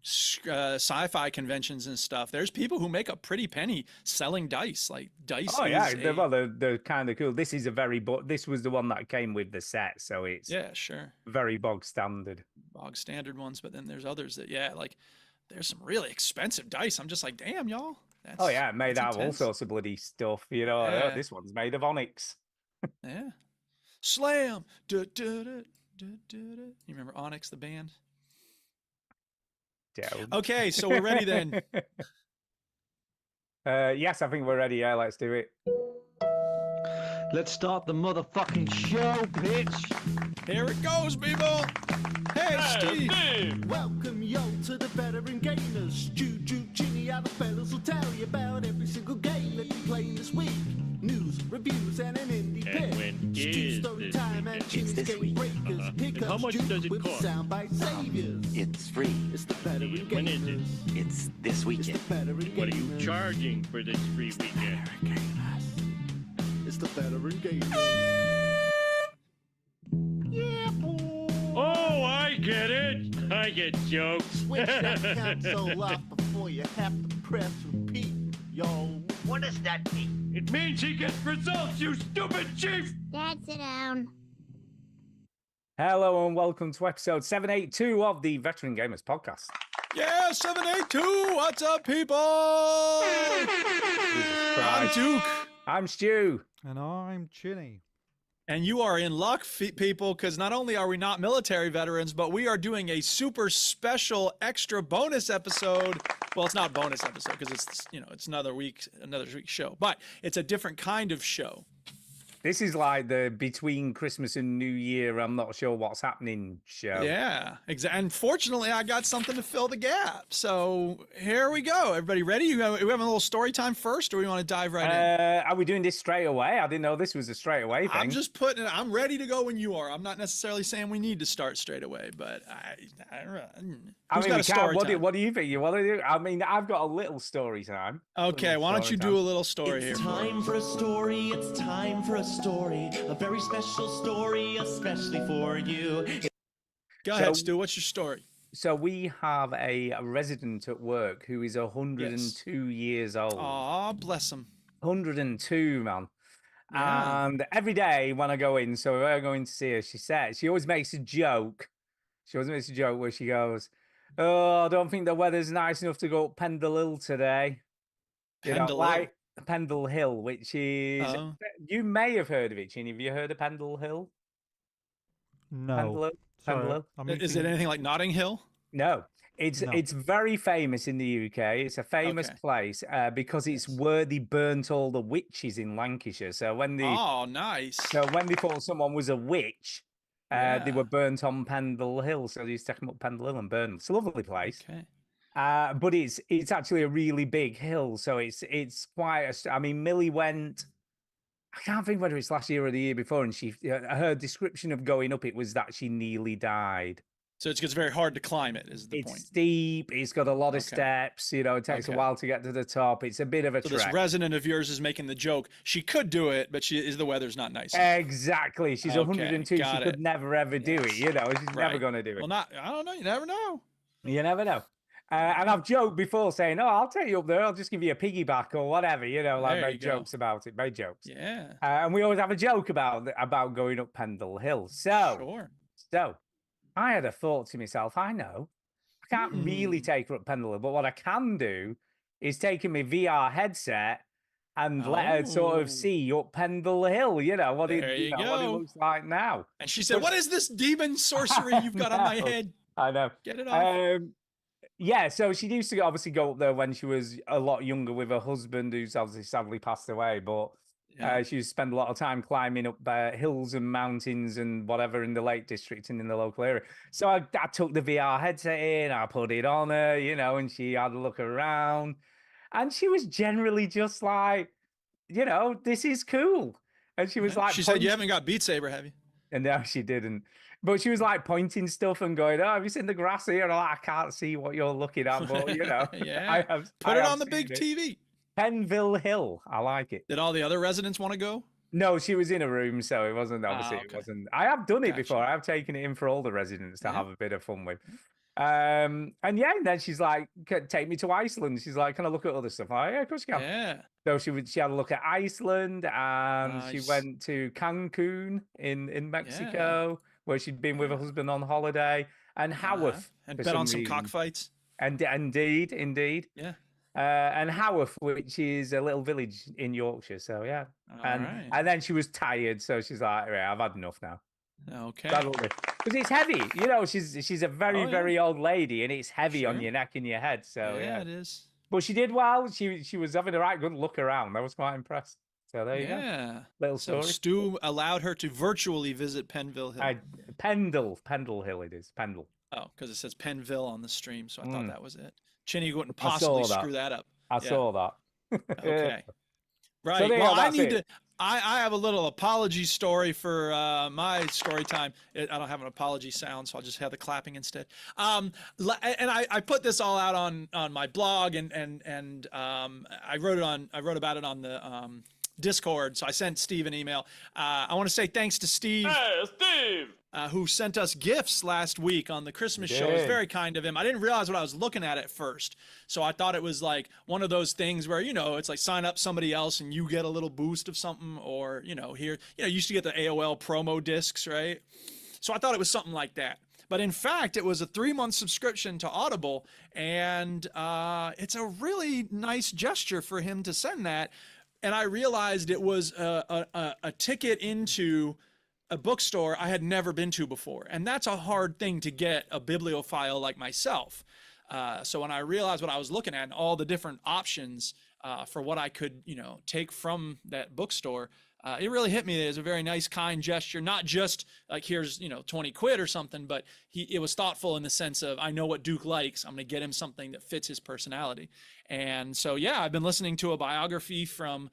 sci-fi conventions and stuff, there's people who make a pretty penny selling dice. Like dice Oh yeah, is they're kind of cool. This is a this was the one that came with the set, so it's yeah, sure, very bog standard. bog standard ones. But then there's others that like there's some really expensive dice. I'm just like, damn, y'all. Oh yeah, made out of all intense. sorts of bloody stuff. You know, Yeah. this one's made of onyx. Yeah. Slam. Du, du, du, du, du, du. You remember Onyx, the band? Don't. Okay, so we're ready then. Yes, I think we're ready. Yeah, let's do it. Let's start the motherfucking show, bitch. Here it goes, people. Hey, Steve. Welcome yo to the veteran gamers. Juju, Ginny, other fellas will tell you about every single game that you're playing this week. News, reviews, and an indie And pick. when Stu is story this time weekend? and Ginny's this game week. breakers. Pick And how up much Stu does it with cost? soundbite saviors. It's free. It's the veteran gamers. When is it? It's this It's the weekend. veteran gamers. What are you charging for this free weekend? It's the veteran gamers. Yeah, boy. Oh, I get it. I get jokes. Switch that console off before you have to press repeat, yo. What does that mean? It means he gets results, you stupid chief! Dad, sit down. Hello and welcome to episode 782 of the Veteran Gamers Podcast. Yeah, 782. What's up, people? Jesus I'm Christ. Duke. I'm Stu. And I'm Chinny. And you are in luck, people, because not only are we not military veterans, but we are doing a super special extra bonus episode. Well, it's not bonus episode because it's another week's show, but it's a different kind of show. This is like the between Christmas and New Year, I'm not sure what's happening show. Yeah, exactly. And fortunately, I got something to fill the gap. So here we go. Everybody ready? We having a little story time first, or we want to dive right in? Are we doing this straight away? I didn't know this was a straight away thing. I'm just putting it. I'm ready to go when you are. I'm not necessarily saying we need to start straight away, but who's got a story time? What do you think you want to do? I mean, I've got a little story time. Okay, why don't you do a little story It's here? time for a story, it's time for a story. A very special story, especially for you. Go ahead, Stu. What's your story? So we have a resident at work who is 102 years old. Aw, bless him. 102, man. Yeah. And every day when I go in, so if I go in to see her, she always makes a joke. She always makes a joke where she goes, "Oh, I don't think the weather's nice enough to go up Pendle Hill today." Pendle Hill? Pendle Hill, which is you may have heard of it, Chinny. Have you heard of Pendle Hill? No. Pendle Hill? Pendle Sorry, Hill? I'm Is it eating- anything like Notting Hill? No. It's No. it's very famous in the UK. It's a famous Okay. place because it's where they burnt all the witches in Lancashire. So when they Oh, nice. thought someone was a witch, they Yeah. were burnt on Pendle Hill. So they used to take them up Pendle Hill and burn them. It's a lovely place. Okay. But it's actually a really big hill. So it's quite I mean, Millie went. I can't think whether it's last year or the year before, and her description of going up it was that she nearly died. So it's very hard to climb it, is the It's point. steep. It's got a lot of Okay. steps. It takes a Okay. while to get to the top. It's a bit of a So this trek. resident of yours is making the joke. She could do it, but the weather's not nice. Exactly. She's Okay, 102. She got could it. never ever do it. Yes. She's never Right. going to do it. Well, I don't know. You never know. You never know. And I've joked before saying, "Oh, I'll take you up there. I'll just give you a piggyback or whatever." Like There made you go. jokes about it. Made jokes. Yeah. And we always have a joke about going up Pendle Hill. So Sure. I had a thought to myself. I know I can't really take her up Pendle Hill, but what I can do is take my VR headset and let her sort Oh. of see up Pendle Hill. What There it you what it go. looks like now. And she said, "What is this demon sorcery you've got on my know. head? I know. Get it off." Yeah, so she used to obviously go up there when she was a lot younger with her husband, who's obviously sadly passed away. But Yeah. she used to spend a lot of time climbing up hills and mountains and whatever in the Lake District and in the local area. So I took the VR headset in, I put it on her, and she had a look around. And she was generally just like, this is cool. And she was like, she said, "You haven't got Beat Saber, have you?" And no, she didn't. But she was like pointing stuff and going, "Oh, have you seen the grass here?" And I'm like, "I can't see what you're looking at, but Yeah. Put I it have on the seen big it. TV. Penville Hill. I like it. Did all the other residents want to go? No, she was in a room, so it wasn't obviously. okay. It wasn't. I have done it Gotcha. before. I've taken it in for all the residents to Yeah. have a bit of fun with. And yeah, and then she's like, take me to Iceland. She's like, can I look at other stuff? I'm like, yeah, of course you can. Yeah. So she had a look at Iceland, and she Nice. went to Cancun in Mexico, where she'd been with her husband on holiday, and Haworth. And for bet on some reason. cockfights. And indeed. Yeah. And Haworth, which is a little village in Yorkshire. So yeah. Alright. And then she was tired, so she's like, right, I've had enough now. Okay. Because it's heavy, you know. She's a very Oh, yeah. very old lady, and it's heavy on Sure. your neck and your head. So yeah, yeah. it is. But she did well. She was having a right good look around. I was quite impressed. So there you go. Yeah. Little So story. Stu allowed her to virtually visit Penville Hill. Pendle Hill it is. Pendle. Oh, because it says Penville on the stream, so I thought Mm. that was it. Chinny wouldn't I saw possibly that. screw that up. I Yeah. saw that. Okay. Right. there you Well, go, I that's need it. to. I have a little apology story for my story time. I don't have an apology sound, so I'll just have the clapping instead. And I put this all out on my blog, and I wrote about it on the Discord. So I sent Steve an email. I want to say thanks to Steve. Hey, Steve! Who sent us gifts last week on the Christmas show. It was did. very kind of him. I didn't realize what I was looking at first. So I thought it was like one of those things where, you know, it's like sign up somebody else and you get a little boost of something, or, you know, here, you know, you used to get the AOL promo discs, right? So I thought it was something like that. But in fact, it was a 3-month subscription to Audible, and it's a really nice gesture for him to send that. And I realized it was a ticket into a bookstore I had never been to before. And that's a hard thing to get a bibliophile like myself. So when I realized what I was looking at and all the different options for what I could, you know, take from that bookstore, it really hit me as a very nice, kind gesture. Not just like, here's, you know, 20 quid or something, but it was thoughtful in the sense of, I know what Duke likes. I'm going to get him something that fits his personality. And so, yeah, I've been listening to a biography from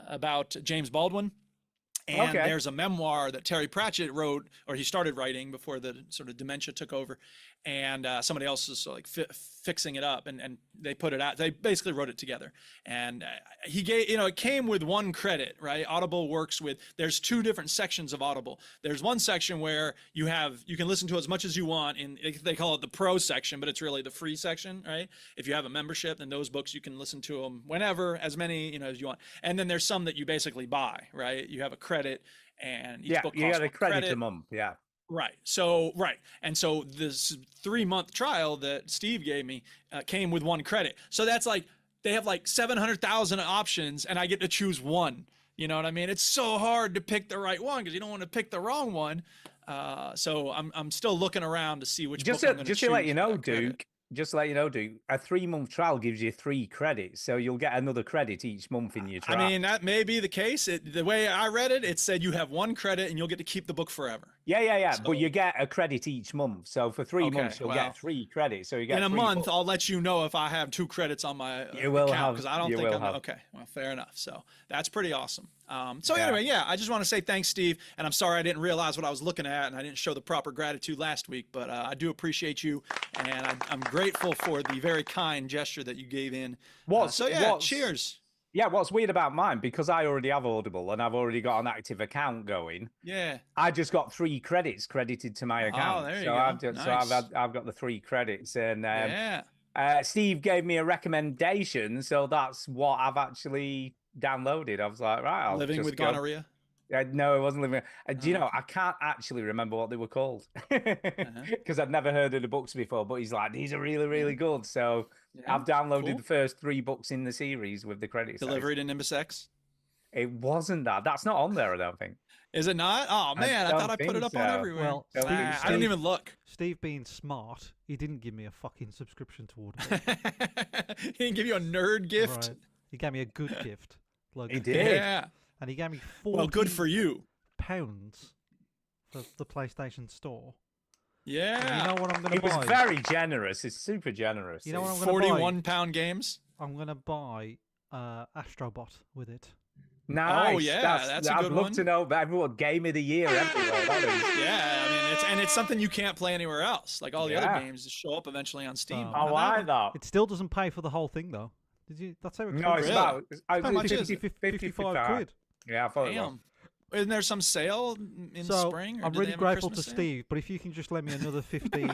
about James Baldwin. And Okay. there's a memoir that Terry Pratchett wrote, or he started writing before the sort of dementia took over. And somebody else is like fixing it up, and they put it out. They basically wrote it together. And he gave, you know, it came with one credit, right? Audible works with, there's 2 different sections of Audible. There's one section where you can listen to as much as you want, and they call it the pro section, but it's really the free section, right? If you have a membership, then those books you can listen to them whenever, as many, you know, as you want. And then there's some that you basically buy, right? You have a credit, and each Yeah, book you costs got a one credit a month. Yeah. Right. So, right. And so this 3-month trial that Steve gave me came with 1 credit. So that's like, they have like 700,000 options, and I get to choose one. You know what I mean? It's so hard to pick the right one because you don't want to pick the wrong one. So I'm still looking around to see which Just book I'm to, going just to let choose you with know, that credit. Duke. Just to let you know, Duke. A 3-month trial gives you 3 credits, so you'll get another credit each month in your trial. I mean, that may be the case. The way I read it, it said you have 1 credit and you'll get to keep the book forever. yeah. So- But you get a credit each month. So for 3 Okay, months, you'll well, get 3 credits. So you get In a 3 month, books. I'll let you know if I have 2 credits on my You will account, have- because I don't you think will I'm have. okay. Well, fair enough. So that's pretty awesome. So Yeah. anyway, yeah, I just want to say thanks, Steve, and I'm sorry I didn't realize what I was looking at, and I didn't show the proper gratitude last week, but I do appreciate you, and I'm grateful for the very kind gesture that you gave in. So yeah, cheers. Yeah, what's weird about mine, because I already have Audible and I've already got an active account going, Yeah. I just got 3 credits credited to my account. there you so go. I've got the 3 credits, and Yeah. Steve gave me a recommendation, so that's what I've actually downloaded. I was like, right, I'll Living just with go. gonorrhea. No, it wasn't living. Do you Oh, know? I can't actually remember what they were called Uh-huh. because I'd never heard of the books before. But he's like, these are really, really good. So Yeah, I've downloaded cool. the first 3 books in the series with the credits. Delivery to Nimbus X. It wasn't that. That's not on there, I don't think. Is it not? Oh man, I don't thought I put it think up on so. everywhere. Well, Don't think I so. didn't even look. Steve being smart, he didn't give me a fucking subscription to Audible. He didn't give you a nerd gift. Right. He gave me a good gift. Like, He did. Yeah. And he gave me 40 Well, good for you. pounds for the PlayStation Store. Yeah. And you know what I'm going He to was buy? very generous. It's super generous. You know what I'm going to buy? 41-pound games. I'm going to buy Astrobot with it. Nice. yeah, that's a I'd good love one. to know. But everyone, game of the year everywhere. That is. Yeah, I mean, it's something you can't play anywhere else. Like all the Yeah. other games just show up eventually on Steam. Oh, I Not that like one. that. It still doesn't pay for the whole thing, though. Did you? That's how it No, comes. it's Really? about How much is 50, it? 50, 55 quid. Yeah, I thought it was. Damn. Isn't there some sale in So spring? Or I'm do they really have a grateful to Christmas sale? Steve, but if you can just lend me another 15.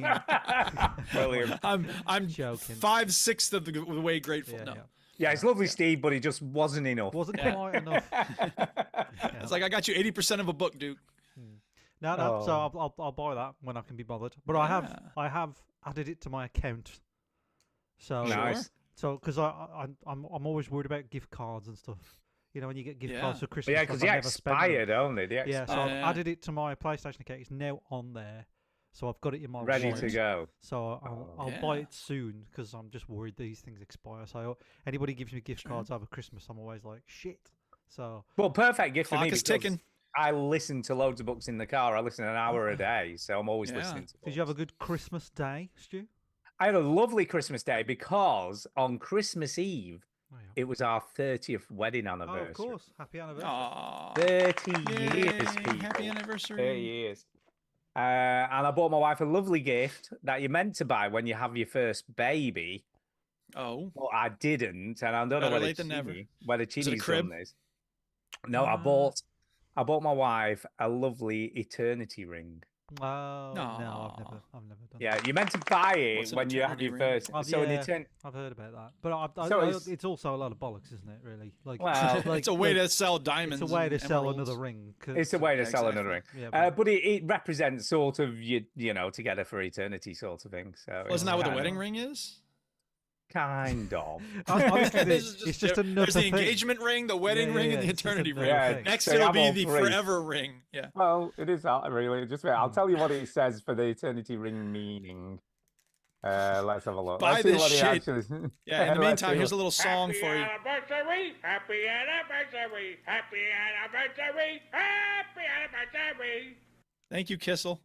Brilliant. I'm Joking. 5/6 of the way grateful. Yeah, no. yeah. Yeah, it's lovely, Steve, but it just wasn't enough. Wasn't Yeah. quite enough. It's like I got you 80% of a book, Duke. No. So Oh. I'll buy that when I can be bothered. But Yeah. I have added it to my account. So Nice. So because I'm always worried about gift cards and stuff. You know, when you get gift cards Yeah. for Christmas, Yeah, like, because I they never spend them. expired only. They Yeah, so expired. I've Yeah. added it to my PlayStation account. It's now on there, so I've got it in my Ready wallet. to go. So I'll buy Yeah. it soon because I'm just worried these things expire. So anybody gives me gift Sure. cards over Christmas, I'm always like shit. So Well, perfect gift for Clock me is because ticking. I listen to loads of books in the car. I listen an hour a day, so I'm always Yeah. listening to books. did you have a good Christmas day, Stu? I had a lovely Christmas day because on Christmas Eve, Oh, yeah. it was our 30th wedding Oh, anniversary. of course. Happy anniversary. Aw. 30 Yay, years, people. happy anniversary. 30 years. And I bought my wife a lovely gift that you're meant to buy when you have your first baby. Oh, But I didn't, and I don't know Better whether late than never. whether it a Chini's crib? done this. No, I bought my wife a lovely eternity ring. Oh no, Aw. I've never done. Yeah, you're meant to buy it What's an when you have eternity your ring? first. I've, So an yeah, eternity. I've heard about that, but So it's also a lot of bollocks, isn't it? Really, like, Well, like it's a way like, to sell diamonds. It's a way to and sell emeralds. another ring. It's a way to sell exactly. another ring. Yeah, But it represents sort of you know together for eternity sort of thing. So Well, it's isn't that what the kind wedding of- ring is? Kind of. Honestly, This is it's just another There's the thing. engagement ring, the wedding Yeah, ring, yeah, and the it's just eternity another ring. Yeah, thing. Next, so you it'll have be all the three. forever ring. Yeah. Well, it is that really. Just wait. I'll tell you what it says for the eternity ring meaning. Let's have a look. Buy Let's see this what it shit. actually- Yeah. In the let's meantime, see here's a what- little song Happy for you. anniversary! Happy anniversary! Happy anniversary! Happy anniversary! Thank you, Kissel.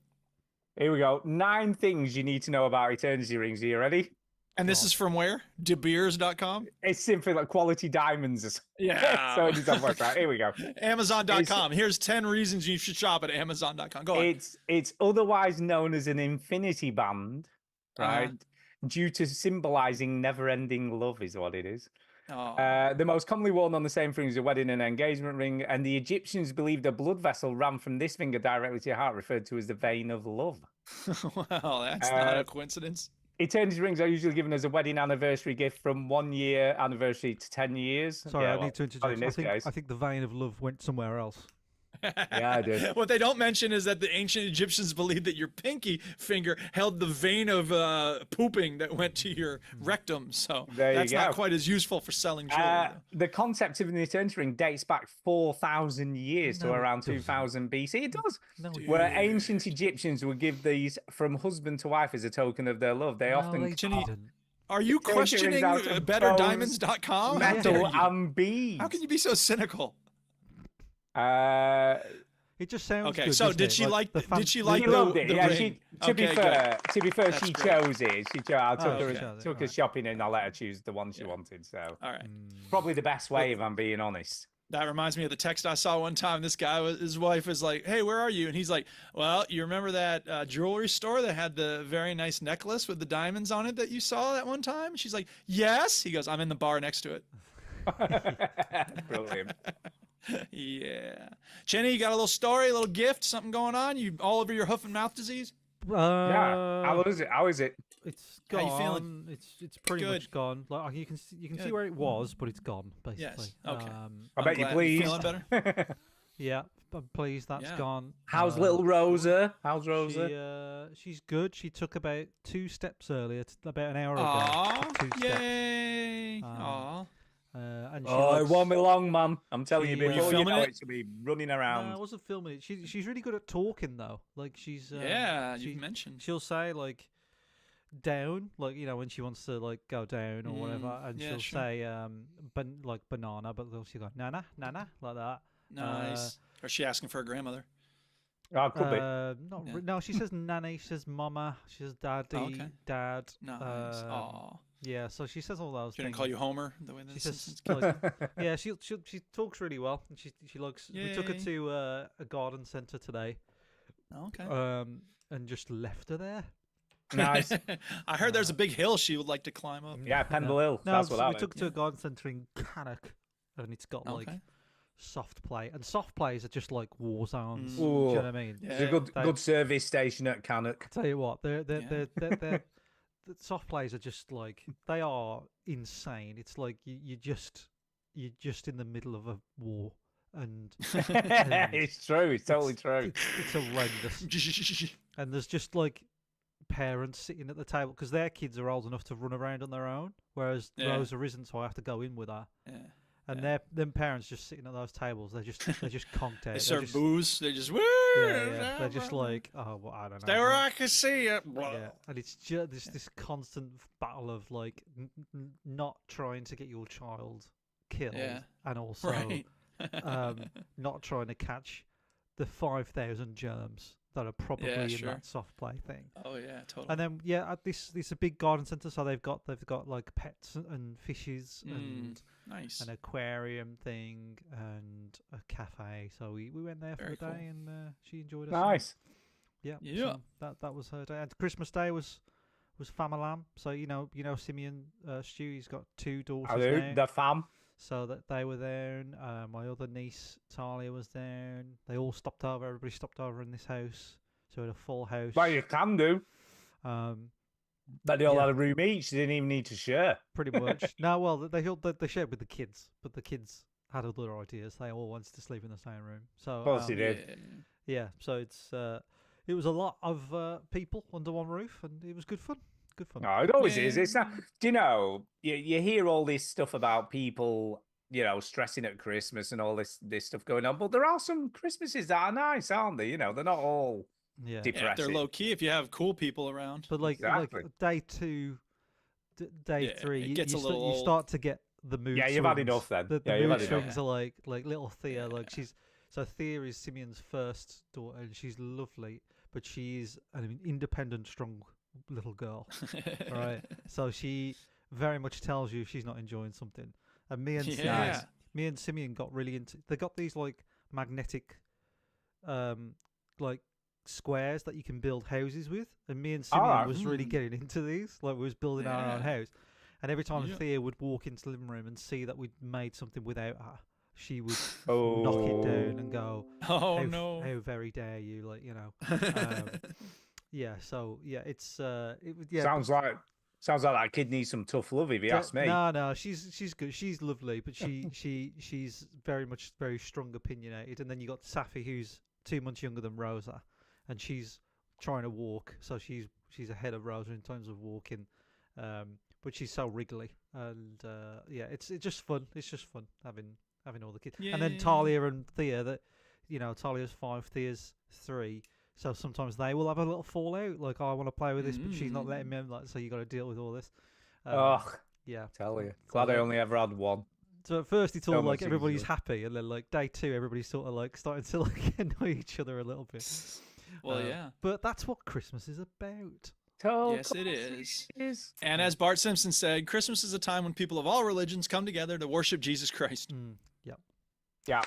Here we go. 9 things you need to know about eternity rings. Are you ready? And this is from where? DeBeers.com. It's simply like quality diamonds. or something. Yeah. So it is on website. Here we go. Amazon.com. Here's 10 reasons you should shop at Amazon.com. Go on. It's otherwise known as an infinity band, Uh-huh. right? Due to symbolizing never-ending love, is what it is. Oh. The most commonly worn on the same ring is a wedding and engagement ring, and the Egyptians believed a blood vessel ran from this finger directly to your heart, referred to as the vein of love. Well, that's not a coincidence. Eternity rings are usually given as a wedding anniversary gift from 1 year anniversary to 10 years. Sorry, Yeah, I well, need to not interject. in this case. I think the vein of love went somewhere else. Yeah, I did. What they don't mention is that the ancient Egyptians believed that your pinky finger held the vein of pooping that went to your rectum. So There you that's not go. quite as useful for selling jewelry. though. The concept of an eternity ring dates back 4,000 years to No, it around doesn't. 2000 BC. It does. No, it Where didn't. ancient Egyptians would give these from husband to wife as a token of their love. They No, often they Chinny- didn't. Are you Eternity questioning rings out of betterdiamonds.com? How dare metal you? and beads. How can you be so cynical? It just sounds Okay, good. so doesn't did it? she like? the Did she She like loved the, it. the Yeah, ring? to be Okay, fair, good. she great. chose it. I took okay. her Alright. shopping and I let her choose the one she wanted. So All right. probably the best way, if I'm being honest. That reminds me of the text I saw one time. This guy, his wife was like, "Hey, where are you?" And he's like, "Well, you remember that jewelry store that had the very nice necklace with the diamonds on it that you saw that one time?" She's like, "Yes." He goes, "I'm in the bar next to it." Brilliant. Yeah. Jenny, you got a little story, a little gift, something going on? You all over your hoof and mouth disease? Yeah. How is it? How is it? It's How gone. you feeling? It's pretty Good. much gone. Like you can see Good. where it was, but it's gone basically. Yes. Okay. I I'm bet you glad. pleased. Feeling better? Yeah, I'm pleased that's Yeah. gone. How's little Rosa? How's Rosa? She's good. She took about 2 steps earlier, about an hour ago. Aw, took 2 steps. yay. Um, Aw. And she Oh, it looks- won't be long, man. I'm telling you, Were you before you filming know it? it, she'll be running No, I around. wasn't filming it. She's really good at talking though. Like she's Yeah, she, you've mentioned. She'll say like down, like when she wants to like go down or whatever, and yeah, she'll sure. say like banana, but she'll go nana like that. Nice. Or is she asking for a grandmother? Oh, could be. Not Yeah. no, she says nanny, she says mama, she says daddy, okay. dad. Nice. Aw. Yeah, so she says all those She didn't things. call you Homer the way She this says, is. like, yeah, she talks really well, and she likes. We took her Yay. to a garden centre today, Okay. and just left her there. Nice. I heard there's a big hill she would like to climb up. Yeah, Pendle Hill. No, That's so what we that took her meant. to a garden centre in Cannock, and it's got like Okay. soft play, and soft plays are just like war zones. Mm. Do you know Ooh. what I mean? It's a Yeah. good service station at Cannock. Tell you what, they're Yeah. the soft plays are just like they are insane. It's like you're just in the middle of a war, and It's true. It's totally true. it's horrendous. And there's just like parents sitting at the table because their kids are old enough to run around on their own, whereas Yeah. Rosa isn't, so I have to go in with her. Yeah. And Yeah. them parents just sitting at those tables, they're just conked out. They They're serve just, booze. They just yeah. They're just like, oh, well, I don't know. stay where I can see you. Yeah, and it's just this constant battle of like not trying to get your child killed, Yeah. and also Right. not trying to catch the 5,000 germs that are probably in sure. that soft play thing. Oh yeah, totally. And then at this a big garden center, so they've got like pets and fishes and Nice. an aquarium thing and a cafe. So we went there for Very the cool. day, and she enjoyed us. Nice. Yeah. Yeah. So that was her day. And Christmas Day was Famalam. So you know Simeon Stu, he's got 2 daughters I do. now. The fam. So that they were there, and my other niece Talia was there. And they all stopped over. Everybody stopped over in this house. So we had a full house. Well, you can do. Um, But they all Yeah. had a room each. They didn't even need to share. pretty much. No, well, they shared with the kids, but the kids had other ideas. They all wanted to sleep in the same room. So Of course they did. Yeah. yeah, so it was a lot of people under one roof, and it was good fun. Good fun. No, it always is. Yeah. It's not, do you know, you hear all this stuff about people, stressing at Christmas and all this stuff going on, but there are some Christmases that are nice, aren't they? They're not all Yeah. depressing. Yeah, if they're low key, if you have cool people around. But like Exactly. day 2, day Yeah, 3, it you, gets you, a little you old. start to get the mood. Yeah, you've had swings. enough then. The Yeah, you've mood had enough. swings are like little Thea. Like so Thea is Simeon's first daughter, and she's lovely, but she's an independent, strong little girl. Right. So she very much tells you if she's not enjoying something. And me and Yeah. Simeon got really into. They got these like magnetic, like squares that you can build houses with. And me and Simeon Alright. was really getting into these. Like we was building our own Yeah. house. And every time Yeah. Thea would walk into the living room and see that we'd made something without her, she would Oh, knock it down and go, Oh how, no. how very dare you, like, yeah, so yeah, it's yeah. Sounds like that kid needs some tough love, if you ask me. No, she's good. She's lovely, but she's very strong opinionated. And then you got Safi, who's 2 months younger than Rosa, and she's trying to walk, so she's ahead of Rosa in terms of walking. But she's so wriggly, and yeah, it's just fun. It's just fun having all the kids. And then Yeah. Talia and Thea, that Talia's 5, Thea's 3. So sometimes they will have a little fallout, like, oh, I want to play with this, but she's not letting me. Like, so you got to deal with all this. Ugh, Yeah. tell you. So Glad I they- only ever had one. So at first it's So all much like everybody's easier. happy, and then like day 2, everybody's sort of like starting to like annoy each other a little bit. Well, yeah. But that's what Christmas is about. Oh, Yes, it is. It is. And as Bart Simpson said, Christmas is a time when people of all religions come together to worship Jesus Christ. Yep. Yeah.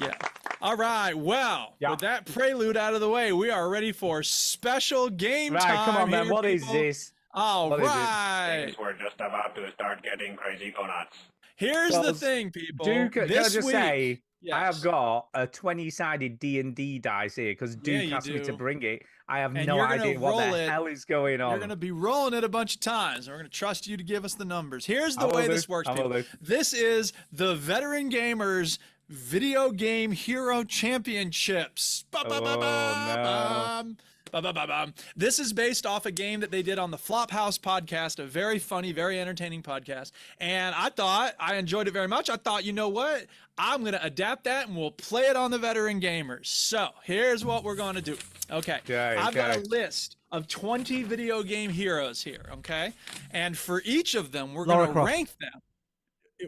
Yeah. All right. Well, Yeah. with that prelude out of the way, we are ready for special game Right, time. come on, man. here, What is people. this? All What is it? right. We're just about to start getting crazy go nuts. Here's Well, the thing, people. Duke, can I this just week, say, I yes. have got a 20-sided D&D dice here because Yeah, Duke you asked me to do. bring it. I have And no you're gonna idea what roll the it. hell is going on. You're going to be rolling it a bunch of times. And we're going to trust you to give us the numbers. Here's the I will way do. this works, I will people. do. This is the Veteran Gamers Video Game Hero Championships. Ba-ba-ba-bum. Ba-ba-ba-bum. This is based off a game that they did on the Flophouse podcast, a very funny, very entertaining podcast. And I enjoyed it very much. I thought, you know what? I'm going to adapt that and we'll play it on the Veteran Gamers. So here's what we're going to do. Okay. Okay, I've got a okay. list of 20 video game heroes here. Okay. And for each of them, we're Lara going to Croft. rank them.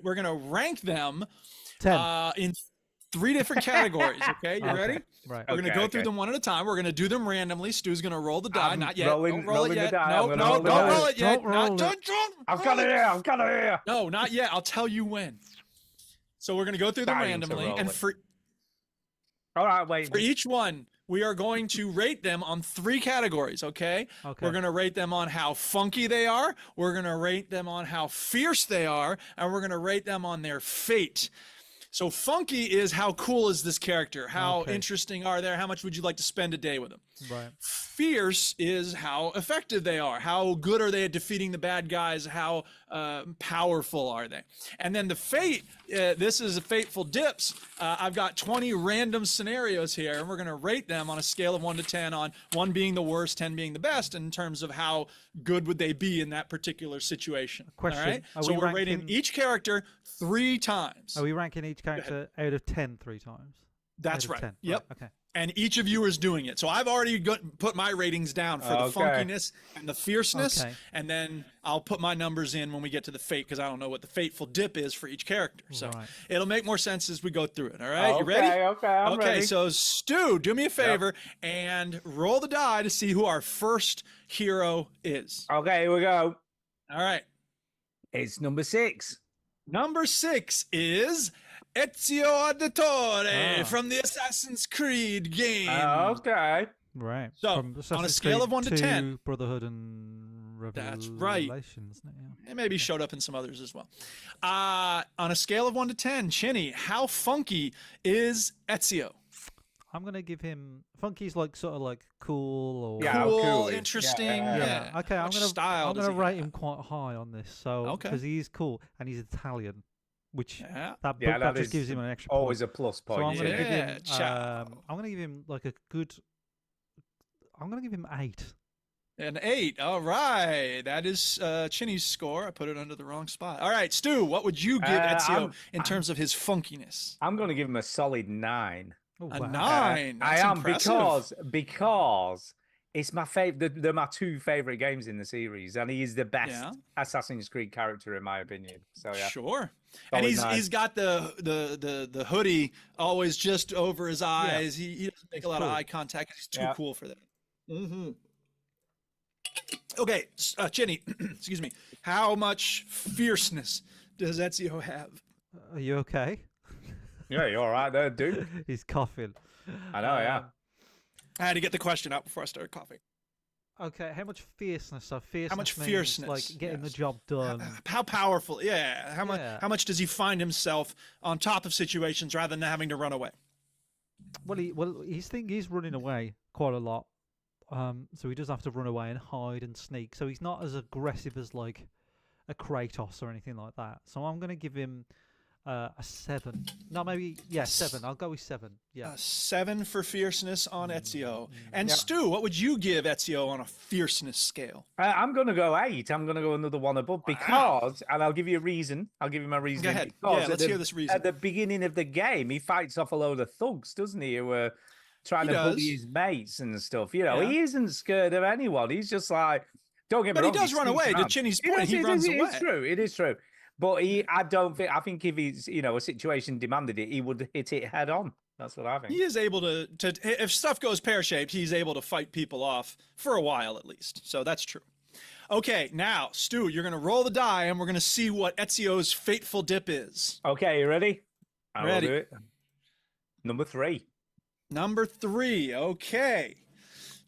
We're going to rank them 10. in 3 different categories. Okay. You Okay, ready? Right. We're gonna Okay, go through okay. them one at a time. We're gonna do them randomly. Stu's gonna roll the die. I'm Not yet. rolling- Don't roll it rolling the yet. die. I'm No, gonna no, roll the don't die. roll it yet. Don't roll it. Don't I've got it here. I've got it here. No, not yet. I'll tell you when. So we're gonna go through them Dying to randomly, roll and it. for All right, wait. each one, we are going to rate them on 3 categories. Okay. Okay. We're gonna rate them on how funky they are. We're gonna rate them on how fierce they are, and we're gonna rate them on their fate. So funky is how cool is this character? How Okay. interesting are they? How much would you like to spend a day with them? Right. Fierce is how effective they are. How good are they at defeating the bad guys? How powerful are they? And then the fate, this is a fateful dips. I've got 20 random scenarios here, and we're going to rate them on a scale of 1 to 10, on 1 being the worst, 10 being the best, in terms of how good would they be in that particular situation. Question, All right? are So we we're rating ranking- each character 3 times. Are we ranking each character out of 10 3 times? That's Out of right. 10. Yep. Okay. And each of you is doing it. So I've already put my ratings down for the Okay. funkiness and the fierceness. Okay. And then I'll put my numbers in when we get to the fate, because I don't know what the fateful dip is for each character. So Right. it'll make more sense as we go through it. All right. You Okay, ready? okay, I'm okay. ready. So Stu, do me a favor and roll the die to see who our first hero is. Okay, here we go. All right. It's number 6. Number 6 is Ezio Auditore Ah. from the Assassin's Creed game. Okay. Right. So, From on a Assassin's scale of Creed 1 to 10. Brotherhood and Revelation. That's right. Isn't it? Yeah. It maybe showed up in some others as well. On a scale of 1 to 10, Chinny, how funky is Ezio? I'm gonna give him Funky's like sort of like cool or Yeah, Cool, cool. interesting. Yeah. Yeah. Okay, I'm What gonna style I'm does gonna he rate have? him quite high on this. So Okay. because he's cool and he's Italian, which Yeah. that Yeah, that that just is gives him an extra Always point. a plus So point. I'm gonna yeah. give him ciao. I'm gonna give him like a good. I'm gonna give him 8. An 8. All right. That is Chinny's score. I put it under the wrong spot. All right, Stu, what would you give Ezio in terms of his funkiness? I'm going to give him a solid 9. Oh, A wow. 9. I That's am impressive. because it's my favorite. They're my 2 favorite games in the series, and he is the best Yeah. Assassin's Creed character in my opinion. So yeah, Sure. And Solid he's 9. he's got the hoodie always just over his eyes. He doesn't make a lot of cool. eye contact. He's too Yeah. cool for that. Mm-hmm. Okay, Chinny, excuse me. How much fierceness does Ezio have? Are you okay? yeah, you're all right there, dude. He's coughing. I know, yeah. I had to get the question out before I started coughing. Okay, how much fierceness? So fierceness much means, fierceness, like getting yes. the job done. How powerful? Yeah. How much? Yeah. How much does he find himself on top of situations rather than having to run away? Well, he's running away quite a lot. So he does have to run away and hide and sneak. So he's not as aggressive as like a Kratos or anything like that. So I'm gonna give him a 7. No, maybe 7. I'll go with 7. Yeah. 7 for fierceness on Ezio. And Yeah. Stu, what would you give Ezio on a fierceness scale? I'm going to go 8. I'm going to go another one above because, and I'll give you a reason. I'll give you my reason. Go ahead. Because Yeah, at let's the- hear this reason. At the beginning of the game, he fights off a load of thugs, doesn't he? Who are trying He to bully does. his mates and stuff. You know, Yeah. he isn't scared of anyone. He's just like, don't get me But he wrong. does run sneaks away. To around. Chinny's He point, does, he runs away. It's true. It is true. But I think if he's, a situation demanded it, he would hit it head on. That's what I think. He is able to if stuff goes pear-shaped, he's able to fight people off for a while at least. So that's true. Okay, now, Stu, you're going to roll the die and we're going to see what Ezio's fateful dip is. Okay, you ready? I will Ready. do it. Number 3. Number 3. Okay.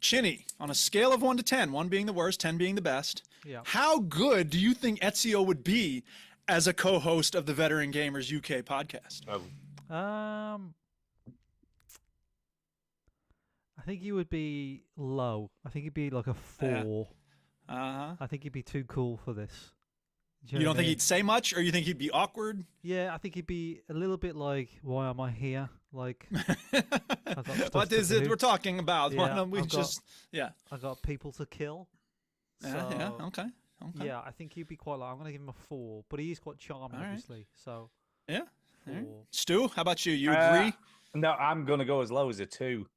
Chinny, on a scale of 1 to 10, 1 being the worst, 10 being the best, Yeah. how good do you think Ezio would be as a co-host of the Veteran Gamers UK podcast? I think he would be low. I think he'd be like a 4. Yeah. Uh-huh. I think he'd be too cool for this. Do You know don't what I think mean? he'd say much, or you think he'd be awkward? Yeah, I think he'd be a little bit like, "Why am I here?" Like, got stuff What to is it do. we're talking about? Why Yeah, don't we I've got- just... Yeah. I got people to kill. Yeah, yeah, So, okay. Okay. Yeah, I think he'd be quite like. I'm gonna give him a 4, but he is quite charming, All right. obviously. So Yeah. All 4. right. Stu, how about you? You Uh, agree? No, I'm going to go as low as a 2.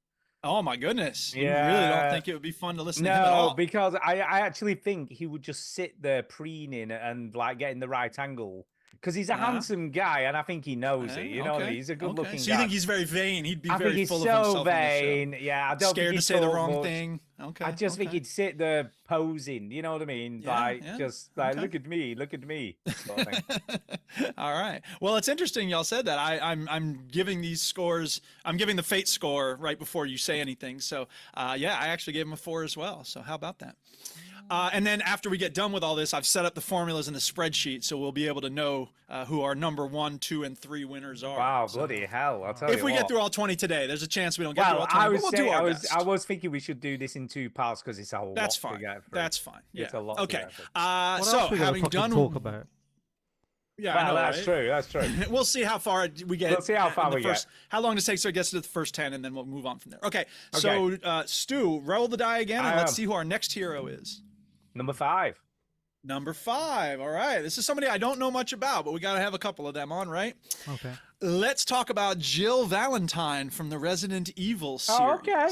Oh my goodness. You really Yeah. don't think it would be fun to listen to him at No, all? because I actually think he would just sit there preening and like getting the right angle. Because he's a Yeah. handsome guy, and I think he knows Yeah, it. You know what I okay, mean? He's a good-looking okay. guy. So you think he's very vain? He'd be I very think he's full of so himself on the show. vain. Yeah, I don't think Scared to he'd say the talk wrong much. thing. Okay. I just think okay. he'd sit there posing. You know what I mean? Yeah, like yeah, just like okay. look at me, look at me. Sort of thing. All right. Well, it's interesting y'all said that. I'm giving these scores. I'm giving the fate score right before you say anything. So yeah, I actually gave him a 4 as well. So how about that? And then after we get done with all this, I've set up the formulas in the spreadsheet, so we'll be able to know who our number 1, 2, and 3 winners are. Wow, So bloody hell! I'll tell if you we what. get through all 20 today, there's a chance we don't get through Well, all 20. I but was we'll saying, do our best. I was thinking we should do this in 2 parts because it's a lot. That's to fine. get through. That's fine. Yeah. It's a lot to Okay. get through. What So else we gotta having fucking done talk about? Yeah, I Well, know, that's right? true. That's true. We'll see how far we get. We'll see how far in the we first, How long it takes to get to the first 10, and then we'll move on from there. Okay. Okay. So, Stu, roll the die again, and I let's am. see who our next hero is. Number 5. Number 5. All right. This is somebody I don't know much about, but we got to have a couple of them on, right? Okay. Let's talk about Jill Valentine from the Resident Evil series. Oh, okay.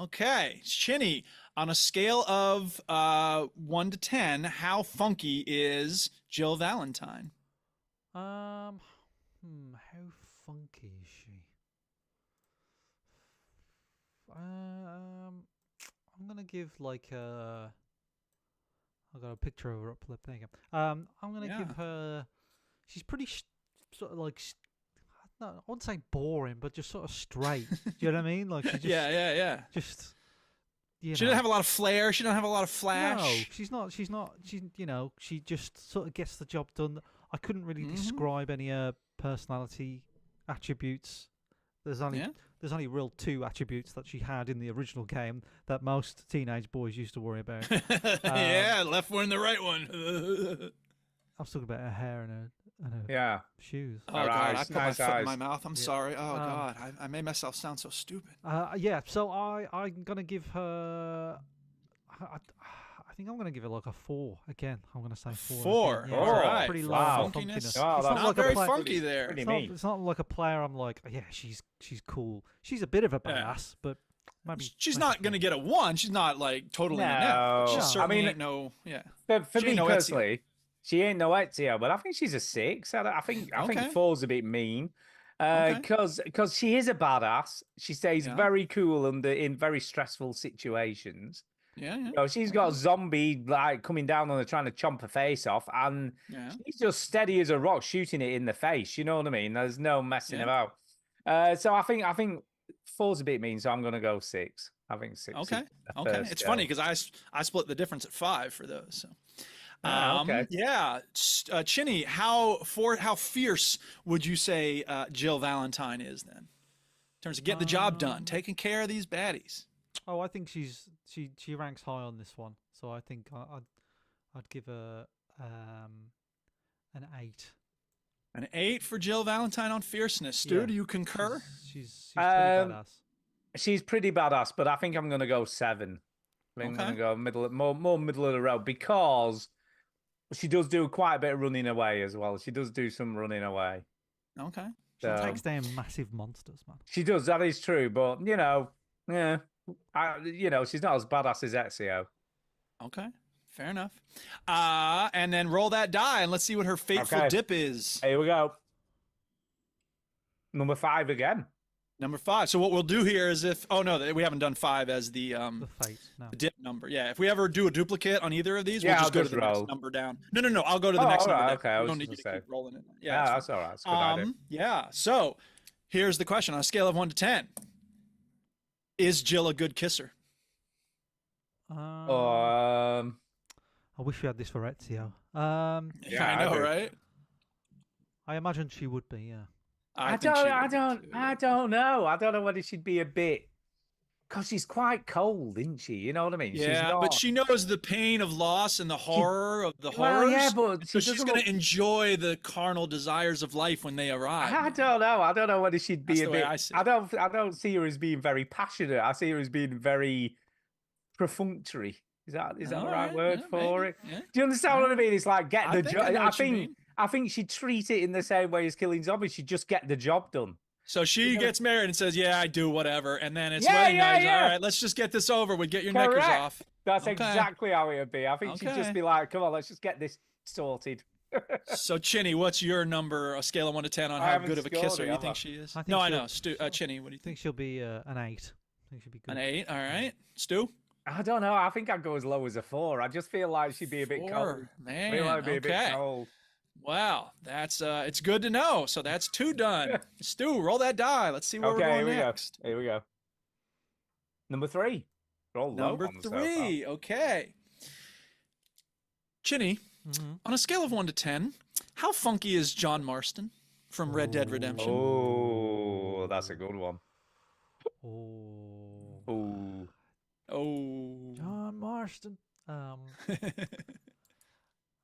Okay. Chinny, on a scale of 1 to 10, how funky is Jill Valentine? How funky is she? I'm gonna give like a. I got a picture of her up there. There you go. I'm gonna Yeah. give her. She's pretty sort of like. No, I wouldn't say boring, but just sort of straight. Do you know what I mean? Like she just, Yeah. just. She doesn't have a lot of flair. She doesn't have a lot of flash. No, she's not. She's not. She, she just sort of gets the job done. I couldn't really describe any personality attributes. There's only real 2 attributes that she had in the original game that most teenage boys used to worry about. Yeah, left one, the right one. I was talking about her hair and her Yeah. shoes. Oh, Her God, I eyes, put my nice foot in my eyes. mouth. I'm sorry. Oh, God. I made myself sound so stupid. Yeah, so I'm gonna give her. I think I'm gonna give it like a 4 again. I'm gonna say 4. 4. again. All right. Pretty low Wow. on Funkiness. funkiness. Oh, It's that's Not like a very player- funky there. Pretty It's not, mean. it's not like a player. I'm like, yeah, she's cool. She's a bit of a Yeah. badass, but maybe She's maybe not going to get a 1. She's not like totally inept. No. She No. certainly I mean, ain't no. Yeah. For She me ain't no Ezio. personally, she ain't no Ezio, but I think she's a 6. I think Okay. 4's a bit mean. Okay. Because she is a badass. She stays Yeah. very cool in very stressful situations. Yeah. You know, she's got a zombie like coming down on her trying to chomp her face off, and Yeah. she's just steady as a rock, shooting it in the face. You know what I mean? There's no messing Yeah. about. So I think 4's a bit mean, so I'm gonna go 6. I think 6. is Okay. the Okay. first It's go. funny because I split the difference at 5 for those. So. Okay. Yeah. Chinny, how fierce would you say Jill Valentine is then? In terms of getting the job done, taking care of these baddies. Oh, I think she ranks high on this one. So I think I'd give her an 8. An 8 for Jill Valentine on fierceness. Stu, Yeah. do you concur? She's pretty badass. She's pretty badass, but I think I'm gonna go 7. I think I'm Okay. gonna go more middle of the road because she does do quite a bit of running away as well. She does do some running away. Okay. She So, takes down massive monsters, man. she does. That is true, but yeah, she's not as badass as Ezio. Okay. Fair enough. And then roll that die and let's see what her fateful Okay. dip is. Here we go. Number 5 again. Number 5. So what we'll do here is we haven't done 5 as the The fate. No. dip number. Yeah. If we ever do a duplicate on either of these, we'll Yeah, just I'll go to just the roll. next number down. No. I'll go to the Oh, next all number right, down. okay, I We was don't need just you to gonna keep rolling it. Yeah, it's that's fine. all right. That's a good idea. Yeah. So here's the question on a scale of 1 to 10. Is Jill a good kisser? I wish we had this for Ezio. Yeah, I know, do. right? I imagine she would be. Yeah. I think she would too. don't know. I don't know whether she'd be a bit, because she's quite cold, isn't she? You know what I mean? She's Yeah, not... but she knows the pain of loss and the horror of the Well, horrors. yeah, but so she she's doesn't going look- to enjoy the carnal desires of life when they arrive. I don't know. I don't know whether she'd be That's a the way bit. I see I it. don't see her as being very passionate. I see her as being very perfunctory. Is that the All right word yeah, for maybe, it? yeah. Do you understand what I mean? It's like get I the think I job. know I what you think mean. I think she'd treat it in the same way as killing zombies. She'd just get the job done. So she gets married and says, "Yeah, I do whatever," and then it's Yeah, wedding yeah, night. yeah. All right, let's just get this over with. Get your knickers Correct. off. That's Okay. exactly how it would be. I think she'd Okay. just be like, "Come on, let's just get this sorted." So Chinny, what's your number? A scale of 1 to 10 on I how haven't good of a scored kisser it, you have I? think she is? I think No, I she'll- know. Chinny, what do you I think think? she'll be an 8. I think she'll be good. An 8. All right. Stu? I don't know. I think I'd go as low as a 4. I just feel like she'd be a bit 4. cold. I Man. feel like it'd be a bit Okay. cold. Wow, that's it's good to know. So that's 2 done. Stu, roll that die. Let's see where Okay, we're here going we next. go. Here we go. Number 3. They're all low Number ones so far. 3. Okay. Chinny, on a scale of 1 to 10, how funky is John Marston from Red Dead Redemption? Oh, that's a good one. Oh. Oh, Oh. John Marston.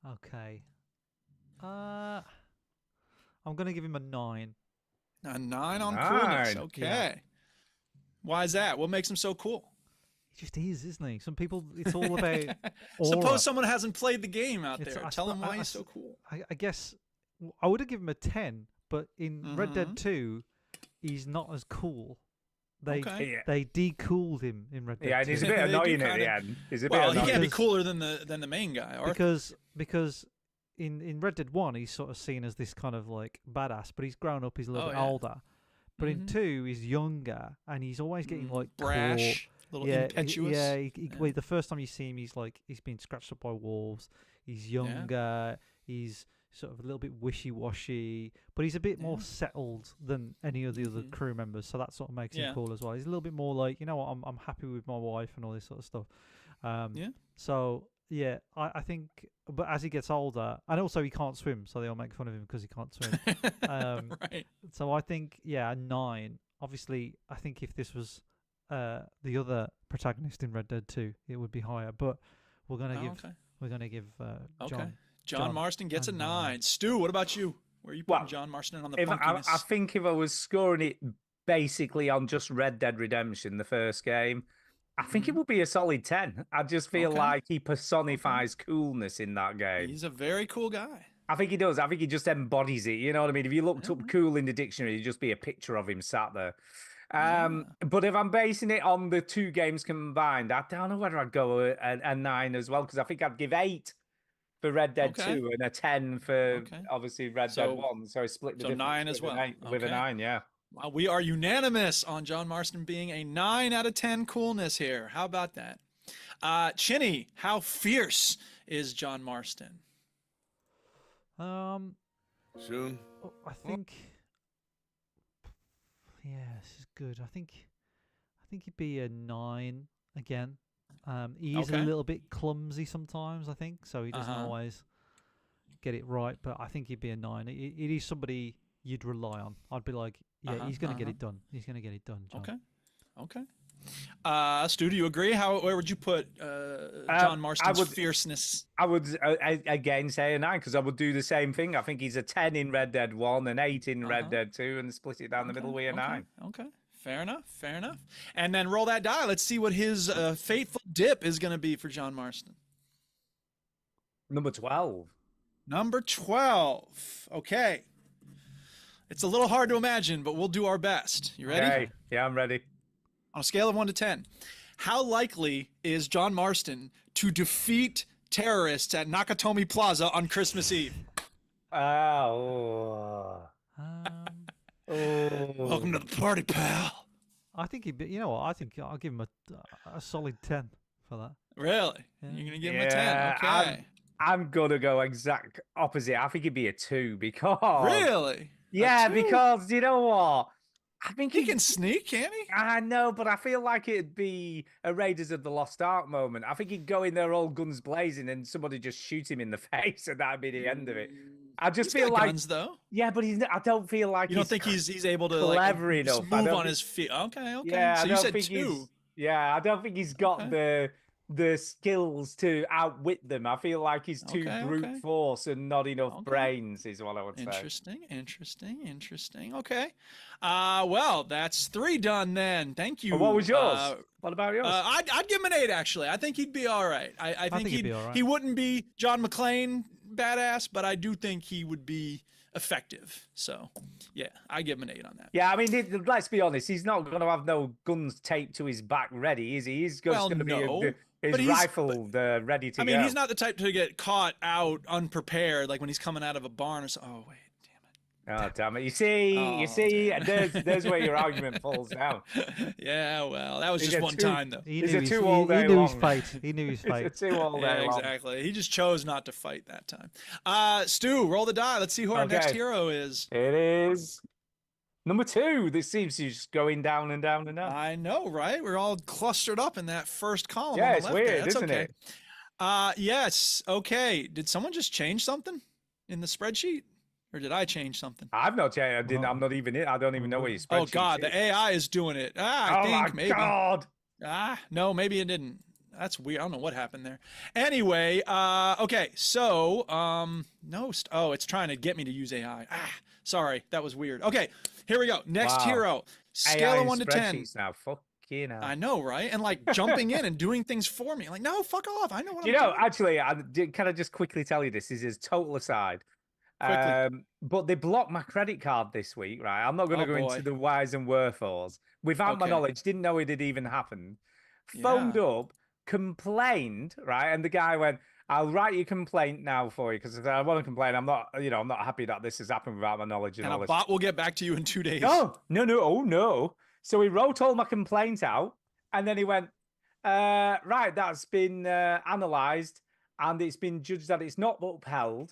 Okay. I'm gonna give him a 9. A 9 on coolness. 9, Okay. yeah. Why is that? What makes him so cool? He just is, isn't he? Some people, it's all about aura. Suppose someone hasn't played the game out It's- there. I Tell him sp- I- why I he's s- so cool. I guess I would have given him a 10, but in Red Dead 2, he's not as cool. They Okay. yeah. they decooled him in Red Dead Yeah, and 2. he's a bit They do annoying at the kinda- end. He's a bit Well, he annoying. can't be Because- cooler than the main guy. Arthur. because in Red Dead 1 he's sort of seen as this kind of like badass, but he's grown up, he's a little Oh, bit yeah. older. But in Mhm. 2 he's younger and he's always getting like caught. brash, little Yeah, impetuous. yeah, Yeah. well, the first time you see him, he's been scratched up by wolves. He's younger. He's sort of a little bit wishy-washy, but he's a bit more Yeah. settled than any of the other Mhm. crew members. So that sort of makes Yeah. him cool as well. He's a little bit more like, you know what, I'm happy with my wife and all this sort of stuff. Yeah. So yeah, I think, but as he gets older, and also he can't swim, so they all make fun of him because he can't swim. Right. So I think, yeah, a 9. Obviously, I think if this was the other protagonist in Red Dead 2, it would be higher. But we're gonna Oh, give okay. we're gonna give Okay. John. John Marston gets a a 9. Stu, what about you? Where are you putting Well, John Marston on the If funkiness? I think if I was scoring it basically on just Red Dead Redemption, the first game, I think it would be a solid 10. I just feel Okay. like he personifies coolness in that game. He's a very cool guy. I think he does. I think he just embodies it. You know what I mean? If you looked up cool in the dictionary, it'd just be a picture of him sat there. But if I'm basing it on the two games combined, I don't know whether I'd go a 9 as well, because I think I'd give 8 for Red Dead Okay. 2 and a 10 for Okay. obviously Red So- Dead 1. So I split the so difference 9 as with well. an 8 with a Okay. 9, yeah. Wow, we are unanimous on John Marston being a 9 out of 10 coolness here. How about that? Chinny, how fierce is John Marston? Soon. I think. Yeah, this is good. I think he'd be a 9 again. He is a Okay. little bit clumsy sometimes, I think, so he doesn't Uh-huh. always get it right. But I think he'd be a 9. It is somebody you'd rely on. I'd be like, yeah, he's gonna get it done. He's gonna get it done, John. Okay. Okay. Stu, do you agree? Where would you put John Marston's would- fierceness? I would again say a 9 because I would do the same thing. I think he's a 10 in Red Dead 1, an 8 in Red Dead 2, and split it down the middle with a 9. Okay. Fair enough. Fair enough. And then roll that die. Let's see what his fateful dip is going to be for John Marston. Number 12. Number 12. Okay. It's a little hard to imagine, but we'll do our best. You ready? Okay. Yeah, I'm ready. On a scale of 1 to 10, how likely is John Marston to defeat terrorists at Nakatomi Plaza on Christmas Eve? Oh. Welcome to the party, pal. I think he'd be. You know what? I think I'll give him a solid 10 for that. Really? Yeah. You're going to give him a 10? Okay. I'm gonna go exact opposite. I think it'd be a 2 because Really? Yeah, 2? because you know what? I think He can sneak, can he? I know, but I feel like it'd be a Raiders of the Lost Ark moment. I think he'd go in there all guns blazing and somebody just shoot him in the face, and that'd be the end of it. I just He's feel got like, guns, though. yeah, but I don't feel like You don't think he's able to clever like enough. just I move don't on think- his feet? Okay. Yeah, So I you don't said think 2. I don't think he's got the skills to outwit them. I feel like he's too Okay, brute okay. force and not enough Okay. brains, is what I would say. Interesting. Okay. Well, that's 3 done then. Thank you. What was yours? What about yours? I'd give him an 8, actually. I think he'd be all right. I think he'd be all right. he wouldn't be John McClane badass, but I do think he would be effective. So, yeah, I give him an 8 on that. Yeah, I mean, let's be honest. He's not going to have no guns taped to his back ready, is he? He's just Well, going to no, be his but rifle ready to I go. mean, he's not the type to get caught out unprepared, like when he's coming out of a barn or so. Oh, wait. Oh, damn it. You see, Oh, there's where your argument falls down. Yeah, well, that was He's just a one 2. time, though. He He's knew a his, 2 all he day knew his long. fate. He knew his fate. It's a 2 all day Yeah, long. exactly. He just chose not to fight that time. Stu, roll the die. Let's see who our next Okay. hero is. It is number 2. This seems to be just going down and down and down. I know, right? We're all clustered up in that first column. Yeah, on the it's left there. weird, That's isn't okay. it? Yes. Okay. Did someone just change something in the spreadsheet, or did I change something? I've not changed. I didn't. I'm not even in. I don't even know what your spreadsheet Oh God, is. the AI is doing it. I Oh think my maybe. God. No, maybe it didn't. That's weird. I don't know what happened there. Anyway, okay. So, no. Oh, it's trying to get me to use AI. Sorry, that was weird. Okay, here we go. Next Wow. hero. Scale AI of in 1 to 10. spreadsheets now. Fuck you know. I know, right? And like jumping in and doing things for me. Like, no, fuck off. I know what You I'm know, doing. actually, can I just quickly tell you this? This is total aside. Quickly. But they blocked my credit card this week, right? I'm not going to Oh, go boy. into the whys and wherefores. Without my Okay. knowledge, didn't know it had even happened. Phoned up, complained, right? And the guy went, "I'll write your complaint now for you because I want to complain. I'm not, I'm not happy that this has happened without my knowledge and And all a this." bot will get back to you in 2 days. No. Oh no. So he wrote all my complaints out, and then he went, right, that's been analysed, and it's been judged that it's not upheld.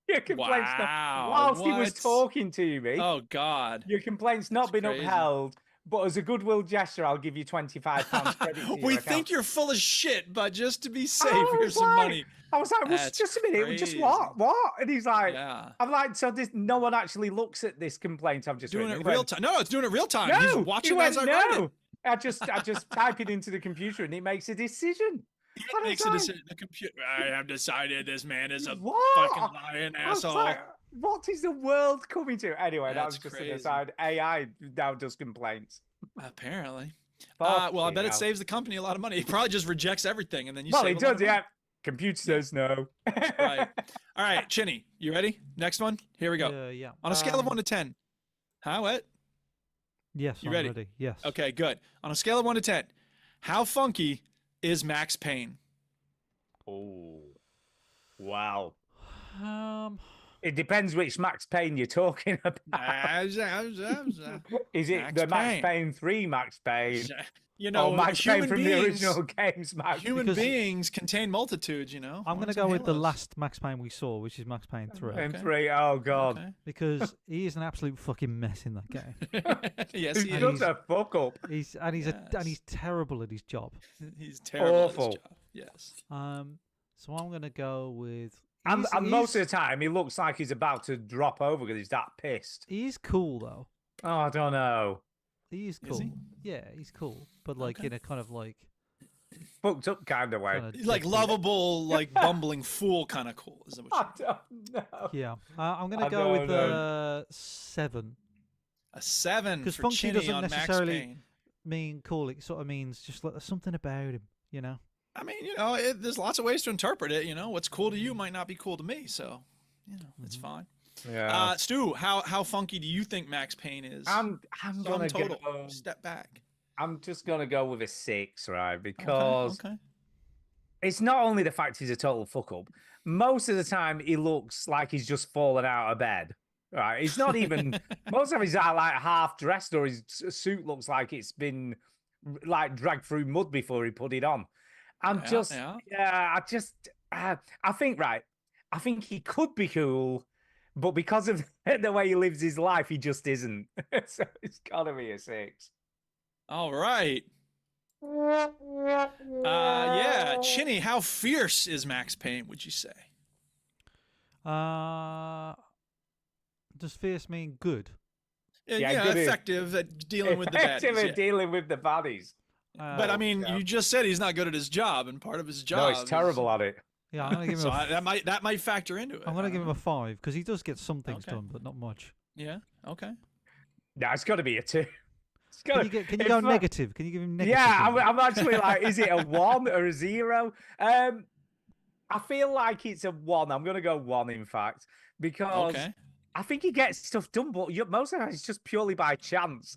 Your complaint's Wow, not, whilst he was what? talking to me, Oh God. your complaint's not been crazy. upheld, but as a goodwill gesture, I'll give you £25 credit to your We account. think you're full of shit, but just to be safe, I here's was some like- money. I was like, well, That's just a minute, just crazy. what? And he's like, Yeah. I'm like, so no one actually looks at this complaint I've just Doing written. it He real went, time. No, it's doing it real time. No, He's he watching went, as I write no. it. I just type it into the computer and it makes a decision. It I was makes a like, decision. The computer. I have decided this man is a What? fucking lying I was asshole. like, what is the world coming to? Anyway, that That's was just crazy. an aside. AI now does complaints. Apparently. Fuck Well, I you bet know. it saves the company a lot of money. It probably just rejects everything, and then you Well, save it a lot does, of money. yeah. Computer says no. Right. All right, Chinny, you ready? Next one. Here we go. Yeah. On a scale of 1 to 10. Huh? What? Yes, You I'm ready? ready. Yes. Okay, good. On a scale of 1 to 10, how funky is Max Payne? Oh, wow. Um, It depends which Max Payne you're talking about. Is it Max the Max Payne. Payne 3 Max Payne? You know, Or Max Payne human from beings, the original games, Max? human Because- beings contain multitudes, you know. I'm going to Horns and go with the halos. last Max Payne we saw, which is Max Payne 3, Payne Okay. 3, oh god. Okay. because he is an absolute fucking mess in that game. Yes, he He is. does a fuck up. He's Yes. he's terrible at his job. He's terrible at his Awful. job. Yes. So I'm going to go with. And, he's- and most of he's- the time, he looks like he's about to drop over because he's that pissed. He's cool though. Oh, I don't know. He is Is cool. he? Yeah, he's cool, but like Okay. in a kind of like. Fucked up kind of way. Kinda He's like dickhead. lovable, like bumbling fool kind of cool. Is that what I you don't know. Yeah, I'm going I to go with don't 7. A 7 'Cause for funky Chinny doesn't on Max necessarily- Payne. Mean cool. It sort of means just like, something about him, you know. I mean, you know, there's lots of ways to interpret it. You know, what's cool to you might not be cool to me. So, you know, it's fine. Yeah. Stu, how funky do you think Max Payne is? I'm Sum gonna total. go. Step back. I'm just gonna go with a 6, right? Okay, Because okay. it's not only the fact he's a total fuck up. Most of the time, he looks like he's just fallen out of bed. Right? He's not even. Most of the time, he's like half dressed, or his suit looks like it's been like dragged through mud before he put it on. I'm just, I think, right. I think he could be cool, but because of the way he lives his life, he just isn't. So it's gotta be a 6. All right. Yeah, Chinny, how fierce is Max Payne? Would you say? Does fierce mean good? Yeah, good is- effective at dealing with the Effective baddies. at yeah. dealing with the baddies. But I mean, yeah. you just said he's not good at his job, and part of his job. No, he's is- terrible at it. Yeah, I'm gonna give him. So a, that might factor into it. I'm I gonna don't give him know. a 5 because he does get some things Okay. done, but not much. Yeah. Okay. No, it's got to be a 2. It's Can gotta, you if go I- negative? Can you give him negative? Yeah, then? I'm actually like, is it a 1 or a 0? I feel like it's a 1. I'm gonna go 1, in fact, because Okay. I think he gets stuff done, but most of it is just purely by chance.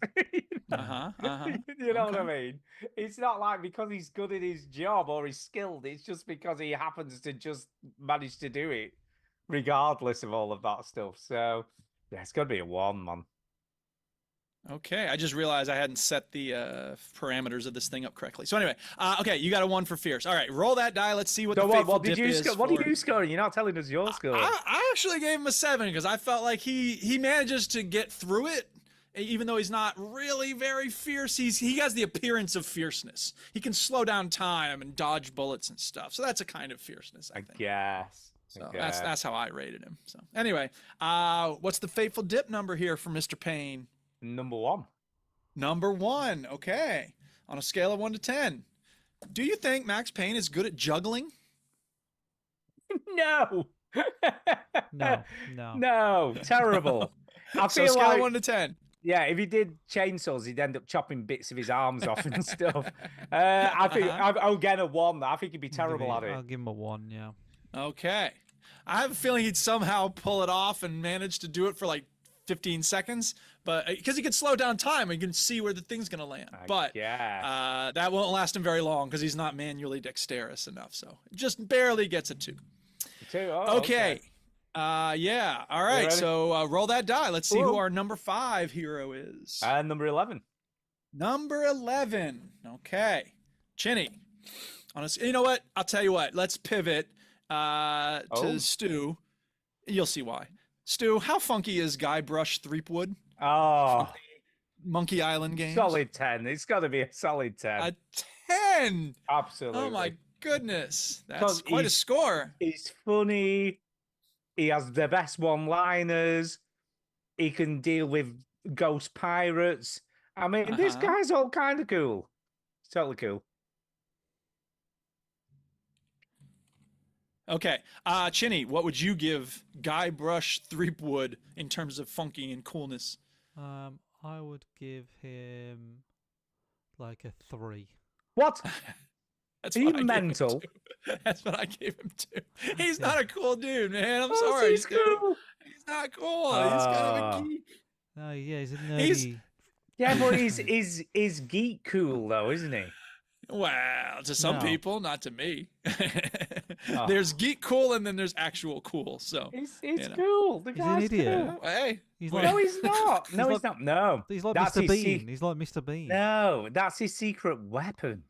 Uh huh. Uh huh. You know what I Okay. mean? It's not like because he's good at his job or he's skilled. It's just because he happens to just manage to do it, regardless of all of that stuff. So, yeah, it's got to be a 1, man. Okay. I just realized I hadn't set the parameters of this thing up correctly. So anyway, okay, you got a 1 for fierce. All right, roll that die. Let's see what So the what, faithful what did dip you is. score? What did for- you score? You're not telling us your score. I actually gave him a 7 because I felt like he manages to get through it even though he's not really very fierce, he has the appearance of fierceness. He can slow down time and dodge bullets and stuff. So that's a kind of fierceness, I think. Guess. So that's how I rated him. So anyway, what's the fateful dip number here for Mr. Payne? Number 1. Number 1. Okay. On a scale of 1 to 10, do you think Max Payne is good at juggling? No. No. No. Terrible. I So feel scale like of 1 to 10. yeah, if he did chainsaws, he'd end up chopping bits of his arms off and stuff. I think I'll get a 1. I think he'd be terrible at I'll it. give him a 1. Yeah. Okay. I have a feeling he'd somehow pull it off and manage to do it for like 15 seconds, but because he can slow down time, he can see where the thing's gonna land. But yeah, that won't last him very long because he's not manually dexterous enough. So just barely gets a 2. 2. Oh, Okay. Yeah. All right. ready? So roll that die. Let's see who Ooh. our number 5 hero is. Number 11. Number 11. Okay. Chinny. You know what? I'll tell you what. Let's pivot to Stu. You'll see why. Stu, how funky is Guybrush Threepwood? Oh, Monkey Island games? solid 10. It's got to be a solid 10. A 10. Absolutely. Oh my goodness. That's 'Cause quite a he's- score. He's funny. He has the best one-liners. He can deal with ghost pirates. I mean, this Uh-huh. guy's all kind of cool. It's totally cool. Okay. Chinny, what would you give Guybrush Threepwood in terms of funky and coolness? I would give him like a 3. What? That's Are you what I gave him mental? too. That's what I gave him too. He's not a cool dude, man. I'm Oh, sorry. he's Stu. cool. He's not cool. He's kind of Ah. a geek. No, yeah, he's a nerdy. He's- Yeah, but he's geek cool though, isn't he? Well, to some No. people, not to me. Oh. There's geek cool and then there's actual cool. So, He's You know. cool. The He's an guy's idiot. cool. hey, He's we- like, No, he's not. No, He's he's not. No, he's like that's Mr. his Bean. He's like Mr. Bean. No, that's his secret weapon.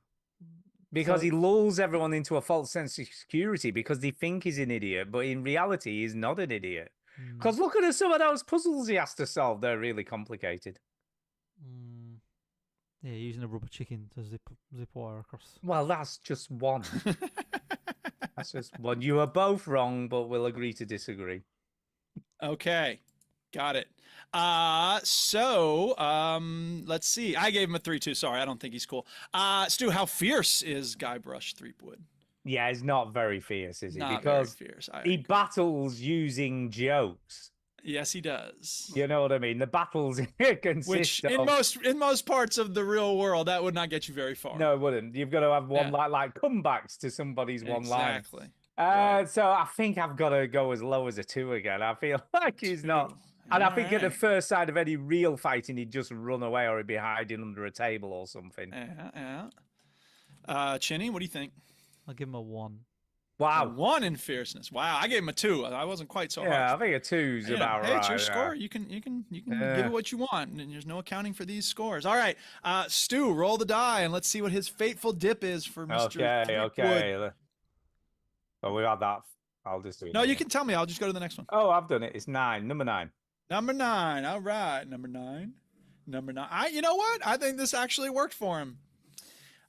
Because So- he lulls everyone into a false sense of security because they think he's an idiot, but in reality, he's not an idiot. Mm, Because look at some of those puzzles he has to solve; they're really complicated. mm, yeah, using a rubber chicken to zip wire across. Well, that's just one. That's just one. You are both wrong, but we'll agree to disagree. Okay, got it. Let's see. I gave him a 3 too. Sorry, I don't think he's cool. Stu, how fierce is Guybrush Threepwood? Yeah, he's not very fierce, is he? Not Because very fierce. he battles using jokes. Yes, he does. You know what I mean? The battles consist Which of... in most parts of the real world, that would not get you very far. No, it wouldn't. You've got to have one Yeah. like comebacks to somebody's one line. Exactly. So I think I've got to go as low as a 2 again. I feel like he's not. And I think at the Alright. first sight of any real fighting, he'd just run away or he'd be hiding under a table or something. Yeah. Chinny, what do you think? I'll give him a 1. A Wow. 1 in fierceness. Wow, I gave him a 2. I wasn't quite so Yeah, I harsh. think a 2's You know, about hey, right. it's your yeah. score. You can give Yeah. it what you want, and there's no accounting for these scores. All right, Stu, roll the die, and let's see what his fateful dip is for Mr. Okay, Threepwood. okay. Oh, we had that. I'll just do it. No, now. you can tell me. I'll just go to the next one. Oh, I've done it. It's 9. Number 9. Number 9. All right, number 9. Number 9. You know what? I think this actually worked for him.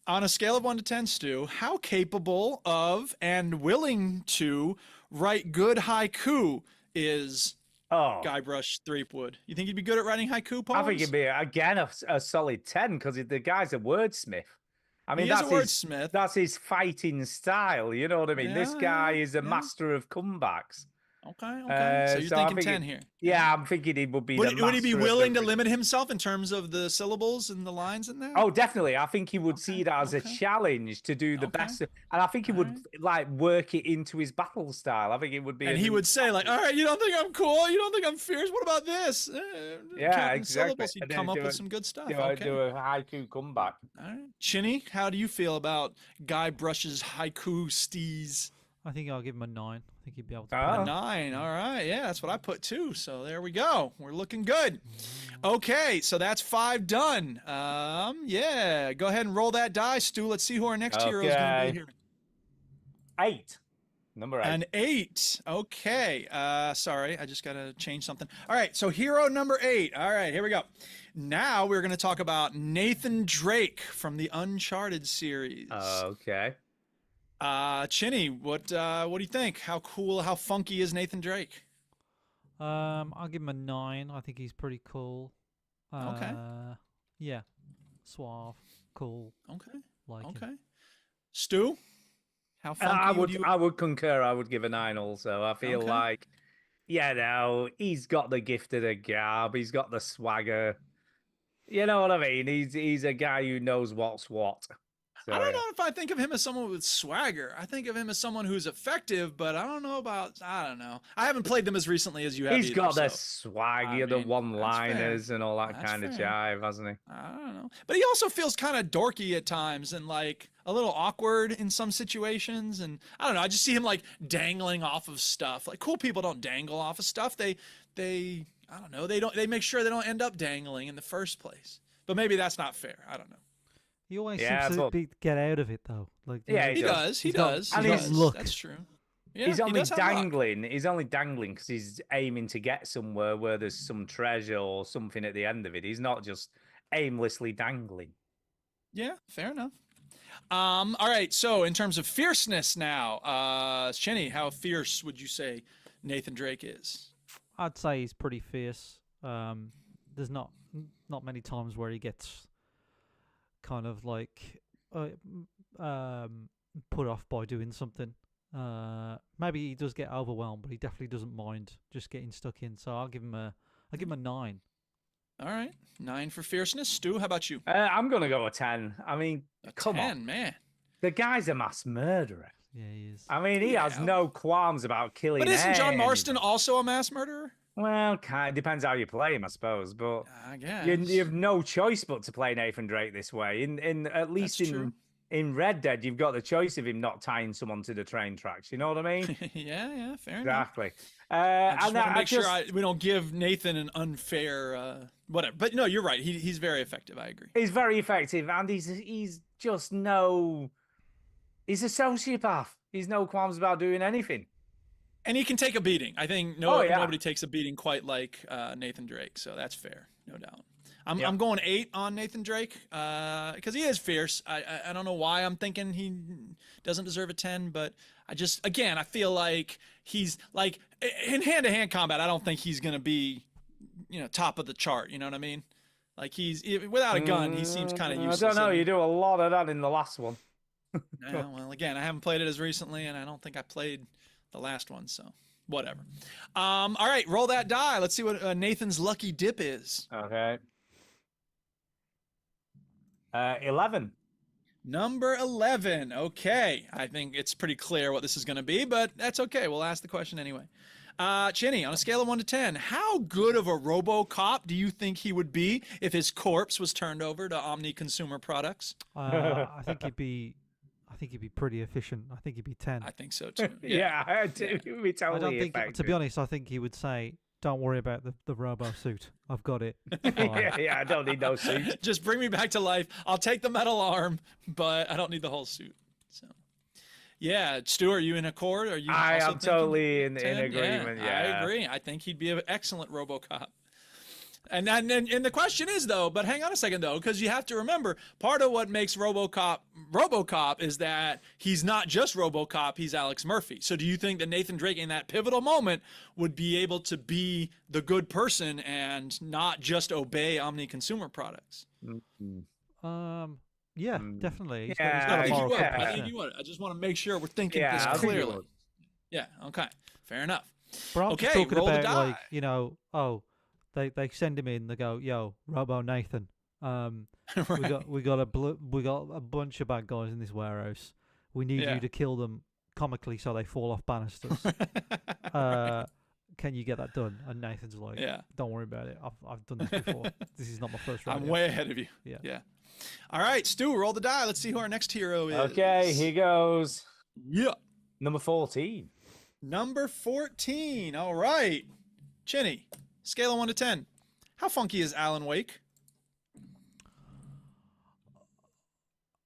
On a scale of 1 to 10, Stu, how capable of and willing to write good haiku is Oh, Guybrush Threepwood? You think he'd be good at writing haiku poems? I think it'd be, again, a solid 10 because the guy's a wordsmith. I mean, he is that's a his, wordsmith. that's his fighting style. You know what I mean? This Yeah, guy is a yeah. master of comebacks. Okay. So you're so I'm thinking 10 thinking- here. Yeah, I'm thinking he would be. Would he be master of willing to the- limit himself in terms of the syllables and the lines in there? Oh, definitely. I think he would see that as a okay. challenge to do the Okay. best, and I think he would like work it into his battle style. I think it would be, and he would say like, "All right, you don't think I'm cool? You don't think I'm fierce? What about this?" Yeah, Counting exactly. syllables, he'd And then come up do with a- some good stuff. do, Okay. do a haiku comeback. All right. Chinny, how do you feel about Guybrush's haiku steez? I think I'll give him a 9. I think he'd be able to. Ah. pull A it. 9. All right. Yeah, that's what I put too. So there we go. We're looking good. Okay, so that's 5 done. Yeah. Go ahead and roll that die, Stu. Let's see who our next hero is going to Okay. be here. 8. Number 8. An 8. Okay. Sorry, I just got to change something. All right. So hero number 8. All right, here we go. Now we're going to talk about Nathan Drake from the Uncharted series. Okay. Chinny, what do you think? How cool, how funky is Nathan Drake? I'll give him a 9. I think he's pretty cool. Okay. Yeah. Suave, cool. Okay. Like him. Okay. Stu, how funky I would you? I would concur. I would give a 9 also. I feel Okay. like, he's got the gift of the gab. He's got the swagger. You know what I mean? He's a guy who knows what's what. So, I don't know if I think of him as someone with swagger. I think of him as someone who's effective, but I don't know. I haven't played them as recently as you have. He's either, got the so swag, I the mean, that's one-liners fair. and all that That's kind of fair. jive, hasn't he? I don't know. But he also feels kind of dorky at times and like a little awkward in some situations. And I don't know. I just see him like dangling off of stuff. Like cool people don't dangle off of stuff. They I don't know. They make sure they don't end up dangling in the first place. But maybe that's not fair. I don't know. He always Yeah, seems that's to get out of it though. Like Yeah, He does. He he's got- does. and He he's does. luck. That's true. Yeah, He's he only does have luck. dangling. He's only dangling because he's aiming to get somewhere where there's some treasure or something at the end of it. He's not just aimlessly dangling. Yeah, fair enough. All right. So in terms of fierceness now, Chinny, how fierce would you say Nathan Drake is? I'd say he's pretty fierce. There's not many times where he gets kind of like put off by doing something. Maybe he does get overwhelmed, but he definitely doesn't mind just getting stuck in. So I'll give him a 9. All right. 9 for fierceness. Stu, how about you? I'm gonna go a 10. I mean, A come 10, on, man. the guy's a mass murderer. Yeah, he is. I mean, he has Yeah. no qualms about killing. But isn't John anyone. Marston also a mass murderer? Well, depends how you play him, I suppose. But I guess. you have no choice but to play Nathan Drake this way. In at least That's true. in Red Dead, you've got the choice of him not tying someone to the train tracks. You know what I mean? yeah, fair enough. Exactly. I just And want to I make sure just- we don't give Nathan an unfair whatever. But no, you're right. He's very effective. I agree. he's very effective, and he's just no. He's a sociopath. He's no qualms about doing anything. And he can take a beating. I think Oh, yeah. nobody takes a beating quite like Nathan Drake. So that's fair, no doubt. Yeah. I'm going 8 on Nathan Drake because he is fierce. I don't know why I'm thinking he doesn't deserve a 10, but I feel like he's like in hand-to-hand combat. I don't think he's gonna be, top of the chart. You know what I mean? Like without a gun, he seems kind of useless. I don't know. and- You do a lot of that in the last one. Yeah, well, again, I haven't played it as recently, and I don't think I played the last one, so whatever. All right, roll that die. Let's see what Nathan's lucky dip is. Okay. 11. Number 11. Okay, I think it's pretty clear what this is going to be, but that's okay. We'll ask the question anyway. Chinny, on a scale of 1 to 10, how good of a RoboCop do you think he would be if his corpse was turned over to Omni Consumer Products? I think he'd be pretty efficient. I think he'd be 10. I think so too. Yeah, it would be I totally don't think, to effective. be honest, I think he would say, "Don't worry about the robo suit. I've got it." It's fine." yeah, I don't need no suit. Just bring me back to life. I'll take the metal arm, but I don't need the whole suit. So, yeah, Stu, are you in accord? Are you? I also am totally in 10? agreement. I Yeah, agree. I think he'd be an excellent RoboCop. And the question is though, but hang on a second though, because you have to remember part of what makes RoboCop is that he's not just RoboCop, he's Alex Murphy. So do you think that Nathan Drake in that pivotal moment would be able to be the good person and not just obey Omni Consumer Products? Yeah, definitely. He's Yeah, got I a think you moral would. compass, I yeah. think you would. I just want to make sure we're thinking Yeah, this I think you clearly. would. Yeah. Okay. Fair enough. But I'm Okay, just talking roll the about like, die. they send him in. They go, "Yo, Robo Nathan, we Right. got a bunch of bad guys in this warehouse. We need Yeah. you to kill them comically so they fall off banisters. Can you get that done?" And Nathan's like, Yeah. "Don't worry about it. I've done this before. This is not my first rodeo." I'm way ahead of you. Yeah. Yeah. All right, Stu, roll the die. Let's see who our next hero is. Okay, here goes. Yeah. Number 14. Number 14. All right. Chinny, scale of 1 to 10. How funky is Alan Wake?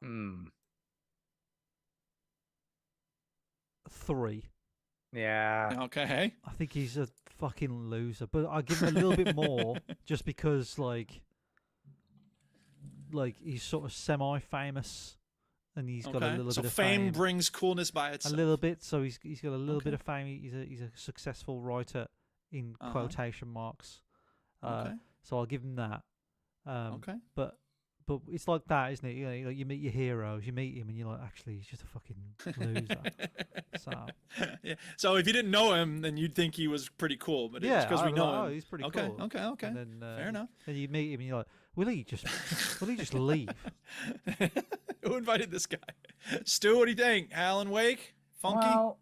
Hmm. 3. Yeah. Okay. I think he's a fucking loser, but I give him a little bit more just because, like he's sort of semi-famous, and he's got a Okay. little So bit of fame fame. brings coolness by A itself. little bit, so he's got a little Okay. bit of fame. He's a successful writer in Uh-huh. quotation marks. Okay. So I'll give him that. Okay. But it's like that, isn't it? You know, like you meet your heroes, you meet him, and you're like, actually, he's just a fucking loser. So Yeah. So if you didn't know him, then you'd think he was pretty cool. But it's yeah, because we I'm know like, him. oh, he's pretty Okay. cool. Okay. Okay. And then, Fair enough. Then you meet him, and you're like, will he just leave? Who invited this guy? Stu, what do you think? Alan Wake? Funky? Well,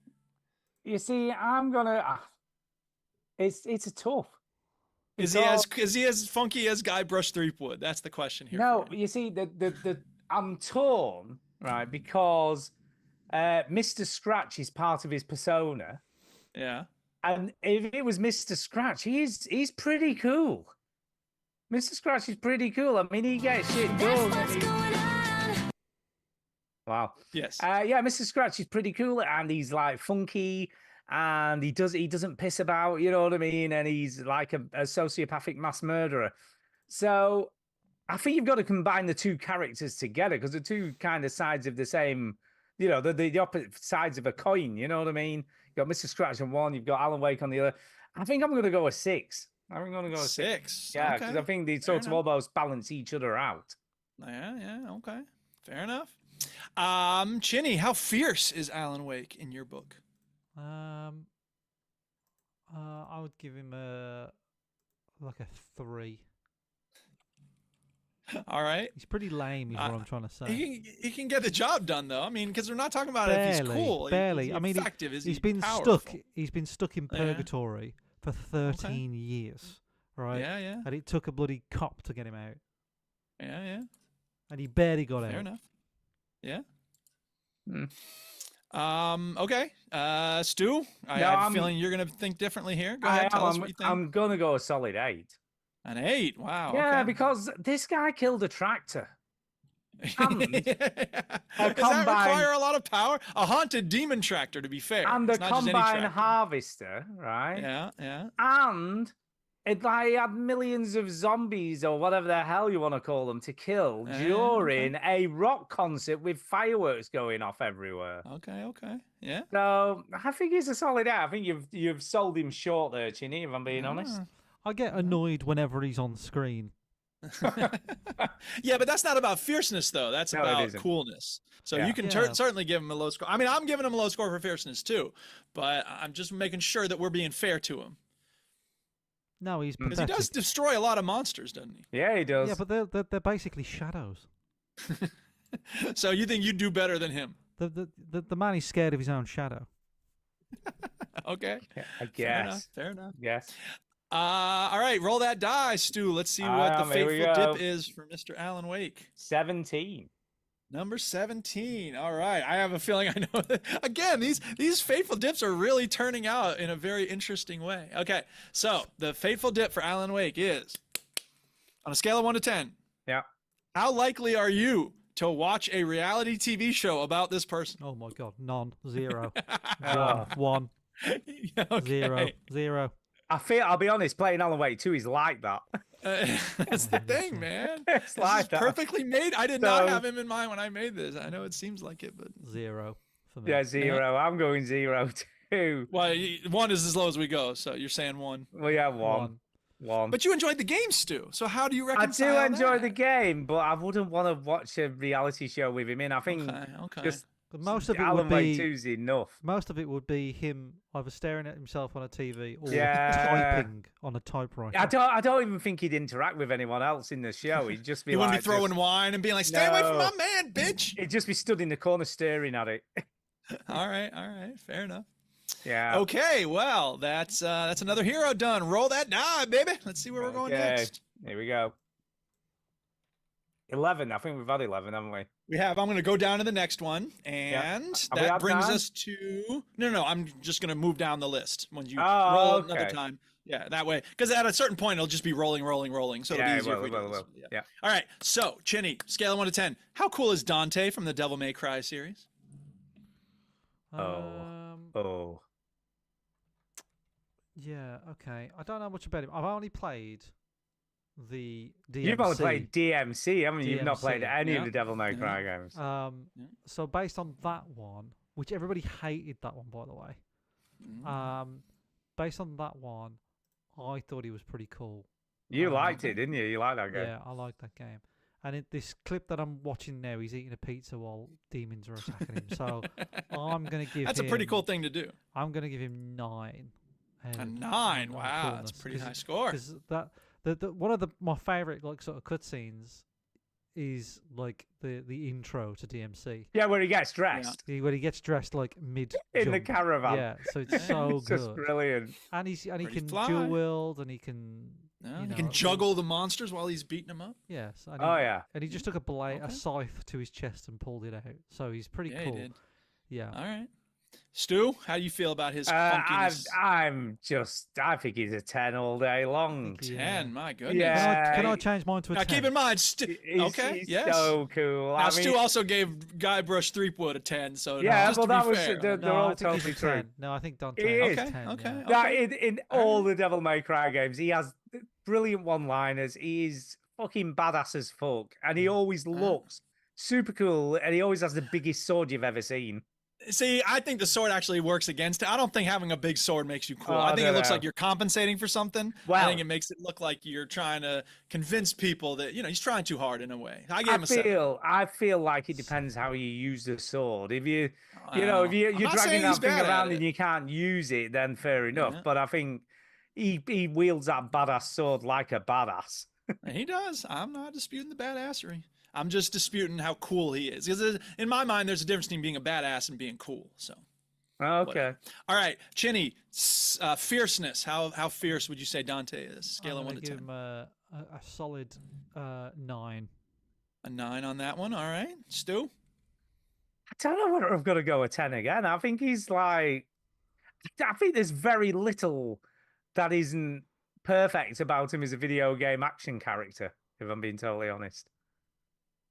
you see, I'm gonna. It's a tough. is he as funky as Guybrush Threepwood? That's the question here. No, for you. you see, the I'm torn, right? Because Mr. Scratch is part of his persona, Yeah. and if it was Mr. Scratch, he's pretty cool. Mr. Scratch is pretty cool. I mean, he gets shit done. Wow. Yes. Yeah, Mr. Scratch is pretty cool, and he's like funky, and he doesn't piss about, you know what I mean? And he's like a sociopathic mass murderer. So I think you've got to combine the two characters together because they're two kind of sides of the same, you know, the opposite sides of a coin. You know what I mean? You've got Mr. Scratch on one, you've got Alan Wake on the other. I think I'm going to go a 6. I think I'm going to go a 6. 6. Yeah, because Okay. I think they Fair sort of enough. almost balance each other out. Yeah. Okay. Fair enough. Chinny, how fierce is Alan Wake in your book? I would give him a 3. All right. He's pretty lame, is what I'm trying to say. He can get the job done though. I mean, because we're not talking about if he's cool. Barely. Is he I mean, effective? Is he's he been powerful? stuck. He's been stuck in Yeah. purgatory for 13 years, right? Yeah. And it took a bloody cop to get him out, Yeah. and he barely got Fair out. enough. Yeah. Hmm. Okay. Stu, I No, have a I'm- feeling you're gonna think differently here. Go ahead. Tell us what you think. I'm going to go a solid 8. An 8. Wow. Yeah, okay. because this guy killed a tractor. And Does that combine- require a lot of power? A haunted demon tractor, to be fair. And a It's not just any combine tractor. harvester, right? Yeah. And it like had millions of zombies or whatever the hell you want to call them to kill during a rock concert with fireworks going off everywhere. Okay. Yeah. So I think he's a solid 8. I think you've sold him short there, Chinny, if I'm being honest. I get annoyed whenever he's on screen. Yeah, but that's not about fierceness, though. That's No, it about isn't. coolness. So Yeah. you can Yeah. certainly give him a low score. I mean, I'm giving him a low score for fierceness too, but I'm just making sure that we're being fair to him No, he's because he pathetic. does destroy a lot of monsters, doesn't he? Yeah, he does. Yeah, but they're basically shadows. So you think you'd do better than him? The man is scared of his own shadow. Okay. I Fair enough. guess. Fair enough. Yes. All right, roll that die, Stu. Let's see what the Here we fateful go. dip is for Mr. Alan Wake. 17. Number 17. All right. I have a feeling I know that. Again, these fateful dips are really turning out in a very interesting way. Okay. So the fateful dip for Alan Wake is on a scale of 1 to 10. Yeah. How likely are you to watch a reality TV show about this person? Oh my god, none, 0, Oh. 1, Okay. 0. I'll be honest, playing Alan Wake 2 is like that. That's the thing, man. It's This like is that. perfectly made. I did not So- have him in mind when I made this. I know it seems like it, but 0 for me. Yeah, 0. I'm going 0 too. well, 1 is as low as we go. So you're saying 1. Well, yeah, 1. 1. But you enjoyed the game, Stu. So how do you I reconcile do enjoy that? the game, but I wouldn't want to watch a reality show with him in. I think Okay. just But most of it Alan would Wake be 2's enough. most of it would be him either staring at himself on a TV or Yeah. typing on a typewriter. I don't even think he'd interact with anyone else in the show. He'd just be You like, wouldn't be throwing wine and being like, "Stay away from No. my man, bitch." He'd just be stood in the corner staring at it. All right, fair enough. Yeah. Okay, well, that's another hero done. Roll that die, baby. Let's see where we're going Okay. next. Here we go. 11. I think we've had 11, haven't we? We have. I'm going to go down to the next one, and Have we that had brings 9? us to. No. I'm just going to move down the list when you Oh, roll another okay. time. Yeah, that way, because at a certain point it'll just be rolling. So it'll Yeah, be it easier will, if we it do will, this. it will. Yeah. All right. So, Chinny, scale of 1 to 10. How cool is Dante from the Devil May Cry series? Oh. Yeah, okay. I don't know much about him. I've only played the DMC. You've only played DMC, haven't you? You've not played DMC. any Yeah. of the Devil May Cry games. Yeah. So based on that one, which everybody hated that one, by the way. Based on that one, I thought he was pretty cool. You liked it, didn't you? You liked that game. Yeah, I liked that game. And in this clip that I'm watching now, he's eating a pizza while demons are attacking him. So I'm gonna give That's a pretty cool thing to do. I'm gonna give him 9. A 9. Wow, that's a pretty high score. Because that the one of my favorite like sort of cutscenes is like the intro to DMC. Yeah, where he gets dressed When he gets dressed like mid in the caravan. Yeah, so it's so It's good. just brilliant. And he Pretty can fly. dual wield and he can Yeah, you you can know, juggle the monsters while he's beating them up. Yes. And Oh, yeah. And he just took a Okay. scythe to his chest and pulled it out. So he's pretty Yeah, cool. he did. Yeah. All right. Stu, how do you feel about his I funkiness? think he's a 10 all day long. 10, my goodness. Yeah. Can I change mine to a Now 10? keep in mind, okay, He's yes. so cool. Now, Stu also gave Guybrush Threepwood a 10, so Yeah, just well, to be that was fair. they're No, all I think he's totally a true. 10. No, I think Dante He is is. 10. Okay. Yeah. Yeah, in all the Devil May Cry games, he has brilliant one-liners. He is fucking badass as fuck, and he always looks super cool, and he always has the biggest sword you've ever seen. See, I think the sword actually works against it. I don't think having a big sword makes you cool. Oh, I I think it don't looks know. like you're compensating for something. I Well- think it makes it look like you're trying to convince people that, he's trying too hard in a way. I gave I him a 7. I feel like it depends how you use the sword. If you, if Well, I'm you're not dragging saying that he's thing bad at around it. and you can't use it, then fair enough. Yeah. But I think he wields that badass sword like a badass. He does. I'm not disputing the badassery. I'm just disputing how cool he is. Because in my mind, there's a difference between being a badass and being cool. So, Okay. all right, Chinny, fierceness. How fierce would you say Dante is? Scale I'm of 1 gonna to give 10. him a solid 9. A 9 on that one. All right, Stu. I don't know whether I've got to go a 10 again. I think he's like, I think there's very little that isn't perfect about him as a video game action character, if I'm being totally honest.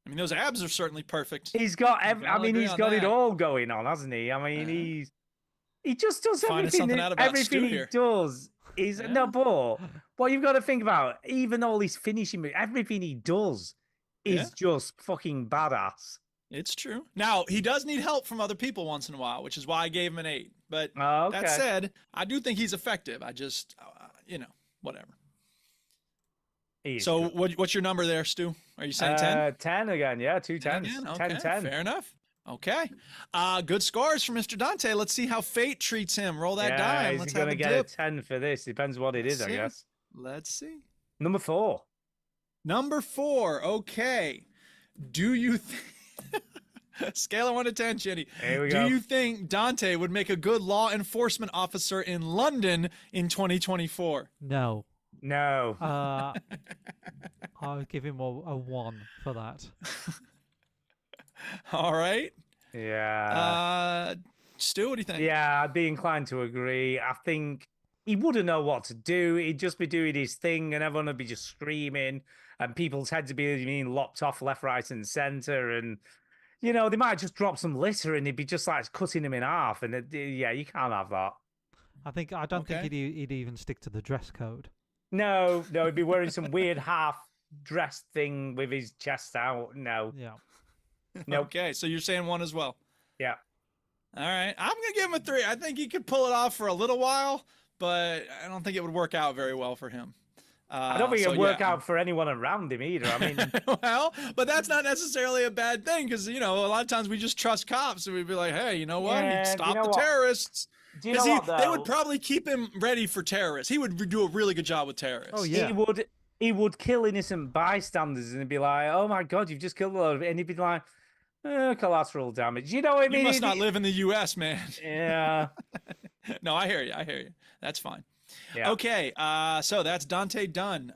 I mean, those abs are certainly perfect. He's got, We can all agree he's on got it that. all going on, hasn't he? I mean, Yeah. he just does Finding everything. something out about Everything Stu he here. does is Yeah. no, but what you've got to think about, even all his finishing, everything he does is Yeah. just fucking badass. It's true. Now, he does need help from other people once in a while, which is why I gave him an 8. But Oh, that okay. said, I do think he's effective. I just, whatever. He is So good. what's your number there, Stu? Are you saying 10? 10 again, yeah, 2 10 tens. again? 10, Okay, 10. fair enough. Okay. Good scores for Mr. Dante. Let's see how fate treats him. Roll that Yeah, die and he's let's have gonna a get dip. a 10 for this. Depends what it is, Let's I see. guess. Let's see. Number 4. Number 4. Okay. Do you scale of 1 to 10, Chinny? Here we Do go. you think Dante would make a good law enforcement officer in London in 2024? No. No. I'll give him a 1 for that. All right. Yeah. Stu, what do you think? Yeah, I'd be inclined to agree. I think he wouldn't know what to do. He'd just be doing his thing and everyone would be just screaming and people's heads would be being lopped off left, right, and center. And, they might just drop some litter and he'd be just like cutting him in half. And yeah, you can't have that. I don't think Okay. he'd even stick to the dress code. No, he'd be wearing some weird half dressed thing with his chest out. No. Yeah. Nope. Okay, so you're saying 1 as well. Yeah. All right. I'm going to give him a 3. I think he could pull it off for a little while, but I don't think it would work out very well for him. I don't think so it'd work yeah. out for anyone around him either. I mean, Well, but that's not necessarily a bad thing because, a lot of times we just trust cops and we'd be like, hey, you know what? Yeah, He'd you stop know the what? terrorists. do you know Because what, they would though? probably keep him ready for terrorists. He would do a really good job with terrorists. Oh, yeah. He would kill innocent bystanders and he'd be like, "Oh my god, you've just killed a lot of," and he'd be like, "Collateral damage." You know what I mean? You must not live in the U.S., man. Yeah. No, I hear you. That's fine. Yeah. Okay, so that's Dante done.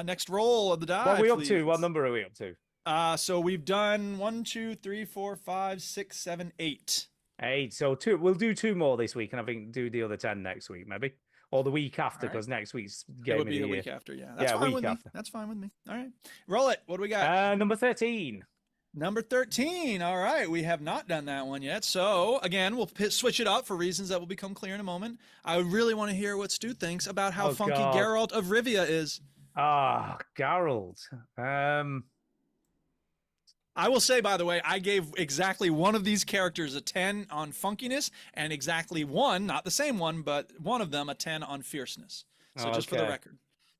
Next roll of the die. What are we up please. to? What number are we up to? So we've done 1, 2, 3, 4, 5, 6, 7, 8. 8. So 2. We'll do 2 more this week, and I think do the other 10 next week, maybe, or the week after, Alright. because next week's It game would of be the the year. week after, yeah. That's Yeah, fine week with after. me. That's fine with me. All right. Roll it. What do we got? Number 13. Number 13. All right, we have not done that one yet. So again, we'll switch it up for reasons that will become clear in a moment. I really want to hear what Stu thinks about how Oh, funky God. Geralt of Rivia is. Ah, Geralt. I will say, by the way, I gave exactly one of these characters a 10 on funkiness, and exactly one, not the same one, but one of them a 10 on fierceness. So just for the Okay. record,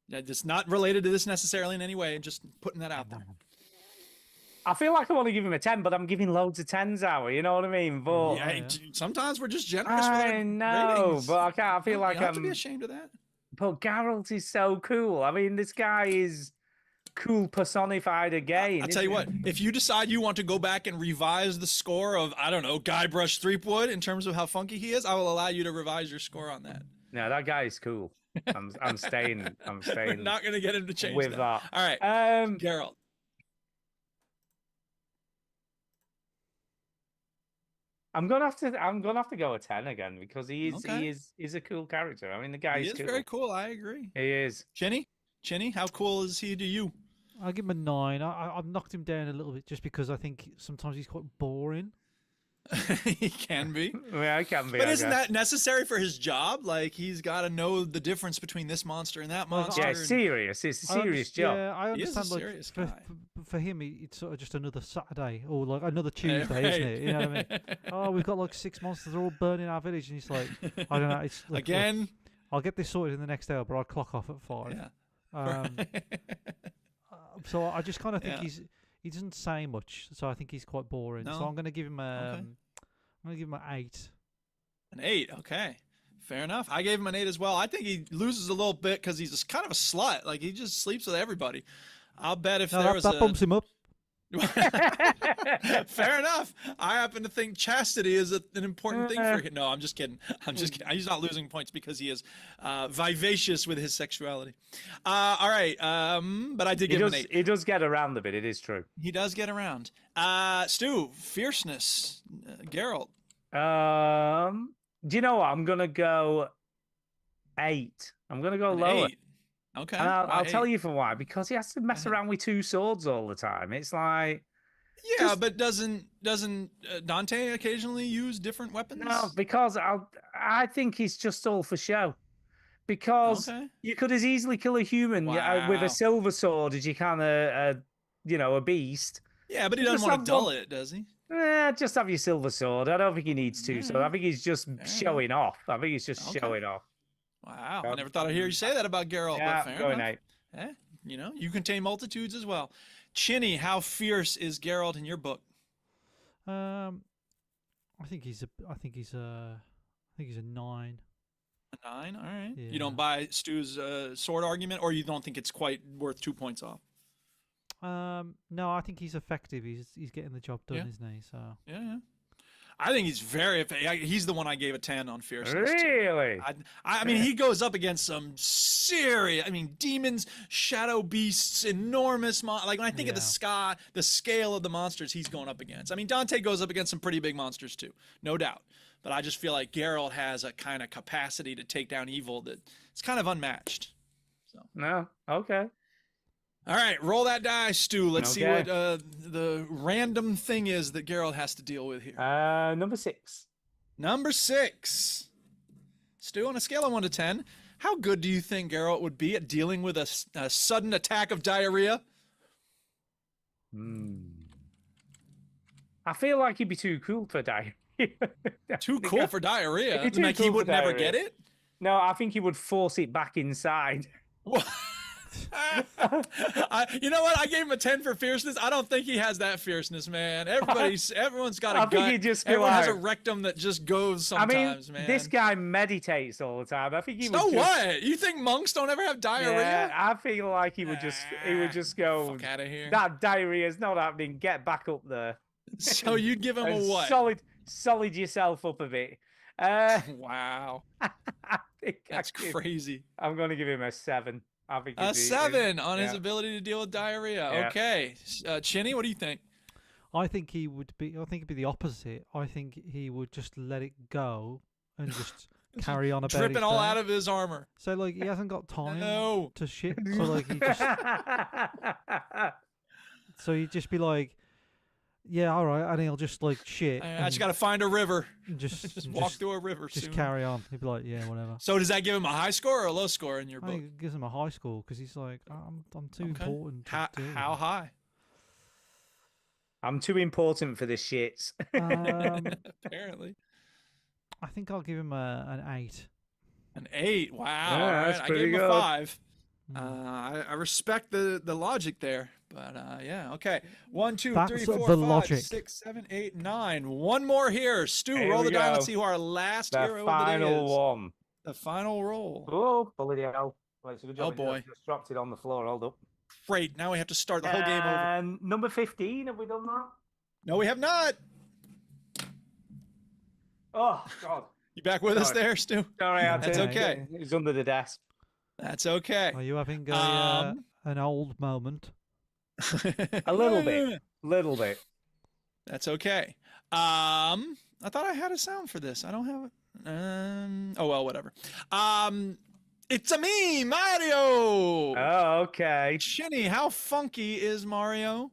it's not related to this necessarily in any way. Just putting that out there. I feel like I want to give him a 10, but I'm giving loads of 10s out. You know what I mean? But Yeah, sometimes we're just generous with our I know, ratings. but I can't. I feel You like don't have to be I'm. ashamed of that. But Geralt is so cool. I mean, this guy is cool personified again. I'll tell you what, if you decide you want to go back and revise the score of, I don't know, Guybrush Threepwood in terms of how funky he is, I will allow you to revise your score on that. No, that guy is cool. I'm staying. I'm We're staying not going to get him to change with that. that. All right, Geralt. I'm gonna have to go a 10 again because Okay. he's a cool character. I mean, the guy He is is cool. very cool. I agree. He is. Chinny, how cool is he to you? I'll give him a 9. I've knocked him down a little bit just because I think sometimes he's quite boring. He can be. Yeah, I can be. But I isn't guess. that necessary for his job? Like, he's got to know the difference between this monster and that monster. Yeah, and- serious. It's a I serious underst- job. Yeah, I He is a understand. Like serious for, guy. for him, it's sort of just another Saturday or like another Yeah, Tuesday, isn't it? You know what I mean? Oh, we've got like 6 monsters. They're all burning our village, and he's like, I don't know. It's look, Again. I'll get this sorted in the next hour, but I'll clock off at 5. Yeah. So I just kind of think Yeah. he doesn't say much, so I think he's quite boring. So No? I'm going to give him Okay. I'm going to give him an 8. An 8. Okay. Fair enough. I gave him an 8 as well. I think he loses a little bit because he's just kind of a slut. Like, he just sleeps with everybody. I'll bet if No, there that, was that a... bumps him up. Fair enough. I happen to think chastity is an important thing for him. No, I'm just kidding. I'm just kidding. He's not losing points because he is vivacious with his sexuality. All right. But I did give him an 8. He does get around a bit. It is true. He does get around. Stu, fierceness, Geralt. Do you know what? I'm gonna go 8. I'm gonna go An lower. 8. Okay. And I'll Why tell 8? you for why. Because he has to mess around with 2 swords all the time. It's like Yeah, just- but doesn't Dante occasionally use different weapons? no, because I think he's just all for show. Because Okay. you could as easily kill a human with Wow. a silver sword as you can a beast. Yeah, but he Just doesn't want have to dull one- it, does he? Just have your silver sword. I don't think he needs to. So I think he's just Fair showing off. I think he's just Okay. showing off. Wow, I Yep. never thought I'd hear you say that about Geralt, Yeah, but fair going enough. 8. Eh, you contain multitudes as well. Chinny, how fierce is Geralt in your book? I think he's a 9. A 9, all right. Yeah. You don't buy Stu's sword argument, or you don't think it's quite worth 2 points off? No, I think he's effective. He's getting the job done, Yeah. isn't he? So Yeah. I think he's he's the one I gave a 10 on fierceness. too. Really? I mean, he goes up against some serious. I mean, demons, shadow beasts, enormous. Like when I think of the scale of the monsters he's going up against. I mean, Dante goes up against some pretty big monsters too, no doubt. But I just feel like Geralt has a kind of capacity to take down evil that it's kind of unmatched. No. Okay. All right, roll that die, Stu. Let's see Okay. what the random thing is that Geralt has to deal with here. Number 6. Number 6. Stu, on a scale of 1 to 10, how good do you think Geralt would be at dealing with a sudden attack of diarrhea? I feel like he'd be too cool for diarrhea. Too cool for diarrhea. He'd be too Like he cool for would never diarrhea. get it? No, I think he would force it back inside. You know what? I gave him a 10 for fierceness. I don't think he has that fierceness, man. Everyone's got a I think gut. he'd just be Everyone has a like- rectum that just goes I mean, sometimes, man. this guy meditates all the time. I think he So would just, what? You think monks don't ever have diarrhea? Yeah, I feel like he would just go. Fuck out of here. That diarrhea's not happening. Get back up there. So you'd give him a And what? solid yourself up a bit. Wow. I think That's crazy. I'm going to give him a 7. I think A he'd be- 7 on his yeah. ability to deal with diarrhea. Yeah. Okay. Chinny, what do you think? I think he would be. I think it'd be the opposite. I think he would just let it go and just carry on about Dripping his all day. out of his armor. So like he hasn't got time No. to shit. So like he just. So he'd just be like, Yeah, all right, and he'll just like shit. I and just got to find a river. just Walk through a river Just soon. carry on. He'd be like, yeah, whatever. So does that give him a high score or a low score in your I book? think it gives him a high score because he's like, I'm too Okay. important. To How, deal with how it." high? I'm too important for the shits. Apparently. I think I'll give him an 8. An 8. Wow. Yeah, All right. that's I pretty gave him a good. 5. Mm. I respect the logic there, but yeah, okay. 1, 2, That's 3, the 4, 5, logic. 6, 7, 8, 9. One more here. Stu, Here roll we the die. Let's go. see who our last The hero of the day final is. one. The final roll. Oh, bloody hell. Well, it's a good Oh, job I boy. just dropped it on the floor. Hold up. Great. Now we have to start the whole game over. And number 15, have we done that? No, we have not. Oh, God. You back with us Sorry. there, Stu? Sorry, I That's did. okay. It's under the desk. That's okay. Are you having Um, an old moment? A little bit. Little bit. That's okay. I thought I had a sound for this. I don't have it. Oh well, whatever. It's a me, Mario. Oh, okay. Shinny, how funky is Mario?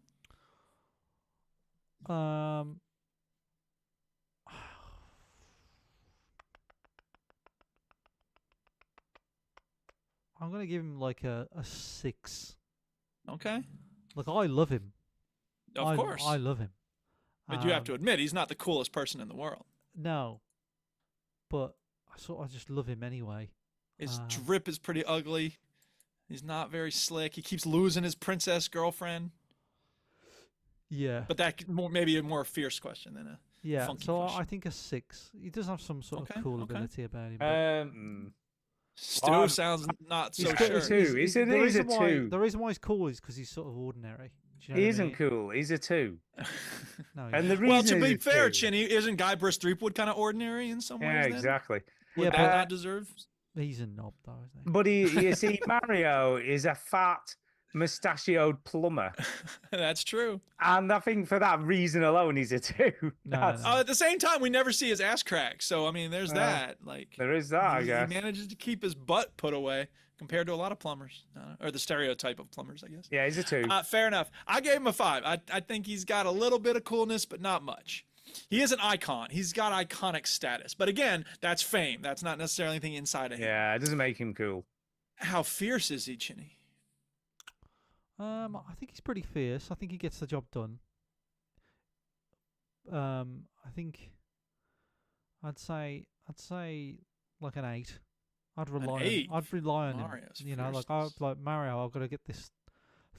Um, I'm gonna give him like a 6. Okay, Like I love him. of course. I love him. But you have to admit, he's not the coolest person in the world. No, but I just love him anyway. His drip is pretty ugly. He's not very slick. He keeps losing his princess girlfriend. Yeah, But that could maybe a more fierce question than a. yeah. funky So question. I think a 6. He does have some sort Okay, of cool okay. ability about him. but Stu I'm- sounds not so He's got sure. a 2. He's a the reason 2. the reason why he's cool is because he's sort of ordinary. Do you know He what I isn't mean? cool. He's a 2. No, And the he's- reason Well, to be he's a fair, 2 Chinny, isn't Guybrush Threepwood kind of ordinary in some ways? Yeah, then? exactly. Would Yeah, that but- not deserve? he's a knob though, isn't he? But you see, Mario is a fat, mustachioed plumber. That's true. And I think for that reason alone, he's a 2. No, That's- no. At the same time, we never see his ass crack. So I mean, there's Well, that. Like There is that, I he guess. manages to keep his butt put away compared to a lot of plumbers, or the stereotype of plumbers, I guess. Yeah, he's a 2. Fair enough. I gave him a 5. I think he's got a little bit of coolness, but not much. He is an icon. He's got iconic status. But again, that's fame. That's not necessarily anything inside of him. Yeah, it doesn't make him cool. How fierce is he, Chinny? I think he's pretty fierce. I think he gets the job done. I think I'd say like an 8. I'd rely on 8? I'd rely on Mario's him. You know, fierceness. like Mario, I've got to get this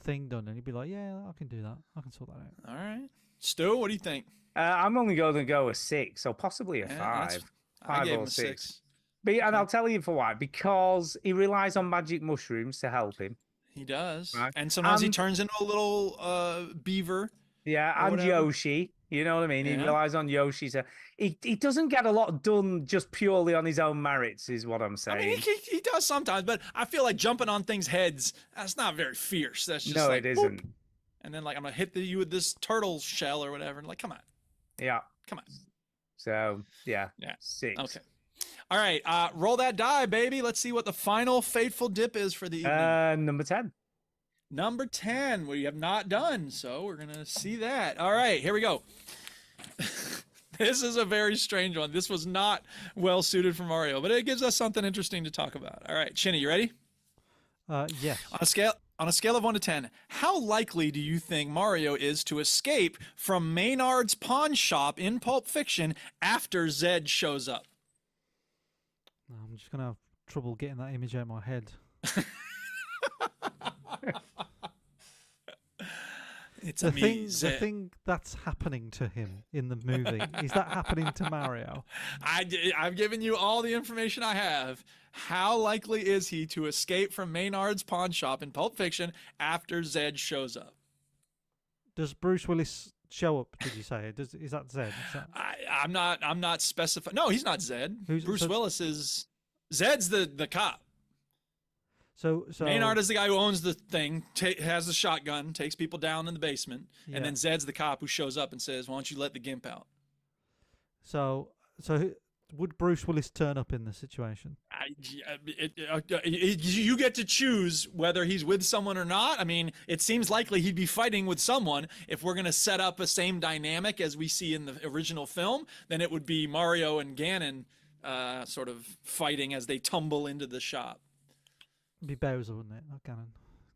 thing done, and he'd be like, yeah, I can do that. I can sort that out. All right. Stu, what do you think? I'm only going to go a 6, or possibly a Yeah, 5. I 5 gave or him a 6. And I'll tell you for why. Because he relies on magic mushrooms to help him. He does. Right. And sometimes he And- turns into a little beaver. Yeah, Or and whatever. Yoshi. You know what I mean? He Yeah. relies on Yoshi. He doesn't get a lot done just purely on his own merits, is what I'm I saying. mean, he does sometimes, but I feel like jumping on things' heads, that's not very fierce. That's just No, like, it boop. isn't. And then, like, I'm going to hit you with this turtle shell or whatever. And like, come on. Yeah. Come on. So, yeah. Yeah. 6. Okay. All right. Roll that die, baby. Let's see what the final fateful dip is for the evening. Number 10. Number 10, we have not done. So we're going to see that. All right. Here we go. This is a very strange one. This was not well suited for Mario, but it gives us something interesting to talk about. All right. Chinny, you ready? Yes. On a scale of 1 to 10, how likely do you think Mario is to escape from Maynard's pawn shop in Pulp Fiction after Zed shows up? I'm just gonna have trouble getting that image out of my head. It's The a thing, me, the Zed. thing that's happening to him in the movie is that happening to Mario? I've given you all the information I have. How likely is he to escape from Maynard's pawn shop in Pulp Fiction after Zed shows up? Does Bruce Willis show up? Did you say? Is that Zed? Is that... I'm not specifying. No, he's not Zed. Who's- Bruce so- Willis is. Zed's the cop. So Maynard is the guy who owns the thing, has the shotgun, takes people down in the basement, Yeah. and then Zed's the cop who shows up and says, "Why don't you let the gimp out?" So would Bruce Willis turn up in the situation? You get to choose whether he's with someone or not. I mean, it seems likely he'd be fighting with someone. If we're going to set up a same dynamic as we see in the original film, then it would be Mario and Ganon sort of fighting as they tumble into the shop. It'd be Bowser, wouldn't it? Not Ganon.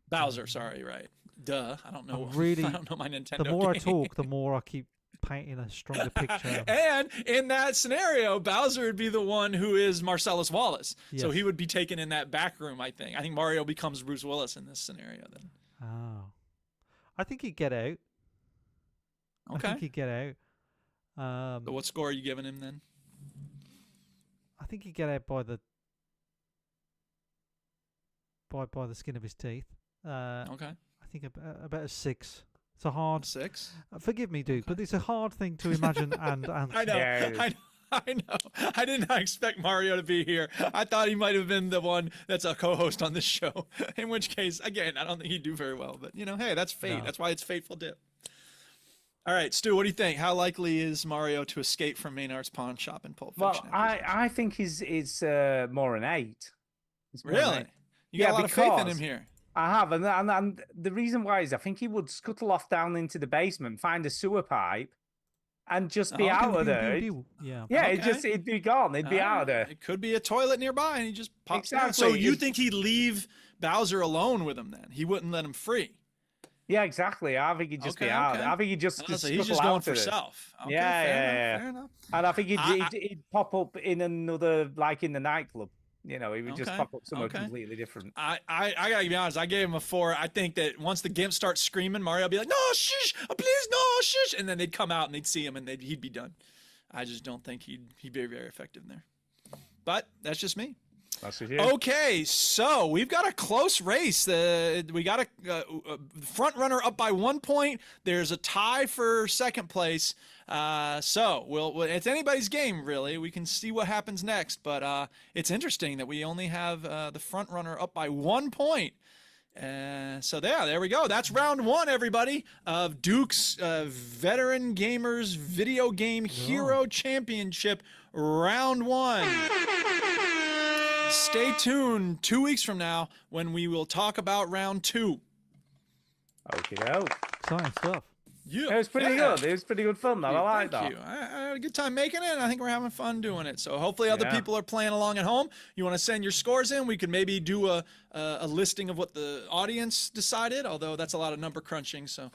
Bowser, sorry, right. Duh. I don't know. Really, I don't know my Nintendo the more games. I talk, the more I keep painting a stronger picture. And in that scenario, Bowser would be the one who is Marcellus Wallace. So Yes. he would be taken in that back room, I think. I think Mario becomes Bruce Willis in this scenario then. Oh. I think he'd get out. I Okay. think he'd get out. So what score are you giving him then? I think he'd get out by the by the skin of his teeth. Okay. I think about a 6. It's a hard. 6? Forgive me, Duke, but it's a hard thing to imagine and answer. I know. Yeah. I know. I did not expect Mario to be here. I thought he might have been the one that's a co-host on this show. In which case, again, I don't think he'd do very well. But, hey, that's fate. No. That's why it's Fateful Dip. All right, Stu, what do you think? How likely is Mario to escape from Maynard's pawn shop in Pulp Well, Fiction? I think it's more an 8. It's more an Really? 8. You got a lot of faith in him because here. I have, and the reason why is I think he would scuttle off down into the basement, find a sewer pipe, and just be Oh, out of Pew, there. pew, pew. Yeah. Yeah, Okay. it'd be gone. It'd be out of there. It could be a toilet nearby, and he just pops out. So Exactly. you think he'd leave Bowser alone with him then? He wouldn't let him free. Yeah, exactly. I think he'd just be Okay, out. okay. I think he'd just, Oh, just so he's scuttle just out going of for there. self. Okay, Yeah, fair yeah, enough, yeah. fair enough. And I think I- he'd pop up in another, like in the nightclub. He would just Okay, pop up somewhere okay. completely different. I gotta be honest. I gave him a 4. I think that once the Gimp starts screaming, Mario will be like, "No, shush, please, no, shush," and then they'd come out and they'd see him and he'd be done. I just don't think he'd be very effective there. But that's just me. That's for you. Okay, so we've got a close race. We got a front runner up by 1 point. There's a tie for second place. So it's anybody's game, really. We can see what happens next. But it's interesting that we only have the front runner up by 1 point. So there we go. That's round 1, everybody, of Duke's Veteran Gamers Video Game Hero Championship, round 1. Stay tuned 2 weeks from now when we will talk about round 2. Okay, doke. Exciting stuff. Yeah, It was pretty good. It was pretty good fun, though. I like Thank that. you. I had a good time making it, and I think we're having fun doing it. So hopefully other Yeah. people are playing along at home. You want to send your scores in? We could maybe do a listing of what the audience decided, although that's a lot of number crunching. So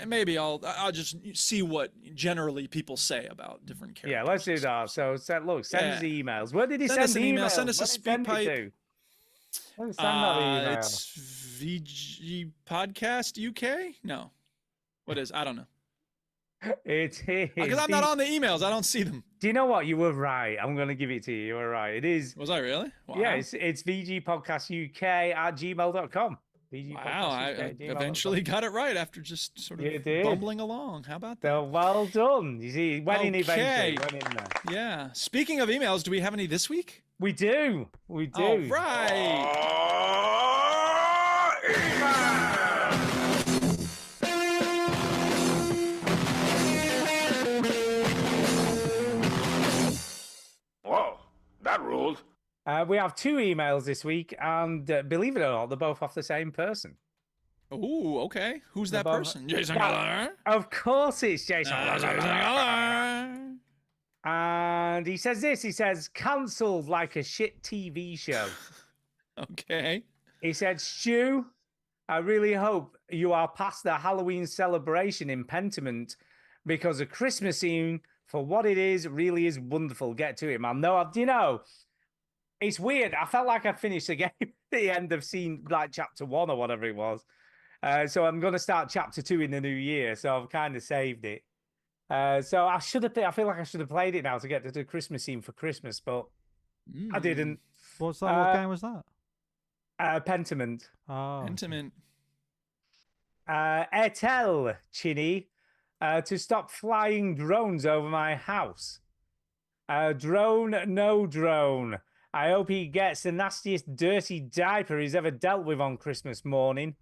maybe I'll just see what generally people say about different characters. Yeah, let's do that. So, send us the emails. Where did he Send send us an the email. email? Send us a Where did he speed send it pipe. to? Where did he send that email? It's VG Podcast UK? No. What is? I don't know. It is. Because I'm not on the emails. I don't see them. Do you know what? You were right. I'm going to give it to you. You were right. It is. Was I really? Wow. Yeah, it's vgpodcastuk@gmail.com. Wow, I eventually got it right after just sort You of did. bumbling along. How about that? So well done. You see, went in Okay. eventually. Went in there. Yeah. Speaking of emails, do we have any this week? We do. We do. All right. Whoa, that ruled. We have 2 emails this week, and believe it or not, they're both off the same person. Ooh, okay. Who's that Above- person? Jason Well, Geller. Of course, it's Jason. Jason Geller. And he says this. He says, cancelled like a shit TV show. Okay. He said, Stu, I really hope you are past the Halloween celebration in Pentiment because the Christmas scene, for what it is, really is wonderful. Get to it, man. No, do you know, it's weird. I felt like I finished the game at the end of scene, like chapter 1 or whatever it was. So I'm going to start chapter 2 in the new year. So I've kind of saved it. So I should have. I feel like I should have played it now to get to the Christmas scene for Christmas, but I didn't. What's that? What game was that? Pentiment. Oh, Pentiment. Airtel, Chinny, to stop flying drones over my house. Drone, no drone. I hope he gets the nastiest dirty diaper he's ever dealt with on Christmas morning.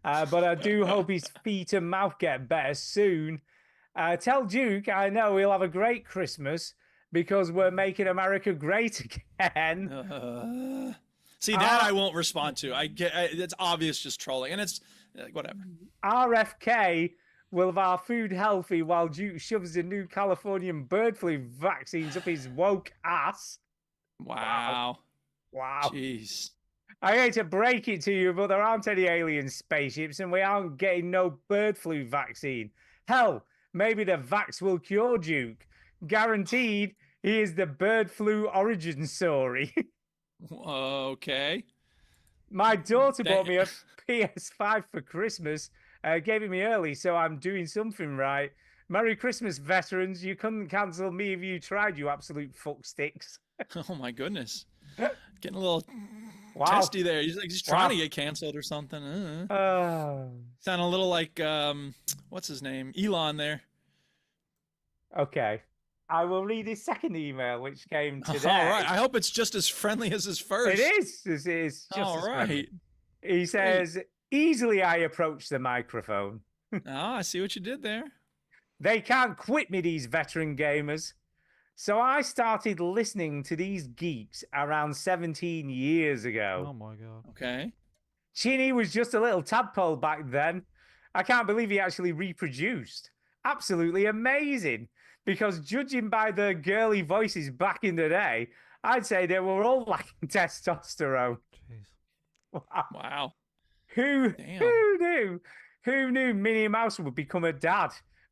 But I do hope his feet and mouth get better soon. Tell Duke I know he'll have a great Christmas. because we're making America great again. See, that I won't respond to. It's obvious just trolling, and it's whatever. RFK will have our food healthy while Duke shoves the new Californian bird flu vaccines up his woke ass. Wow. Wow. Jeez. I hate to break it to you, but there aren't any alien spaceships and we aren't getting no bird flu vaccine. Hell, maybe the vax will cure Duke. Guaranteed, he is the bird flu origin story. Okay. My daughter bought me a PS5 for Christmas, gave it me early, so I'm doing something right. Merry Christmas, veterans. You couldn't cancel me if you tried, you absolute fucksticks. Oh my goodness. Getting a little Wow. testy there. He's trying to get canceled or something. Sound a little like what's his name? Elon there. Okay. I will read his second email, which came today. All right. I hope it's just as friendly as his first. It is. It is. Just All as right. friendly. He says, easily I approach the microphone. Ah, I see what you did there. They can't quit me, these veteran gamers. So I started listening to these geeks around 17 years ago. Oh my god. Okay. Chinny was just a little tadpole back then. I can't believe he actually reproduced. Absolutely amazing. Because judging by the girly voices back in the day, I'd say they were all lacking testosterone. Jeez. Wow. Wow. Who Damn. knew? Who knew Minnie Mouse would become a dad?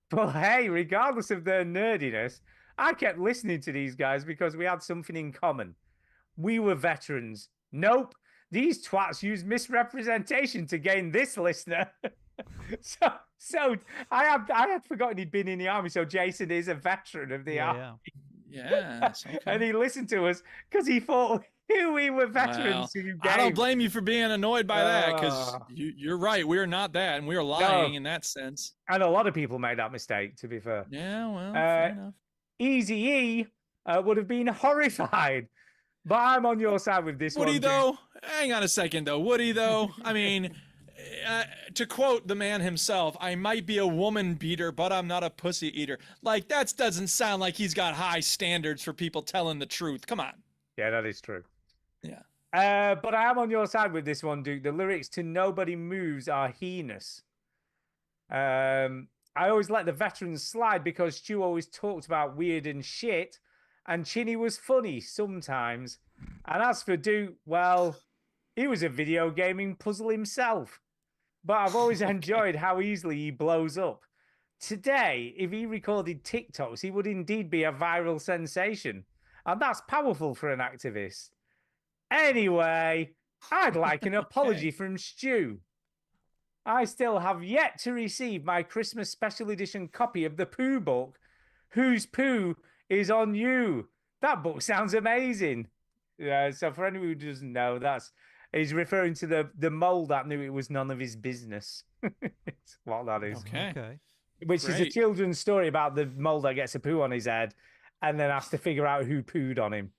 But hey, regardless of their nerdiness, I kept listening to these guys because we had something in common. We were veterans. Nope. These twats use misrepresentation to gain this listener. So I had forgotten he'd been in the army. So Jason is a veteran of the army. Yeah. Yes. Okay. And he listened to us because he thought we were veterans who I don't gave. blame you for being annoyed by that because you're right. We're not that, and we're lying in that sense. And a lot of people made that mistake, to be fair. Yeah, well, fair enough. Easy E would have been horrified. But I'm on your side with this Woody, one. though, hang on a second, though. Woody, though, I mean, to quote the man himself, I might be a woman beater, but I'm not a pussy eater. Like, that doesn't sound like he's got high standards for people telling the truth. Come on. Yeah, that is true. Yeah. But I am on your side with this one, Duke. The lyrics to Nobody Moves are heinous. I always let the veterans slide because Stu always talked about weird and shit, and Chinny was funny sometimes. And as for Duke, well, he was a video gaming puzzle himself. But I've always enjoyed how easily he blows up. Today, if he recorded TikToks, he would indeed be a viral sensation. And that's powerful for an activist. Anyway, I'd like an apology from Stu. I still have yet to receive my Christmas special edition copy of the Pooh book. Whose poo is on you? That book sounds amazing. So for anyone who doesn't know, he's referring to the mole that knew it was none of his business. It's what that is. Okay. Which is a Great. children's story about the mole that gets a poo on his head and then has to figure out who pooed on him.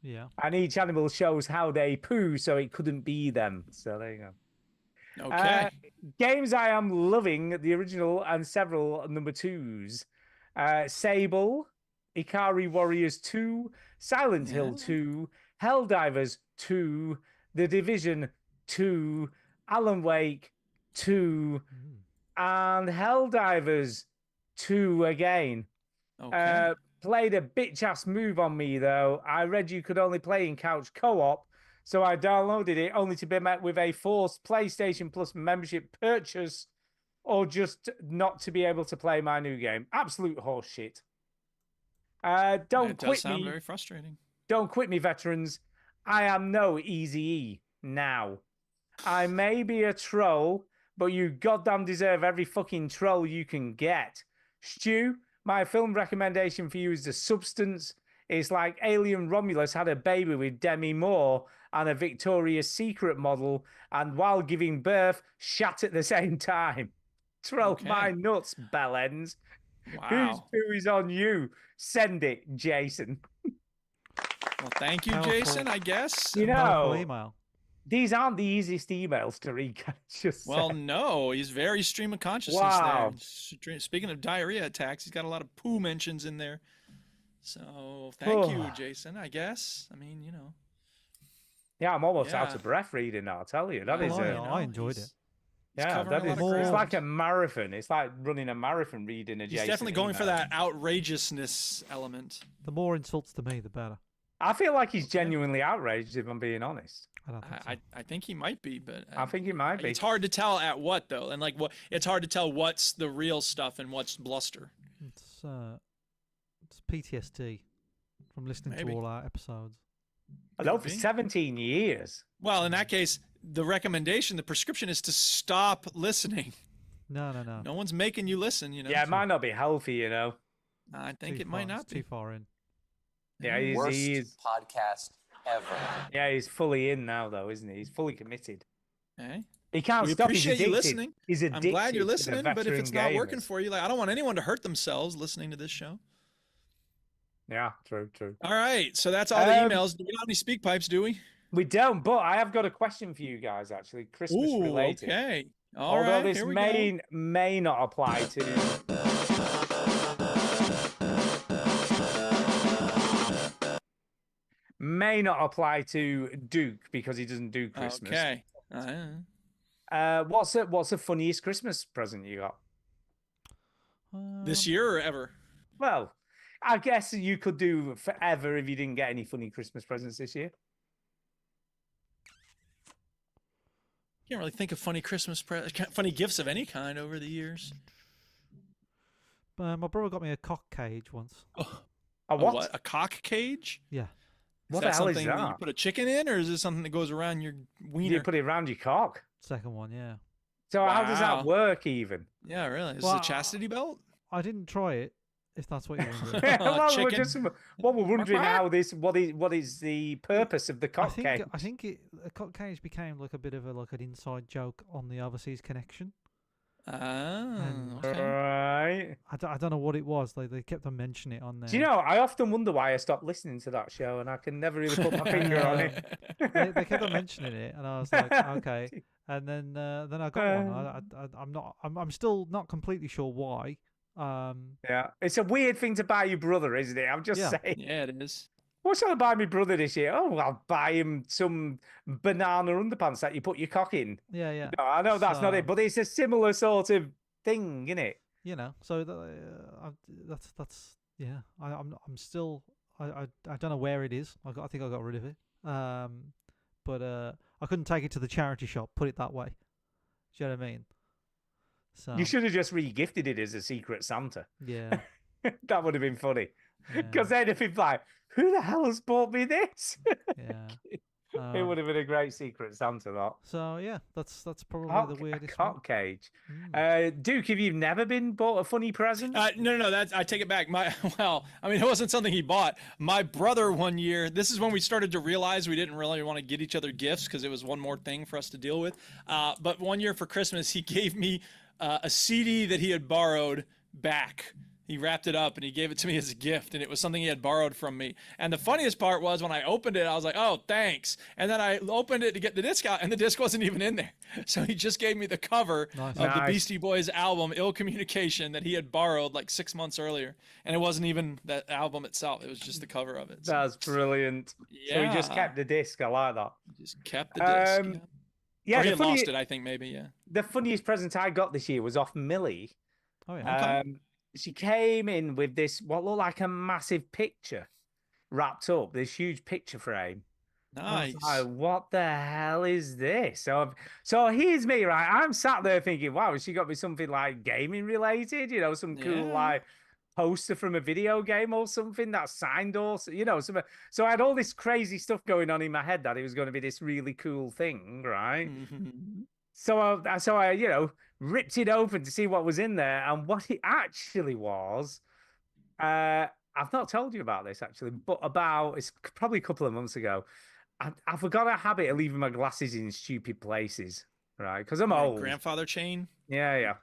Yeah. And each animal shows how they poo, so it couldn't be them. So there you go. Okay. Games I am loving, the original and several number 2s. Sable, Ikari Warriors 2, Silent Hill 2, Helldivers 2, The Division 2, Alan Wake 2, and Helldivers 2 again. Okay. Played a bitch-ass move on me, though. I read you could only play in couch co-op, so I downloaded it only to be met with a forced PlayStation Plus membership purchase or just not to be able to play my new game. Absolute horseshit. Don't it does quit sound me. very frustrating. Don't quit me, veterans. I am no Easy E now. I may be a troll, but you goddamn deserve every fucking troll you can get. Stu, my film recommendation for you is The Substance. It's like Alien Romulus had a baby with Demi Moore and a Victoria's Secret model, and while giving birth, shat at the same time. Troll Okay. my nuts, bellends. Whose Wow. poo is on you? Send it, Jason. Well, thank you, Powerful. Jason, I guess. You Powerful know, email. these aren't the easiest emails to read. Can I just Well, say? no, he's very stream of consciousness Wow. there. Speaking of diarrhea attacks, he's got a lot of poo mentions in there. So thank you, Oh. Jason. I guess. I mean, Yeah, I'm almost out Yeah. of breath reading that. I'll tell you, that well, is I a know. I enjoyed it. He's yeah, covering that a is. lot of It's like a ground. marathon. It's like running a marathon reading a He's Jason definitely going for email. that outrageousness element. The more insults to me, the better. I feel like he's genuinely outraged, if I'm being honest. I don't think so. I think he might be, but I think he might be. it's hard to tell at what though, and like what it's hard to tell what's the real stuff and what's bluster. It's PTSD from listening Maybe. to all our episodes. I know Could for be. 17 years. Well, in that case, the recommendation, the prescription is to stop listening. No. No one's making you listen, Yeah, it might not be healthy, you know. I think Too it might far- not it's be. too far in. Yeah, he's, Worst he is. podcast ever. Yeah, he's fully in now, though, isn't he? He's fully committed. Okay. He can't We stop. He's appreciate you addicted. listening. He's I'm glad you're addicted to the listening, but if it's veteran not working gamers. for you, like I don't want anyone to hurt themselves listening to this show. Yeah, true. All right, so that's all the Um, emails. Do we not have any speak pipes, do we? We don't, but I have got a question for you guys, actually. Christmas Ooh, related. okay. All Although right, this here we go. may not apply to. May not apply to Duke because he doesn't do Christmas. Okay. What's the funniest Christmas present you got? This year or ever? Well, I guess you could do forever if you didn't get any funny Christmas presents this year. Can't really think of funny funny gifts of any kind over the years. My brother got me a cock cage once. A A what? A cock cage? Yeah. What that the hell is something you that? put a chicken in, or is it something that goes around your wiener? You put it around your cock. Second one, yeah. So how does Wow. that work even? Yeah, really. Is Well, it a chastity belt? I didn't try it, if that's what you're wondering. well, we're chicken. just we're wondering how this what is the purpose of the I cock think cage? I think a cock cage became like a bit of an inside joke on the overseas connection. Ah, okay. Right. I don't know what it was. They kept on mentioning it on there. Do you know? I often wonder why I stopped listening to that show, and I can never really put my finger on it. they kept on mentioning it, and I was like, okay. And then I got one. I'm still not completely sure why. Yeah, it's a weird thing to buy your brother, isn't it? I'm just Yeah. saying. Yeah, it is. What shall I buy my brother this year? Oh, I'll buy him some banana underpants that you put your cock in. Yeah. No, I know that's not it, So- but it's a similar sort of thing, isn't it? You know, so that's yeah. I'm still I don't know where it is. I think I got rid of it. But I couldn't take it to the charity shop. Put it that way. Do you know what I mean? So You should have just re-gifted it as a Secret Santa. yeah. That would have been funny. Yeah. Because then if it's like, who the hell has bought me this? Yeah. It would have been a great Secret Santa, that. So yeah, that's probably Cock, the a weirdest one. cock cage. Mm. Duke, have you never been bought a funny present? No. That's I take it back. It wasn't something he bought. My brother one year. This is when we started to realize we didn't really want to get each other gifts because it was one more thing for us to deal with. But one year for Christmas, he gave me a CD that he had borrowed back. He wrapped it up and he gave it to me as a gift, and it was something he had borrowed from me. And the funniest part was when I opened it, I was like, "Oh, thanks!" And then I opened it to get the disc out, and the disc wasn't even in there. So he just gave me the cover Nice. of the Nice. Beastie Boys album, "Ill Communication," that he had borrowed like 6 months earlier, and it wasn't even that album itself; it was just the cover of it. So, That's brilliant. So he just Yeah. kept the disc. I like that. just kept the disc. Um, yeah. Yeah, Or he the, had lost it, I think, maybe. Yeah. the funniest present I got this year was off Millie. Oh yeah. Okay. She came in with this, what looked like a massive picture wrapped up, this huge picture frame. I was Nice. like, what the hell is this? So here's me, right? I'm sat there thinking, wow, has she got me something like gaming related? You know, some cool Yeah. like poster from a video game or something that's signed or something. So I had all this crazy stuff going on in my head that it was going to be this really cool thing, right? Mhm. So I ripped it open to see what was in there, and what it actually was, I've not told you about this actually, but it's probably a couple of months ago, I forgot a habit of leaving my glasses in stupid places, right? Because I'm Like old. grandfather chain. Yeah.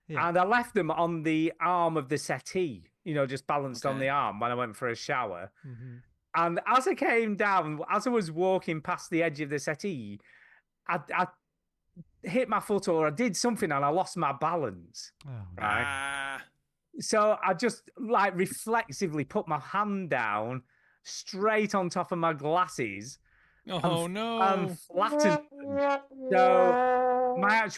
Yeah. And I left them on the arm of the settee, just balanced on Okay. the arm when I went for a shower. Mhm. And as I came down, as I was walking past the edge of the settee, I hit my foot or I did something and I lost my balance. Oh, Right. So I just like reflexively put my hand down straight on top of my glasses Oh and no. flattened them.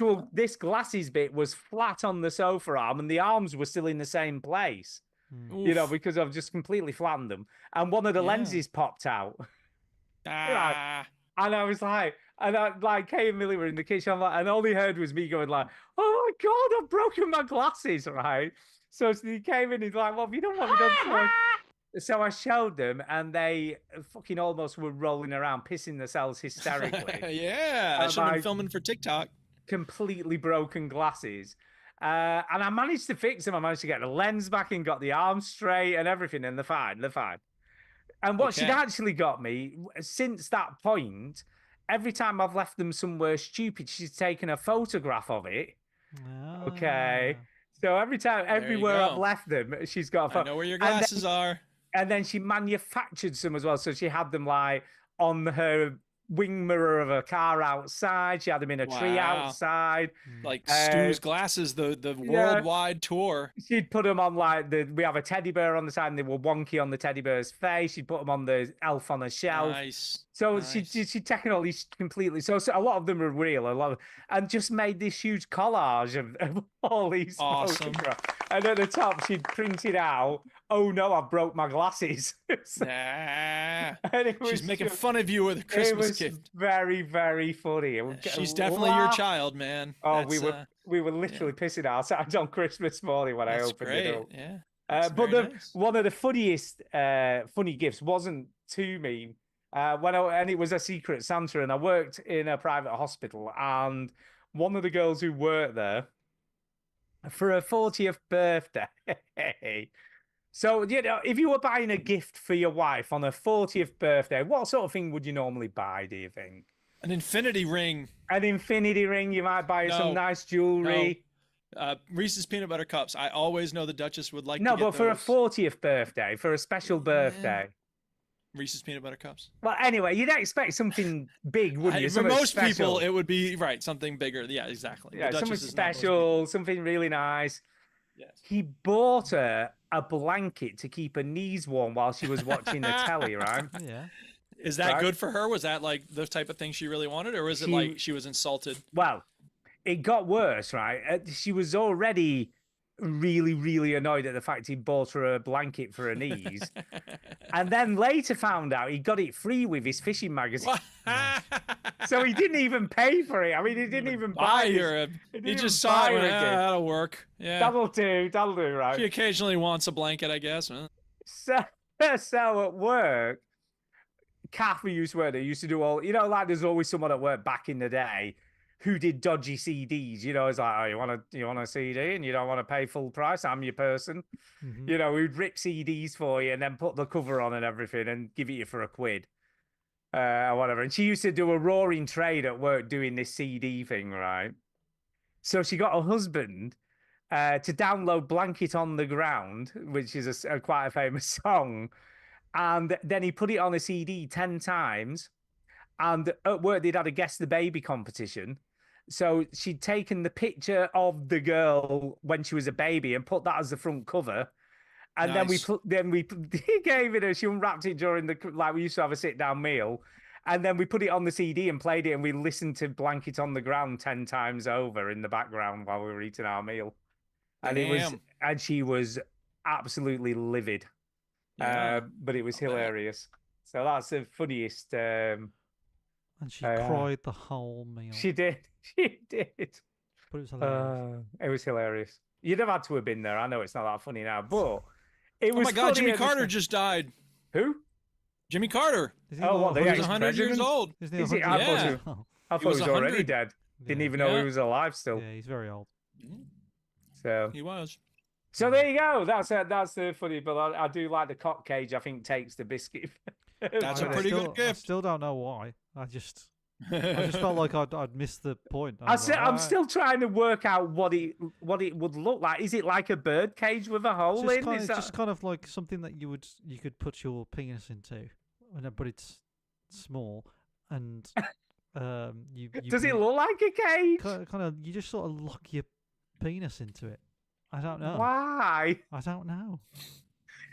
So this glasses bit was flat on the sofa arm, and the arms were still in the same place. You know, Oof. because I've just completely flattened them, and one of the Yeah. lenses popped out. Ah. And I was like, and I like Kay and Millie were in the kitchen, I'm like, and all they heard was me going like, "Oh my god, I've broken my glasses!" Right? So he came in, he's like, "Well, you don't want me done." So I showed them, and they fucking almost were rolling around, pissing themselves hysterically. Yeah, I And should have I been filming for TikTok. completely broken glasses. And I managed to fix them. I managed to get the lens back and got the arms straight and everything, and they're fine. They're fine. And what she'd Okay. actually got me since that point, every time I've left them somewhere stupid, she's taken a photograph of it. Okay. Ah. So every time, There you everywhere I've go. left them, she's got a I photo. know where your And then- glasses are. And then she manufactured some as well. So she had them like on her wing mirror of a car outside. She had them in a tree Wow. outside. Like Uh, Stu's glasses, the yeah. worldwide tour. She'd put them on like we have a teddy bear on the side, and they were wonky on the teddy bear's face. She'd put them on the elf on a shelf. Nice. So nice. she'd taken all these completely. So a lot of them are real, and just made this huge collage of all these Awesome. photographs. And at the top, she'd printed out, "Oh no, I broke my glasses." So- Nah. and it She's was making just- fun of you with a It Christmas was gift. very, very funny. It was She's definitely your laugh- child, man. Oh, That's, we were literally pissing ourselves on Christmas morning when I that's opened great. it up. Yeah. But very nice. one of the funniest funny gifts wasn't to me and it was a secret Santa, and I worked in a private hospital, and one of the girls who worked there for her 40th birthday. So, you know, if you were buying a gift for your wife on her 40th birthday, what sort of thing would you normally buy, do you think? An infinity ring. An infinity ring, you might buy her No, some nice jewelry. Reese's peanut butter cups. I always know the Duchess would like No, to get but for a those. 40th birthday, for a special birthday. Reese's peanut butter cups. Well, anyway, you'd expect something big, wouldn't you? For Something most people, special. it would be right something bigger. Yeah, exactly. The Yeah, something Duchess is not most special, something really nice. Yes. He bought her a blanket to keep her knees warm while she was watching the telly, right? Yeah. Is that Right. good for her? Was that like the type of thing she really wanted, or was it She- like she was insulted? Well, it got worse, right? She was already really, really annoyed at the fact he bought her a blanket for her knees. And then later found out he got it free with his fishing magazine. So he didn't even pay for it. I mean, he didn't even buy it. her. He He didn't just even saw buy it. her Went, a "Ah, gift. that'll work. Yeah. That'll do, She right? occasionally wants a blanket, I guess. Huh? So at work, Kath, who used to work there, used to do all, you know, like there's always someone at work back in the day who did dodgy CDs. You know, it's like, oh, you want a CD and you don't want to pay full price? I'm your person. Mhm. You know, who'd rip CDs for you and then put the cover on and everything and give it you for £1 or whatever. And she used to do a roaring trade at work doing this CD thing, right? So she got her husband to download Blanket on the Ground, which is quite a famous song. And then he put it on a CD 10 times. And at work, they'd had a Guess the Baby competition. So she'd taken the picture of the girl when she was a baby and put that as the front cover. And Nice. then we he gave it her. She unwrapped it during like we used to have a sit down meal. And then we put it on the CD and played it, and we listened to Blanket on the Ground 10 times over in the background while we were eating our meal. And Damn. she was absolutely livid. Yeah. But it was I bet. hilarious. So that's the funniest. And she Yeah. cried the whole meal. She did. She did. But it was hilarious. It was hilarious. You'd have had to have been there. I know it's not that funny now, but it Oh was. my God, funny Jimmy at the Carter time. just died. Who? Jimmy Carter. Is he Oh, like what, the He was ex- 100 years president? old. Isn't he Is he? 100 I thought Yeah. he was, Oh, I thought was he was already 100. dead. Didn't yeah. even know Yeah. he was alive still. Yeah, he's very old. So, He was. so there you go. That's the funny. But I do like the cock cage. I think takes the biscuit. That's a I pretty good still- I gift. still don't know why. I just felt like I'd missed the point. I'm still trying to work out what it would look like. Is it like a bird cage with a hole It's in? Is that... just kind of like something that you could put your penis into, but it's small and you Does it look like a cage? kind of you just sort of lock your penis into it. I don't know. Why? I don't know.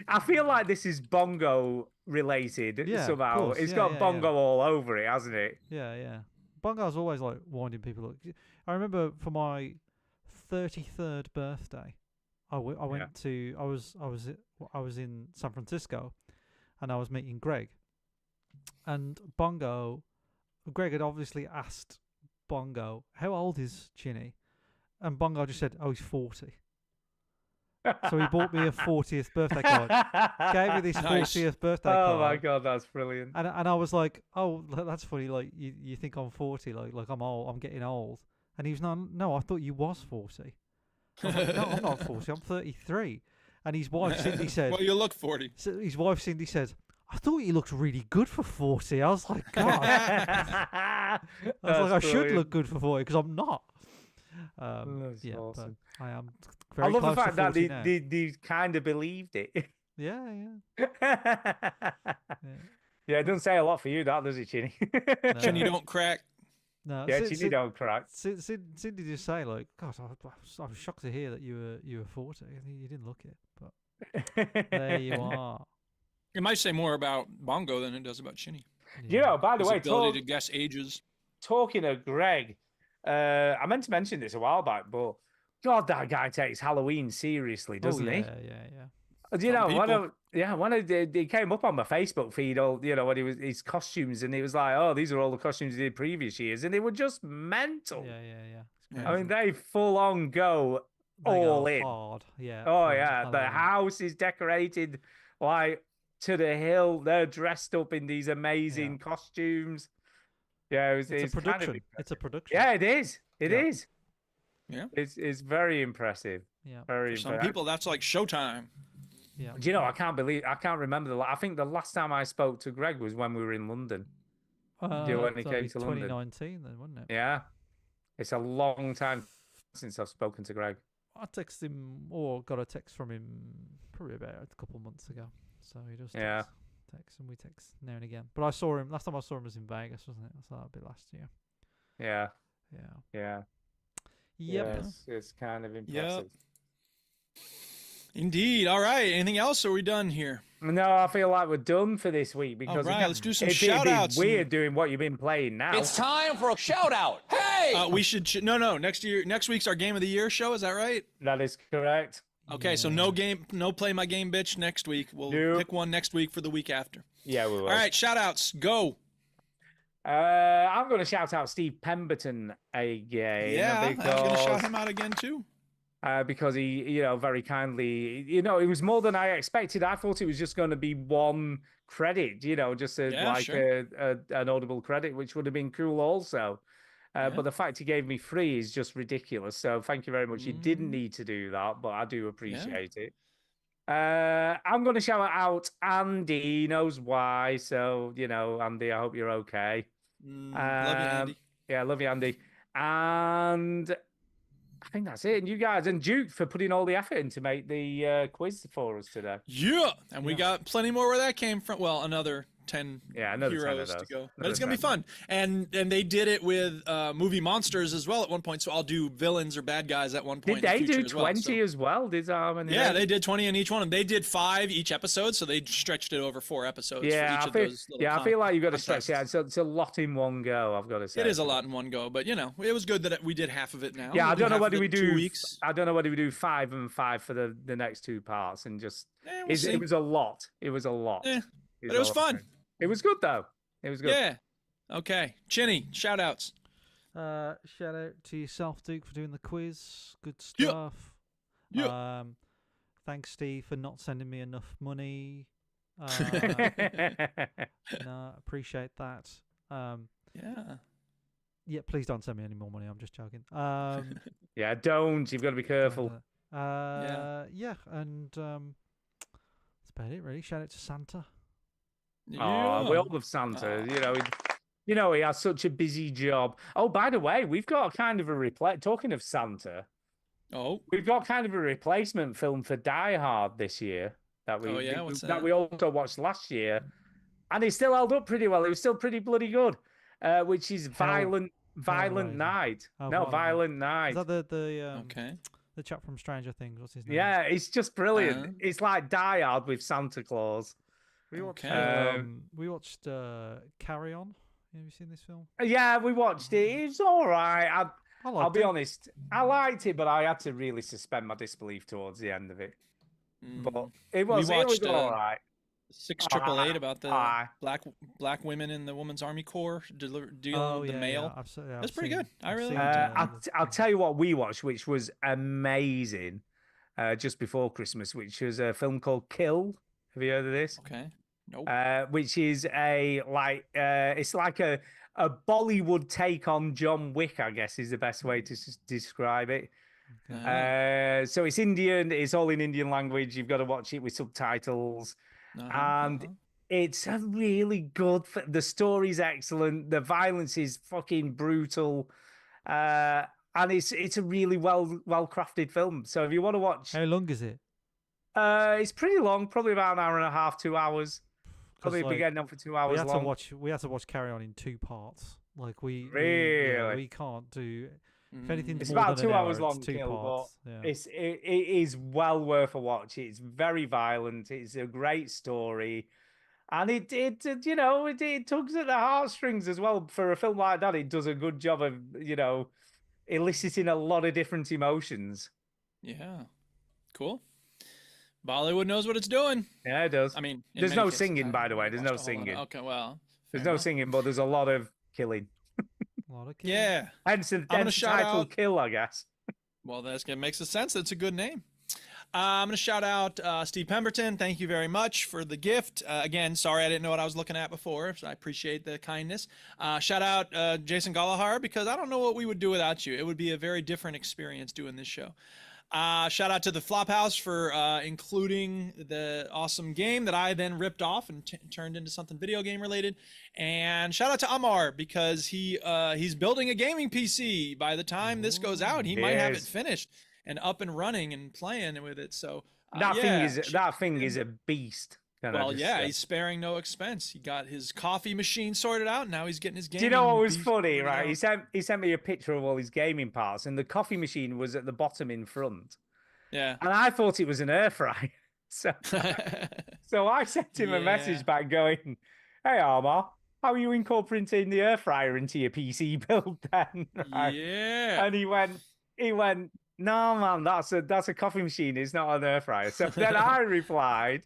I feel like this is Bongo related Yeah, of somehow. course. It's Yeah, got yeah, Bongo yeah. all over it, hasn't it? Yeah. Bongo's always like winding people up. I remember for my 33rd birthday, I went to I was in San Francisco, and I was meeting Greg. And Greg had obviously asked Bongo, "How old is Chinny?" And Bongo just said, "Oh, he's 40." So he bought me a 40th birthday card. Gave me this Nice. 40th birthday card. Oh my god, that's brilliant. And I was like, "Oh, that's funny. Like you think I'm 40? Like I'm old. I'm getting old." And he was no. I thought you was 40. I was like, "No, I'm not 40. I'm 33." And his wife Cindy said, Well, you look 40. so his wife Cindy said, "I thought you looked really good for 40." I was like, "God." I was like, "I should look good for 40 because I'm not." That's Yeah, awesome. but I am very I love close the fact to that 40 now. they kind of believed it. Yeah. Yeah, it doesn't say a lot for you, that does it, Chinny? No. Chinny don't crack. No, Yeah, Chinny don't crack. Cindy just say like, "God, I was shocked to hear that you were 40. You didn't look it, but there you are." It might say more about Bongo than it does about Chinny. You know, by the His way, ability to guess ages. talking of Greg, I meant to mention this a while back, but God, that guy takes Halloween seriously, doesn't he? Yeah. Do you know, Some when it came up on my Facebook feed, all when he was his costumes, and he was like, "Oh, these are all the costumes he did previous years," and they were just mental. Yeah. Yeah. I mean, they full on go They all go in. hard. Yeah. Oh for yeah, the Halloween. house is decorated like to the hill. They're dressed up in these amazing costumes. Yeah, It's a kind of production. It's a production. yeah, it is. It Yeah. is. Yeah. It's very impressive. Yeah. Very For some impressive. people, that's like showtime. Yeah. Do you know? I can't remember I think the last time I spoke to Greg was when we were in London. when he that'll came be to London. 2019 then, wouldn't it? Yeah, it's a long time since I've spoken to Greg. I texted him or got a text from him probably about a couple of months ago. So he does Yeah. text and we text now and again. But I saw him last time I saw him was in Vegas, wasn't it? I saw that a bit last year. Yeah, Yeah. yeah. Yep. It's kind of impressive. Indeed. All right. Anything else? Or are we done here? No, I feel like we're done for this week All because right. Let's do some it'd shout be outs. weird doing what you've been playing now. time for a shout out. Hey! We should. No. Next week's our game of the year show. Is that right? That is correct. Okay. So no play my game, bitch. Next week we'll Nope. pick one next week for the week after. Yeah, we will. All right. Shout outs. Go. I'm going to shout out Steve Pemberton again. Yeah. I was because, gonna shout him out again too. because he, very kindly, it was more than I expected. I thought it was just going to be one credit, just Yeah, an audible credit, which would have been cool also. But the fact he gave me 3 is just ridiculous. So thank you very much. You didn't need to do that, but I do appreciate it. I'm going to shout out Andy. He knows why. So, Andy, I hope you're okay. Love you, Andy. Yeah, love you, Andy. And I think that's it. And you guys, and Duke for putting all the effort in to make the quiz for us today. Yeah, and we got plenty more where that came from. Well, another 10 another 10 of heroes to those. go. But Another it's going to be 10. fun. And they did it with movie monsters as well at one point. So I'll do villains or bad guys at one point. Did they in the do future 20 as well? as well? Did Armin? Yeah, they did 20 in each one. And they did 5 each episode. So they stretched it over 4 episodes Yeah, for each I of feel, those little I feel like you've got to contests. stretch it out. So it's a lot in one go, I've got to say. It is a lot in one go. But, it was good that we did half of it now. Yeah, We'll I do don't know half of whether it we in 2 do. weeks. I don't know whether we do 5 and 5 for the next 2 parts, and just We'll see. it was a lot. It was a lot. Yeah, Is but it was all I'm fun. saying. It was good though. It was good. Yeah. Okay. Chinny, shout outs. Shout out to yourself, Duke, for doing the quiz. Good Yeah. stuff. Yeah. Thanks, Steve, for not sending me enough money. No, appreciate that. Yeah. Yeah, please don't send me any more money. I'm just joking. Yeah, don't. You've got to be careful. Yeah, and that's about it, really. Shout out to Santa. Oh, we all love Santa. He has such a busy job. Oh, by the way, we've got kind of a talking of Santa, Oh. we've got kind of a replacement film for Die Hard this year that we Oh, yeah? What's that that? we also watched last year, and it still held up pretty well. It was still pretty bloody good. Which is Violent Hellraiser. Night. Oh, No, Violent Violent Night. Is that the Okay. The chap from Stranger Things. What's his name? Yeah, it's just brilliant. Uh-huh. It's like Die Hard with Santa Claus. We watched. Okay. We watched Carry On. Have you seen this film? Yeah, we watched it. It was all right. I liked I'll be it. honest. I liked it, but I had to really suspend my disbelief towards the end of it. But it was watched, all right. 6888 about the Aye. black women in the Women's Army Corps dealing Oh with yeah, the mail. yeah. Absolutely. That's pretty good. I really seen, liked it. I'll tell you what we watched, which was amazing, just before Christmas, which was a film called Kill. Have you heard of this? Okay. Nope. Which is it's like a Bollywood take on John Wick, I guess is the best way to describe it. So it's Indian, it's all in Indian language. You've got to watch it with subtitles. And it's a really good. The story's excellent. The violence is fucking brutal, and it's a really well crafted film. So if you want to watch, How long is it? it's pretty long, probably about an hour and a half, 2 hours. Probably like, be getting on for 2 hours long. We had to watch Carry On in 2 parts. Like we can't do. If anything's It's more about than 2 an hour, hours long, it's 2 Kill, parts. but Yeah. it is well worth a watch. It's very violent. It's a great story, and it tugs at the heartstrings as well. For a film like that, it does a good job of eliciting a lot of different emotions. Yeah. Cool. Bollywood knows what it's doing. Yeah, it does. I mean, in there's many no cases. singing, I by the way. haven't There's no watched a whole lot. singing. Okay, well. There's fair no enough. singing, but there's a lot of killing. A lot of kids. Yeah. Hence the gonna shout title out- Kill, I guess. Well, that makes sense. That's a good name. I'm going to shout out Steve Pemberton. Thank you very much for the gift. Again, sorry I didn't know what I was looking at before, so I appreciate the kindness. Shout out Jason Galahar, because I don't know what we would do without you. It would be a very different experience doing this show. Shout out to the Flophouse for including the awesome game that I then ripped off and turned into something video game related. And shout out to Amar, because he's building a gaming PC. By the time this goes out, he might have it Yes. finished and up and running and playing with it. So That yeah. thing is a beast. Can I Well, just yeah, say? he's sparing no expense. He got his coffee machine sorted out. Now he's getting his game. Do you know what was funny, right? He sent me a picture of all his gaming parts, and the coffee machine was at the bottom in front. Yeah. And I thought it was an air fryer. So I sent him a Yeah. message back going, "Hey Armor, how are you incorporating the air fryer into your PC build then?" Right? Yeah. And he went, "No, man, that's a coffee machine. It's not an air fryer." So then I replied,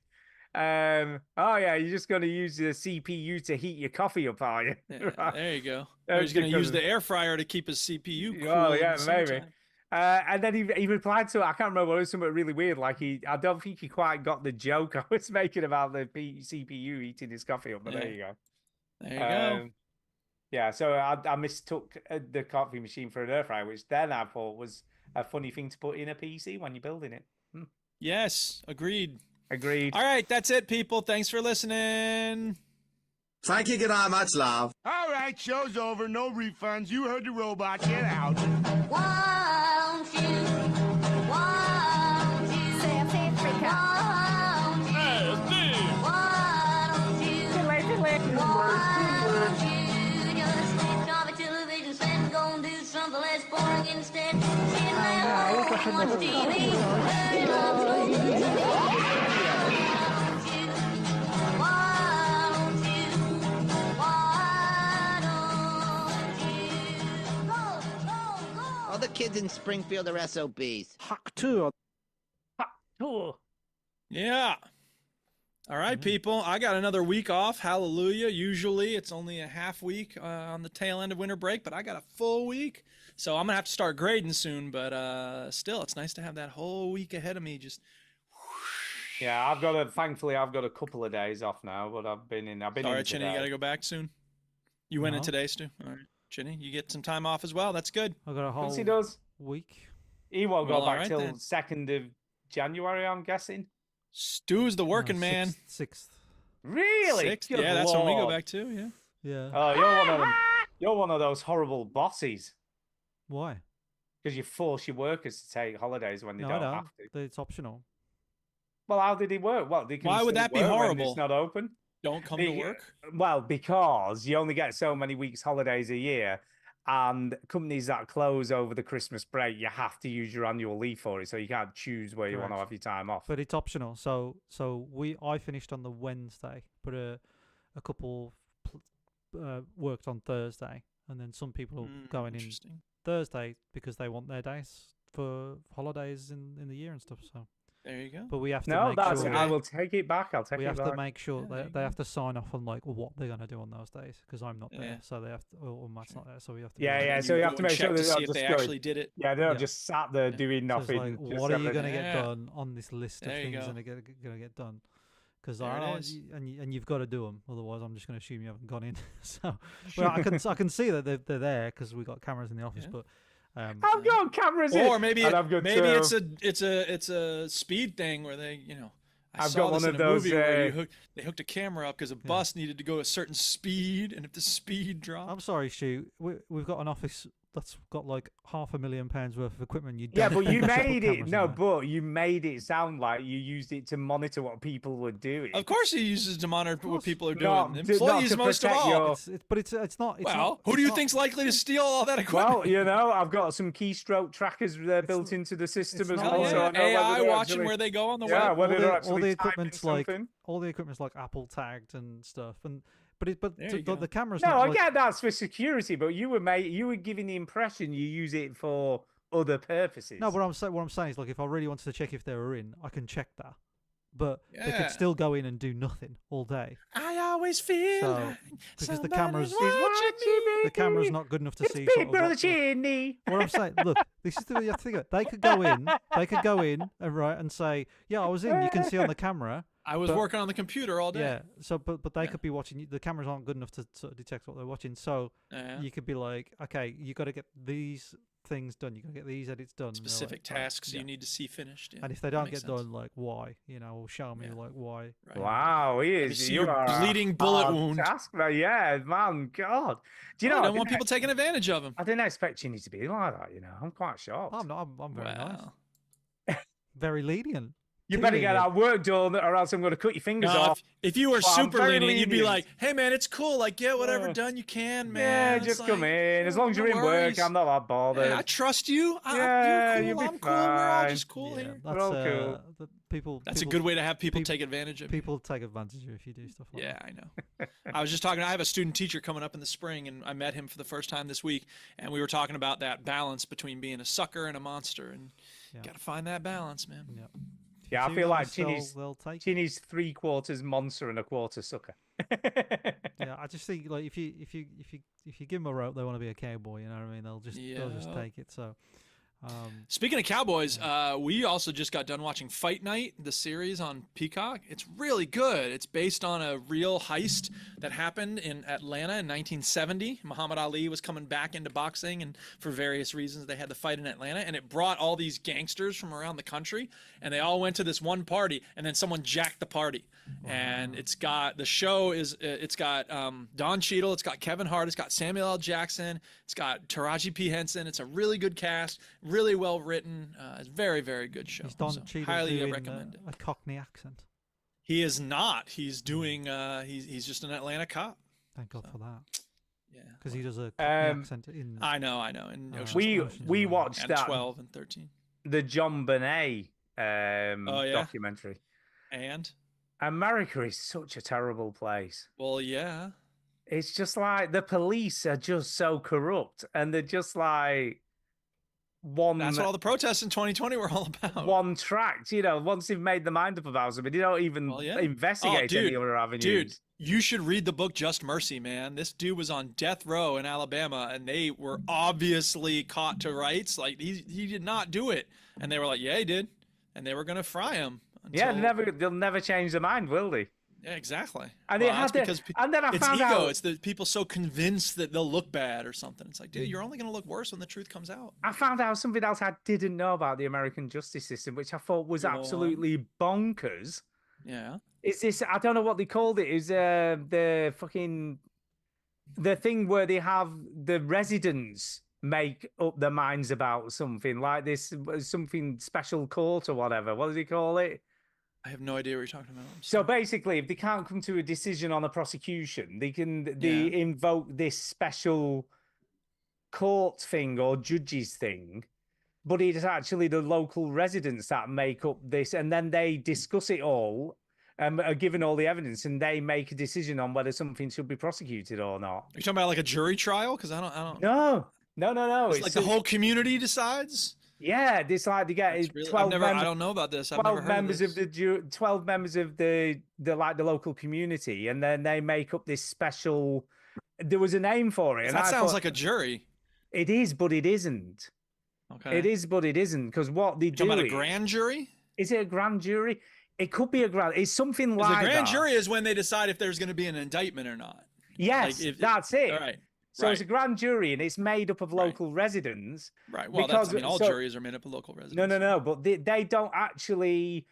"Oh yeah, you're just going to use the CPU to heat your coffee up, are you?" Yeah, Right. there you go. That Or was he's going to use because- the air fryer to keep his CPU cool. Oh at yeah, the same maybe. time. And then he replied to it. I can't remember. It was something really weird. Like I don't think he quite got the joke I was making about the CPU eating his coffee up. But there Yeah. you go. There you go. Yeah, so I mistook the coffee machine for an air fryer, which then I thought was a funny thing to put in a PC when you're building it. Yes, agreed. Agreed. All right, that's it, people. Thanks for listening. Thank you very much, love. All right, show's over. No refunds. You heard the robot. Get out. Won't you? Won't you? South Africa. Won't you? Won't you? Won't you just switch off the television set and go and do something less boring instead? Sit around home and watch TV. Turn it on slow. Won't you? Won't you? Why don't you? Go, go, go. All the kids in Springfield are SOBs. Hack 2. Oh. Yeah. All right, people. I got another week off. Hallelujah. Usually it's only a half week on the tail end of winter break, but I got a full week. So I'm going to have to start grading soon, but still, it's nice to have that whole week ahead of me. Just Yeah, thankfully I've got a couple of days off now, but I've been in all right, Chinny, you got to go back soon. You went in No. today, Stu. All right, Chinny, you get some time off as well. That's good. I got a whole Once he does, week. he won't Well, go all back right till then. 2nd of January, I'm guessing. Stu's the working man. Sixth. Really? Sixth? Good Yeah, that's when we go Lord. back to. Yeah. Yeah. Oh, you're one of them. You're one of those horrible bosses Why? because you force your workers to take holidays when they No, don't I don't. have to. It's optional. Well, how did it work? Well, they can Why would still that be work when horrible? It's not open. Don't come to Be- work. Well, because you only get so many weeks holidays a year, And companies that close over the Christmas break, you have to use your annual leave for it, so you can't choose where you want to Correct. have your time off. But it's optional. So I finished on the Wednesday, but a couple worked on Thursday, and then some people are going in Interesting. Thursday because they want their days for holidays in the year and stuff. So, There you go. but we have to No, make that's sure I will take it back. I'll take we it have back. to make sure Yeah, there you they have to sign off on like what they're gonna do on those days because I'm not there, Yeah. so they have to, or Matt's not there, so we have to. be Yeah, like, yeah. And So you have go to and make sure check they're to not see if just they going. actually did it. Yeah, they're not Yeah. just sat there doing So it's nothing. like, just what are you having- going to get Yeah. done on this list of There you things go. that are going to get done? Because There it is. and you've got to do them, otherwise I'm just going to assume you haven't gone in. So, well, I can see that they're there because we got cameras in the office, Yeah. but I've got cameras in. Or maybe and I've got, it's a speed thing where they I I've saw got this one in of a those, movie where they hooked a camera up because a bus needed to go a certain speed, and if the speed dropped, I'm sorry, Stu. We've got an office that's got like £500,000 worth of equipment. You Yeah, don't but you put made it. cameras in No, there. but you made it sound like you used it to monitor what people were doing. of course he uses to monitor what people are doing. Not to- not Employees to most of protect all. your- But it's not. It's Well, not, who it's do you not- think's likely to steal all that equipment? Well, you know, I've got some keystroke trackers built into the system it's as not well. like- So I know whether AI they're watching actually- where they go on the yeah, web. whether they're all actually the typing equipment's like something. all the equipment's like Apple tagged and stuff, but There you go. the cameras. No, not I like, get that's for security, but you were giving the impression you use it for other purposes. No, what I'm saying is like if I really wanted to check if they were in, I can check that. But they Yeah. could still go in and do nothing all day. I always feel So, like because the somebody's cameras, watching me. the camera's not good enough to It's see. Big sort of Brother what- Chinny. What I'm saying, look, this is the way you have to think of it. They could go in and right and say, yeah, I was in. You can see on the camera. I was But- working on the computer all day. Yeah. So, but they Yeah. could be watching. The cameras aren't good enough to sort of detect what they're watching. So Yeah. you could be like, okay, you got to get these things done. You got to get these edits done. And they're like, Specific right, tasks yeah. you need to see finished. Yeah, And if they that don't makes get sense. done, like why? Or show me Yeah. like why. Right. Wow, he me is. see You your are a bleeding bullet hard wound. taskmaster. Yeah, man, God. Do you Well, know? I don't want people taking advantage of him. I didn't expect Chinny to be like that. You know, I'm quite shocked. I'm not. I'm very nice. Wow. Very lenient. You too better get lenient. that work done, or else I'm going to cut your fingers No, off. if you were Well, I'm super very lenient, you'd be lenient. like, "Hey, man, it's cool. Like, get whatever Yeah. done you can, man. Yeah, It's just come like, in. As long as no you're in worries. work, I'm not that bothered. Yeah, I trust you. Yeah, You're you'll cool. be I'm cool. We're all fine. just cool Yeah, here. that's all cool. the people. That's a people- good way to have people peop- take advantage of you. People take advantage of you if you do stuff like Yeah, that. I know. I was just talking. I have a student teacher coming up in the spring, and I met him for the first time this week, and we were talking about that balance between being a sucker and a monster, and Yeah. got to find that balance, man. Yeah. Yeah, I See feel them like sell, Chinny's they'll take. it. Chinny's 3/4 monster and a quarter sucker. Yeah, I just think like if you give them a rope, they want to be a cowboy. You know what I mean? They'll just Yeah. take it. So, Speaking of cowboys, we also just got done watching Fight Night, the series on Peacock. It's really good. It's based on a real heist that happened in Atlanta in 1970. Muhammad Ali was coming back into boxing, and for various reasons, they had the fight in Atlanta. And it brought all these gangsters from around the country, and they all went to this one party, and then someone jacked the party. And it's got it's got Don Cheadle, it's got Kevin Hart, it's got Samuel L. Jackson, it's got Taraji P. Henson. It's a really good cast, really well written. It's a very, very good show. he's Don So Cheadle highly doing recommend it. a Cockney accent. He is not. He's doing. He's just an Atlanta cop. Thank God for that, Yeah. because he does a Cockney accent in. I know. And Uh, Ocean's we Ocean's we 11. watched and that 12 and 13. the John Bonet Oh, yeah? documentary. And America is such a terrible place. well, yeah. It's just like the police are just so corrupt, and they're just like That's what all the protests in 2020 were all about. one track. You know, once they've made their mind up about something, they don't even Well, yeah. investigate any other avenues. Dude, you should read the book Just Mercy, man. This dude was on death row in Alabama, and they were obviously caught to rights. Like he did not do it, and they were like, yeah, he did, and they were gonna fry him. Yeah, until- they'll never change their mind, will they? Yeah, exactly. And Well, they had that's the- because and then I it's found ego. out- It's the people so convinced that they'll look bad or something. It's like, dude, you're only gonna look worse when the truth comes out. I found out something else I didn't know about the American justice system, which I thought was Go on. absolutely bonkers. Yeah. Is this? I don't know what they called it. Is the thing where they have the residents make up their minds about something like this, something special court or whatever. What do they call it? I have no idea what you're talking about. I'm So sorry. basically, if they can't come to a decision on a prosecution, they Yeah. invoke this special court thing or judges thing, but it's actually the local residents that make up this, and then they discuss it all, are given all the evidence, and they make a decision on whether something should be prosecuted or not. You're talking about like a jury trial? Because I don't. No. It's like the whole community decides. Yeah, it's like they get That's really, 12 I don't know about this. I've never 12 heard members of of this. 12 members of the local community, and then they make up this special. There was a name for it, and That I sounds thought, like a jury. it is, but it isn't. Okay. It is, but it isn't, because what they You're do talking about a grand jury? is it a grand jury? It could be a grand. It's something 'Cause like the grand that. jury is when they decide if there's going to be an indictment or not. Yes, if- that's it. All right. So right. it's a grand jury, and it's made up of Right. local residents. Right. Well, because- all so- juries are made up of local residents. No. But they don't actually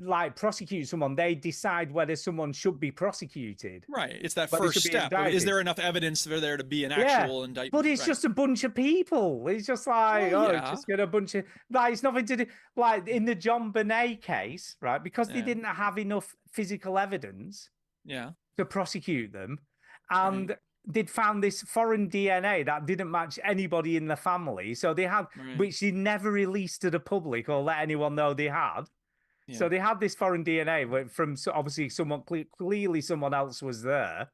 like prosecute someone. They decide whether someone should be prosecuted. Right. It's that But they first should be step. Is indicted. there enough evidence for there to be an Yeah, actual indictment? But it's Right. just a bunch of people. It's just like, Well, oh, yeah. just get a bunch of like it's nothing to do. Like in the John Bonet case, right? Because they Yeah. didn't have enough physical evidence Yeah. to prosecute them, and they'd found this foreign DNA that didn't match anybody in the family. So they had, Right. which they never released to the public or let anyone know they had. So Yeah. they had this foreign DNA from obviously someone clearly someone else was there,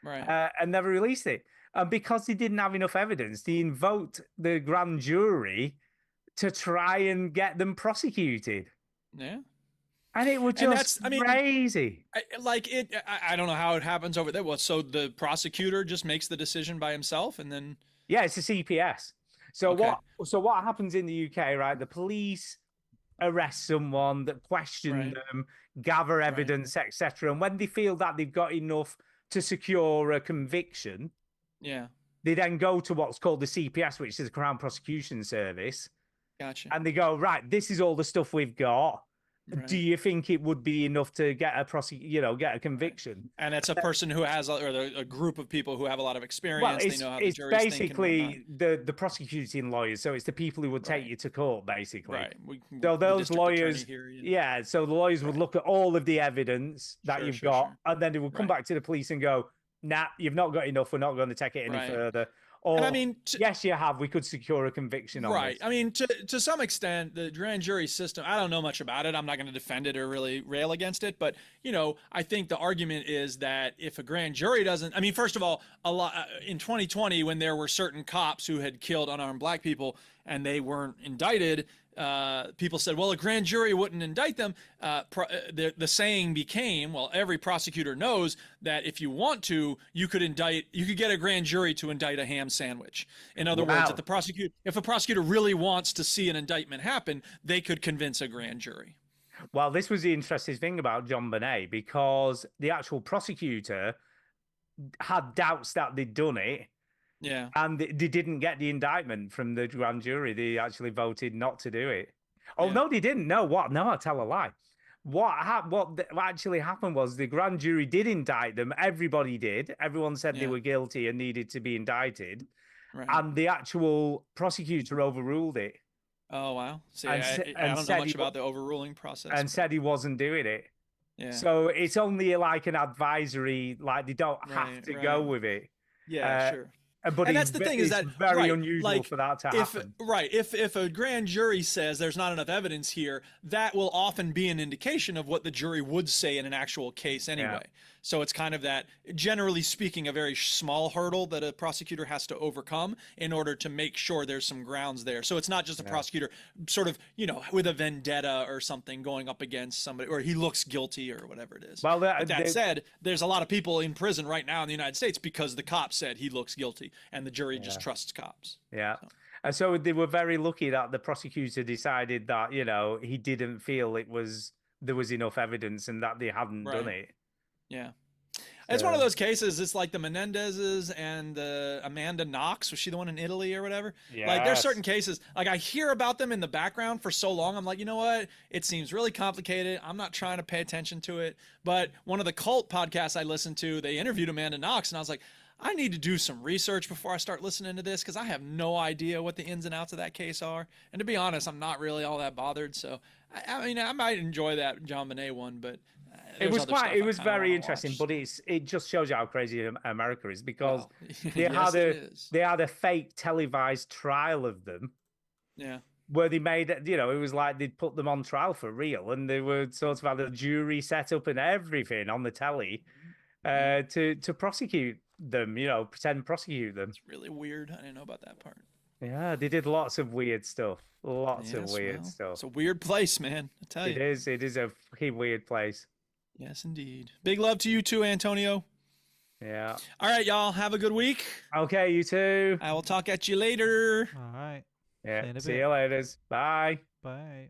Right. and never released it. And because they didn't have enough evidence, they invoked the grand jury to try and get them prosecuted. Yeah. And it was And just that's- I mean, crazy. I don't know how it happens over there. Well, so the prosecutor just makes the decision by himself, and then Yeah, it's a CPS. So Okay. what happens in the UK, right? The police arrest someone, that question Right. them, gather evidence, etc. And when they feel that they've got enough to secure a conviction, yeah, they then go to what's called the CPS, which is the Crown Prosecution Service, gotcha. and they go, right, this is all the stuff we've got. Right. Do you think it would be enough to get a conviction? And it's a person who has, or a group of people who have a lot of experience. Well, They know how the it's jury's thinking and basically whatnot. the prosecuting lawyers. So it's the people who would take Right. you to court, basically. Right. So the those district attorney lawyers, here, yeah. So the lawyers would look at all of the evidence that Sure, you've sure, got, sure. and then they would come Right. back to the police and go, "Nah, you've not got enough. We're not going to take it any Right. further." Or, And I mean, yes, you have. We could secure a conviction on right. this. I mean, to some extent, the grand jury system, I don't know much about it. I'm not going to defend it or really rail against it. But, I think the argument is that if a grand jury doesn't, I mean, first of all, a lot in 2020, when there were certain cops who had killed unarmed black people and they weren't indicted, people said, well, a grand jury wouldn't indict them. The saying became, well, every prosecutor knows that if you want to, you could get a grand jury to indict a ham sandwich. In other words, Wow. if a prosecutor really wants to see an indictment happen, they could convince a grand jury. Well, this was the interesting thing about John Bonet, because the actual prosecutor had doubts that they'd done it, Yeah. and they didn't get the indictment from the grand jury. They actually voted not to do it. Oh, Yeah. no, they didn't. No, what? No, I tell a lie. What actually happened was the grand jury did indict them. Everybody did. Everyone said they Yeah. were guilty and needed to be indicted. Right. And the actual prosecutor overruled it Oh, wow. See, and I, sa- I and don't know said much he wa- about the overruling process. and but- said he wasn't doing it. yeah. So it's only like an advisory, like they don't have Right, to go right. with it. yeah, sure. But And it's that's the thing is it's that very right, unusual like, for that to if happen. if a grand jury says there's not enough evidence here, that will often be an indication of what the jury would say in an actual case anyway. So it's kind of that, generally speaking, a very small hurdle that a prosecutor has to overcome in order to make sure there's some grounds there. So it's not just a prosecutor sort of, with a vendetta or something going up against somebody, or he looks guilty or whatever it is. Well, But that said, there's a lot of people in prison right now in the United States because the cop said he looks guilty and the jury just trusts cops. Yeah. And so they were very lucky that the prosecutor decided that, he didn't feel there was enough evidence and that they hadn't done Right. it. Yeah. It's one of those cases. It's like the Menendezes and the Amanda Knox. Was she the one in Italy or whatever? Like there's certain cases, like I hear about them in the background for so long. I'm like, you know what? It seems really complicated. I'm not trying to pay attention to it. But one of the cult podcasts I listened to, they interviewed Amanda Knox and I was like, I need to do some research before I start listening to this because I have no idea what the ins and outs of that case are. And to be honest, I'm not really all that bothered. So, I mean, I might enjoy that John Bonet one, but It was other stuff quite. I It was kinda very wanna interesting, watch. but it just shows you how crazy America is because Well, they yes, had it a is. they had a fake televised trial of them Yeah. where they made it. It was like they'd put them on trial for real, and they were sort of had a jury set up and everything on the telly to prosecute them. Pretend prosecute them. It's really weird. I didn't know about that part. Yeah, they did lots of weird stuff. Lots of Yes, weird well, stuff. It's a weird place, man. I tell It you. is. It is a fucking weird place. Yes, indeed. Big love to you too, Antonio. Yeah. All right, y'all. Have a good week. Okay, you too. I will talk at you later. All right. Yeah. in a See bit. you later. Bye. Bye.